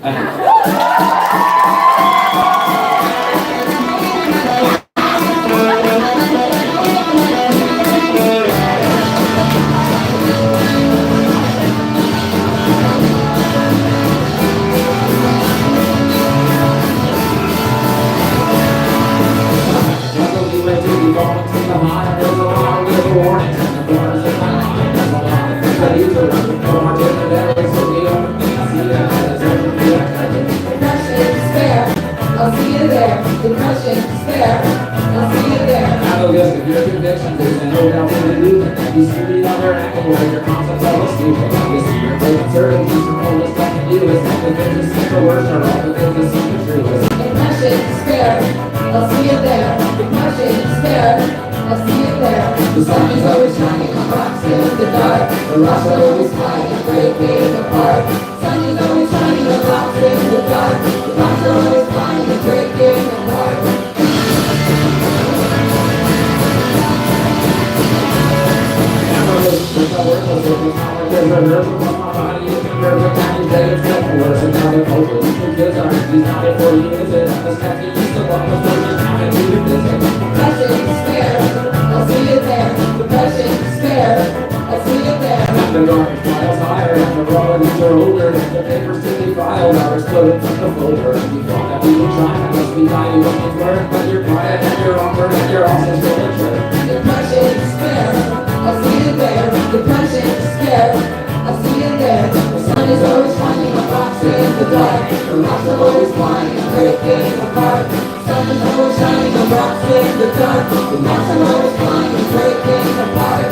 Speaker 9: I'll see you there. Depression, despair, I'll see you there.
Speaker 12: Have a list of your convictions, there's no doubt what to do. And you see the other angle where your concepts are all stupid. You see your fake uncertainties from all this stuff in you. It's not the things that seem the worst, or all the things that seem the truest.
Speaker 9: Depression, despair, I'll see you there. Depression, despair, I'll see you there. The sun is always shining on rocks in the dark. The rocks are always flying and breaking apart. Sun is always shining on rocks in the dark. The rocks are always flying and breaking apart.
Speaker 12: There's no worthless, it's not like there's a nerve on my body. You can nerve the kind of day it's getting worse, and now they're hopeless. Who gives our he's not it for you, is it? I'm just happy you still want the first and how to do this.
Speaker 9: Depression, despair, I'll see you there. Depression, despair, I'll see you there.
Speaker 12: The garbage piles higher, and the qualities are older. The papers to be filed are exploded from the folder. You thought that we were trying, that must be how you want to work. But you're quiet and you're awkward and you're also still a jerk.
Speaker 9: Depression, despair, I'll see you there. Depression, despair, I'll see you there. The sun is always shining on rocks in the dark. The rocks are always flying and breaking apart. The sun is always shining on rocks in the dark. The rocks are always flying and breaking apart.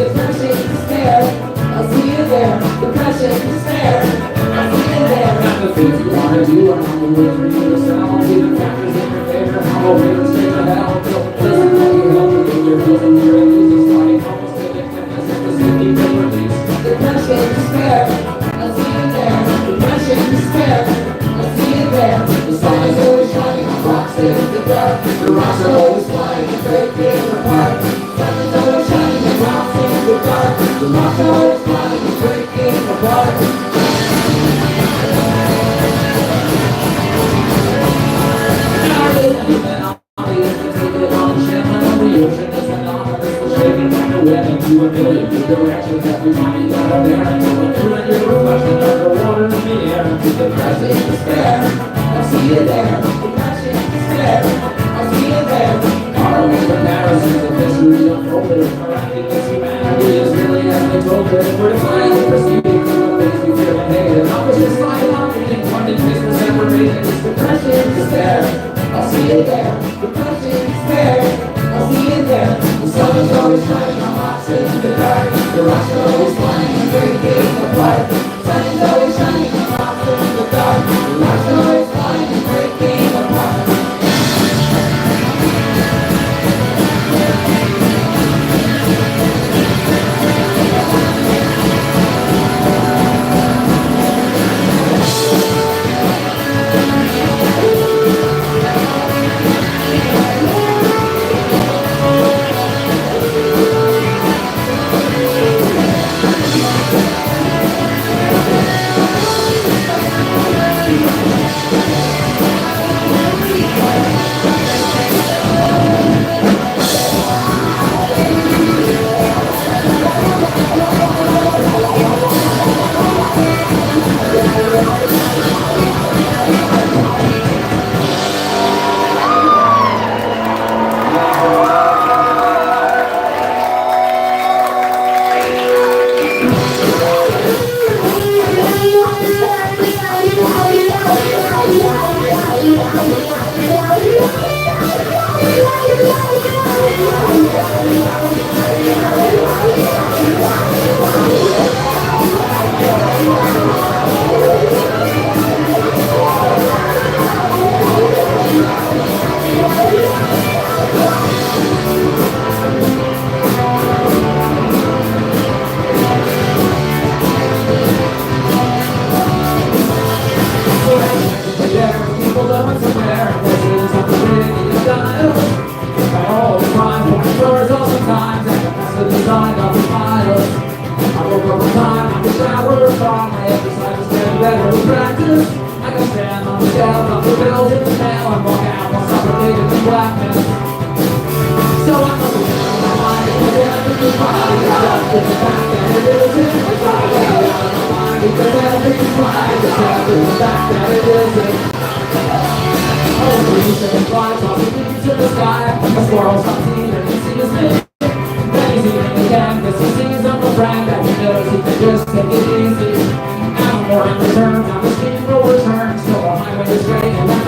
Speaker 9: Depression, despair, I'll see you there. Depression, despair, I'll see you there.
Speaker 12: The things you want to do, I'm on the way for you to sell. I'll see the factors in your favor. I'm over here straight to hell. Listen, let you help you get your bills and your easy starting almost to the fitness of the city they release.
Speaker 9: Depression, despair, I'll see you there. Depression, despair, I'll see you there. The sun is always shining on rocks in the dark. The rocks are always flying and breaking apart. The sun is always shining on rocks in the dark. The rocks are always flying and breaking apart.
Speaker 12: To a million new directions every time you got up there. You and your reflection underwater in the air.
Speaker 9: Depression, despair, I'll see you there. Depression, despair, I'll see you there.
Speaker 12: Horrible comparisons of history unfolded. Miraculous humanity is really as they told it. We're finally proceeding from the things we feared and hated. I was just like I'm reading one in case we're separated.
Speaker 9: Depression, despair, I'll see you there. Depression, despair, I'll see you there. The sun is always shining on rocks in the dark. The rocks are always flying and breaking apart. The sun is always shining on rocks in the dark. The rocks are always flying and breaking apart.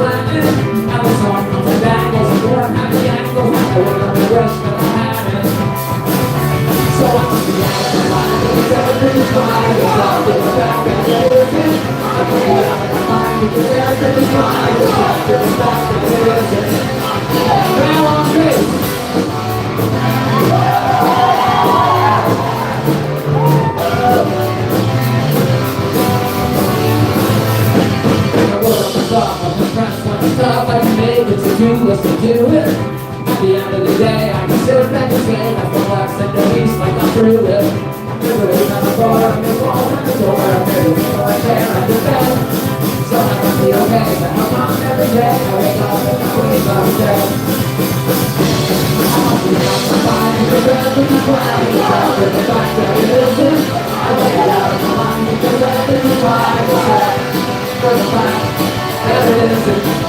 Speaker 12: Latin. And the song comes and dangles and more happy angles. I would only wish that I had it. So I took the out of my mind, because everything's fine. It's not in the back and it isn't. I took the out of my mind, because everything's fine. It's not in the back and it isn't. Now I'm this. Stuff I can make it to do is to do it. At the end of the day, I can sit back and say I feel like send at least like I'm through it. There's a reason I'm far, I'm just walking the door, I'm ready to go right there at the bed. So I can be okay, but I'm on every day. I wake up and I wake up dead. I'm feeling my mind, because everything's fine. It's not in the fact that it isn't. I wake out of my mind, because everything's fine. It's not for the fact that it isn't.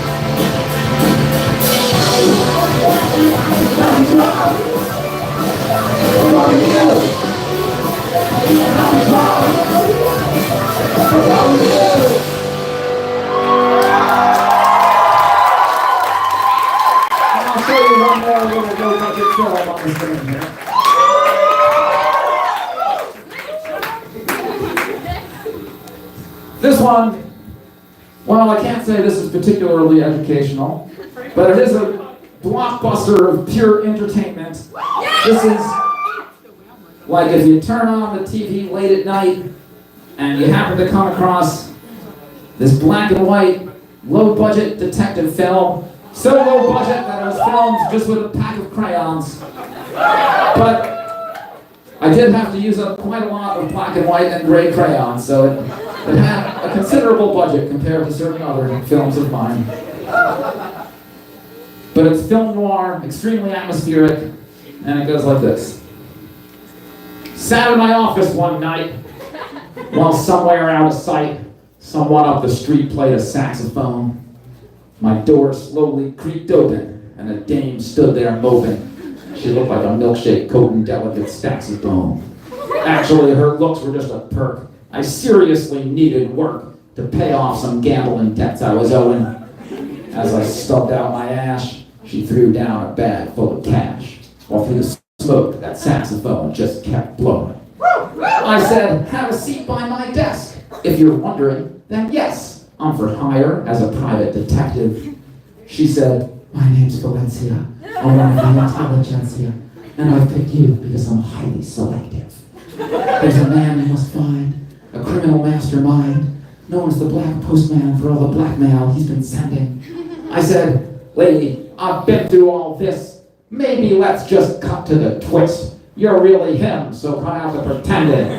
Speaker 12: I'll show you one more little low-budget film on the screen here. This one, well, I can't say this is particularly educational, but it is a blockbuster of pure entertainment. This is like if you turn on the TV late at night and you happen to come across this black and white, low-budget detective film. So low budget that it was filmed just with a pack of crayons. But I did have to use up quite a lot of black and white and gray crayons, so it had a considerable budget compared to certain other films of mine. But it's film noir, extremely atmospheric, and it goes like this. Sat in my office one night, while somewhere out of sight, someone up the street played a saxophone. My door slowly creaked open, and a dame stood there moping. She looked like a milkshake coating delicate stacks of bone. Actually, her looks were just a perk. I seriously needed work to pay off some gambling debts I was owing. As I stubbed out my ash, she threw down a bag full of cash, while through the smoke, that saxophone just kept blowing. I said, have a seat by my desk. If you're wondering, then yes, I'm for hire as a private detective. She said, my name's Valencia. I'm one of the intelligentsia, and I've picked you because I'm highly selective. There's a man you must find, a criminal mastermind, known as the Black Postman for all the blackmail he's been sending. I said, lady, I've been through all this. Maybe let's just cut to the twist. You're really him, so cut out the pretending.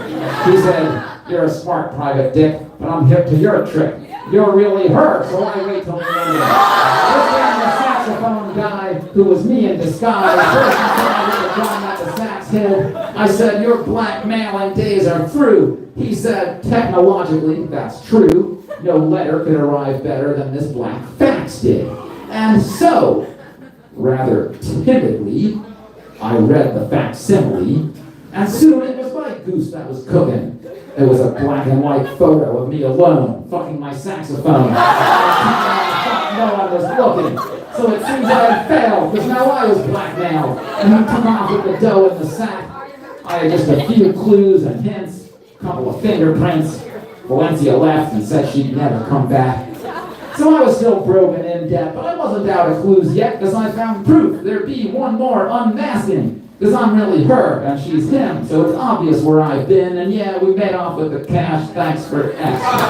Speaker 12: He said, you're a smart private dick, but I'm hip to your trick. You're really her, so I wait till the end. This man, the saxophone guy, who was me in disguise, first he said I would have gone at the sax hill. I said, your blackmailing days are through. He said, technologically, that's true. No letter could arrive better than this black fax did. And so, rather timidly, I read the facsimile, and soon it was my goose that was cooking. It was a black and white photo of me alone, fucking my saxophone. I didn't know I was looking, so it seems I had failed, because now I was blackmailed. And he took off with the dough in the sack. I had just a few clues and hints, a couple of fingerprints. Valencia left and said she'd never come back. So I was still broken in debt, but I wasn't out of clues yet, because I found proof there'd be one more unmasking. Because I'm really her, and she's him, so it's obvious where I've been, and yeah, we made off with the cash, thanks for asking.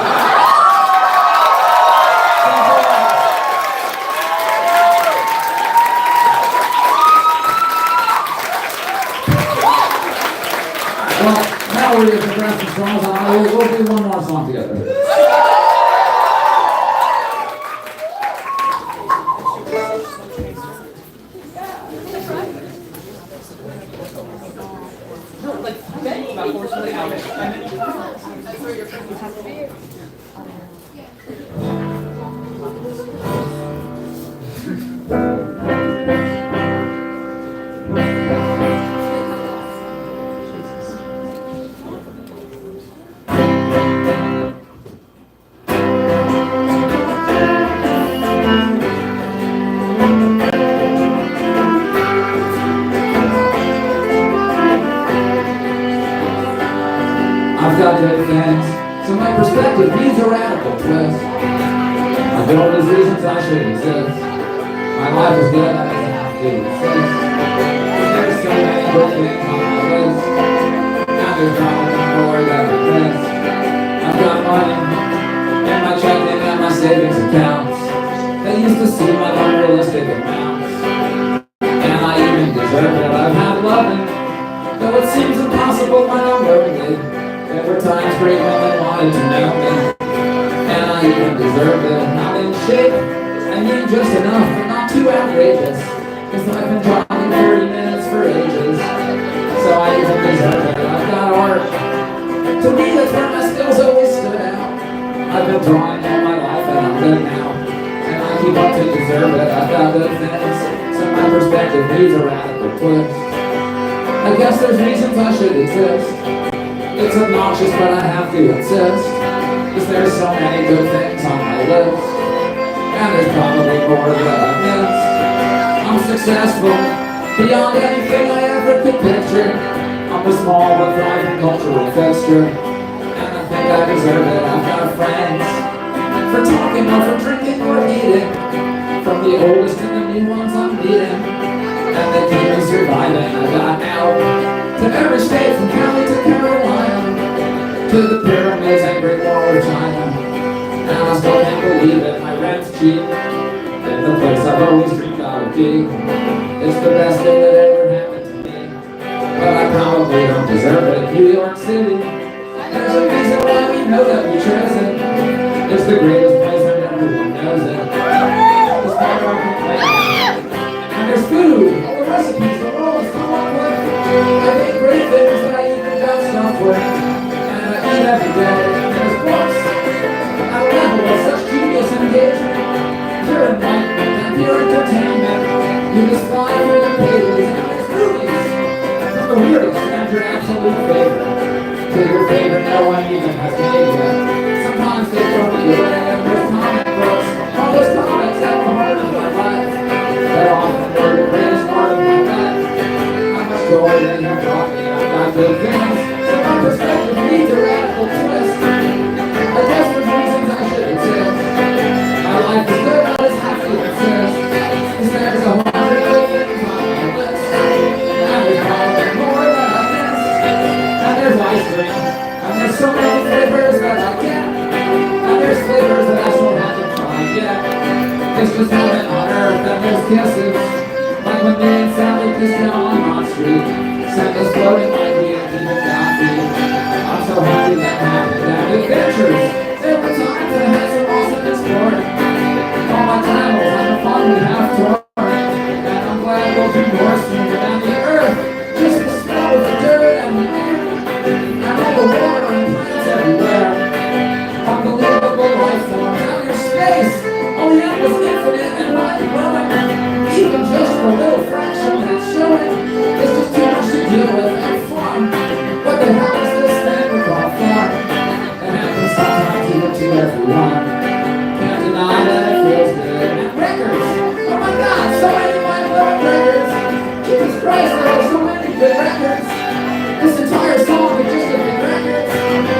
Speaker 12: Well, now we're going to progress the songs, and we'll do one more song together. radical twist. I built these reasons I should exist. My life is good, I just have to insist. There's so many good things on my list. Now there's probably more that I miss. I've got money in my checking and my savings accounts. They used to seem like unrealistic amounts. And I even deserve it, I've had loving. Though it seems impossible when I'm lonely. There were times great women wanted to know me. And I even deserve it. Not in shape, I mean just enough, but not too outrageous. Cause I've been drawing 30 minutes for ages. So I even deserve it. I've got art. To me, that's where my skills always stood out. I've been drawing all my life and I'm good now. And I keep up to deserve it. I've got good things. So my perspective needs a radical twist. I guess there's reasons I should exist. It's obnoxious, but I have to insist. Cause there's so many good things on my list. And there's probably more that I missed. I'm successful beyond anything I ever could picture. I'm a small but thriving cultural fixture. And I think I deserve it. I've got friends for talking or for drinking or eating. From the oldest to the new ones I'm meeting. And they keep me surviving. I got out to every state from Cali to Carolina, to the pyramids and Great Wall of China. And I still can't believe it, my rent's cheap. And the place I've always dreamed I would be. It's the best thing that ever happened to me. But I probably don't deserve it. New York City, there's a reason why we know that we chose it. It's the greatest place and everyone knows it. It's where I can play. And there's food, all the recipes, the rolls, come on with. I make great things that I even got stuff with. And I eat every day. And there's books at a level of such genius engagement. Pure enlightenment and pure entertainment. You just fly through the pages and there's movies. From the weirdest and your absolute favorite to your favorite no one even has made yet. Sometimes they throw me away and there's comic books. All those comics at the heart of my life. That often were the greatest part of my life. How much joy they have brought me. I've got good things. So my perspective needs a radical twist. I guess there's reasons I should exist. My life is good, I just have to insist. Cause there's a hundred good things on my list. And there's probably more that I miss. And there's ice cream. And there's so many flavors that I get. And there's flavors that I still haven't tried yet. It's just heaven on earth and there's kisses. Like when me and Sally kissed down on my street. Sent us floating like we had even got feet. I'm so happy that happened. And adventures. There were times I had some awesome exploring. All my travels and the fun we have touring. And I'm glad we'll do more soon. And the earth, just the smell of the dirt and the air. And all the water and plants everywhere. Unbelievable life forms. And your space. Oh yeah, it was infinite and mind-blowing. Even just a little fraction that's showing. It's just too much to deal with and fun. What the hell is this thing we call fun? It happens sometimes even to everyone. Can't deny that it feels good. And records! Oh my god, so many mind-blowing records! Jesus Christ, there are so many good records! This entire song is just a big records.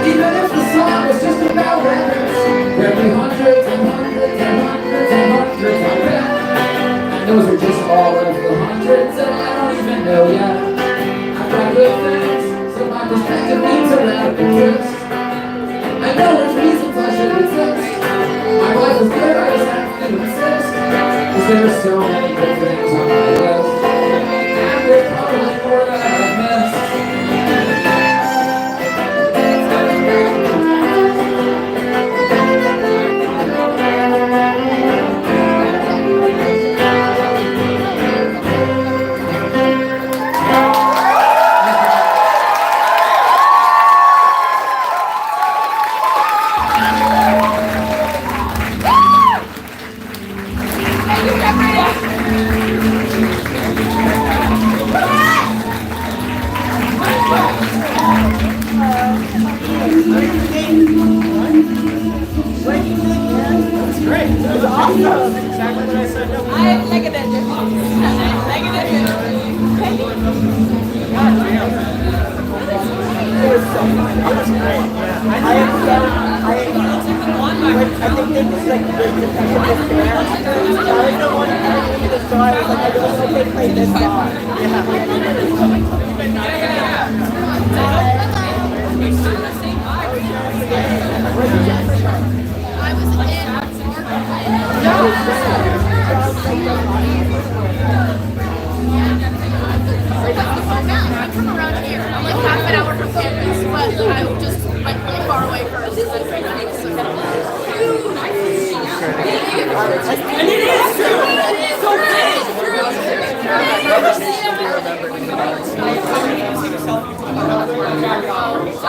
Speaker 12: Even if the song was just about records. There'd be hundreds and hundreds and hundreds and hundreds, I bet. And those are just all of the hundreds that I don't even know yet. I've got good things, so my perspective needs a radical twist. I know there's reasons I should exist. My life is good, I just have to insist. Cause there's so many good things on my list. And there's probably more that I've missed.
Speaker 5: I
Speaker 2: I think they just like break the precipice there. I was the one carrying the song. I was like, I don't know if they play this song.
Speaker 11: I come around here. I'm like half an hour from campus, but I just went really far away first.
Speaker 2: And it is true! So big!
Speaker 11: True.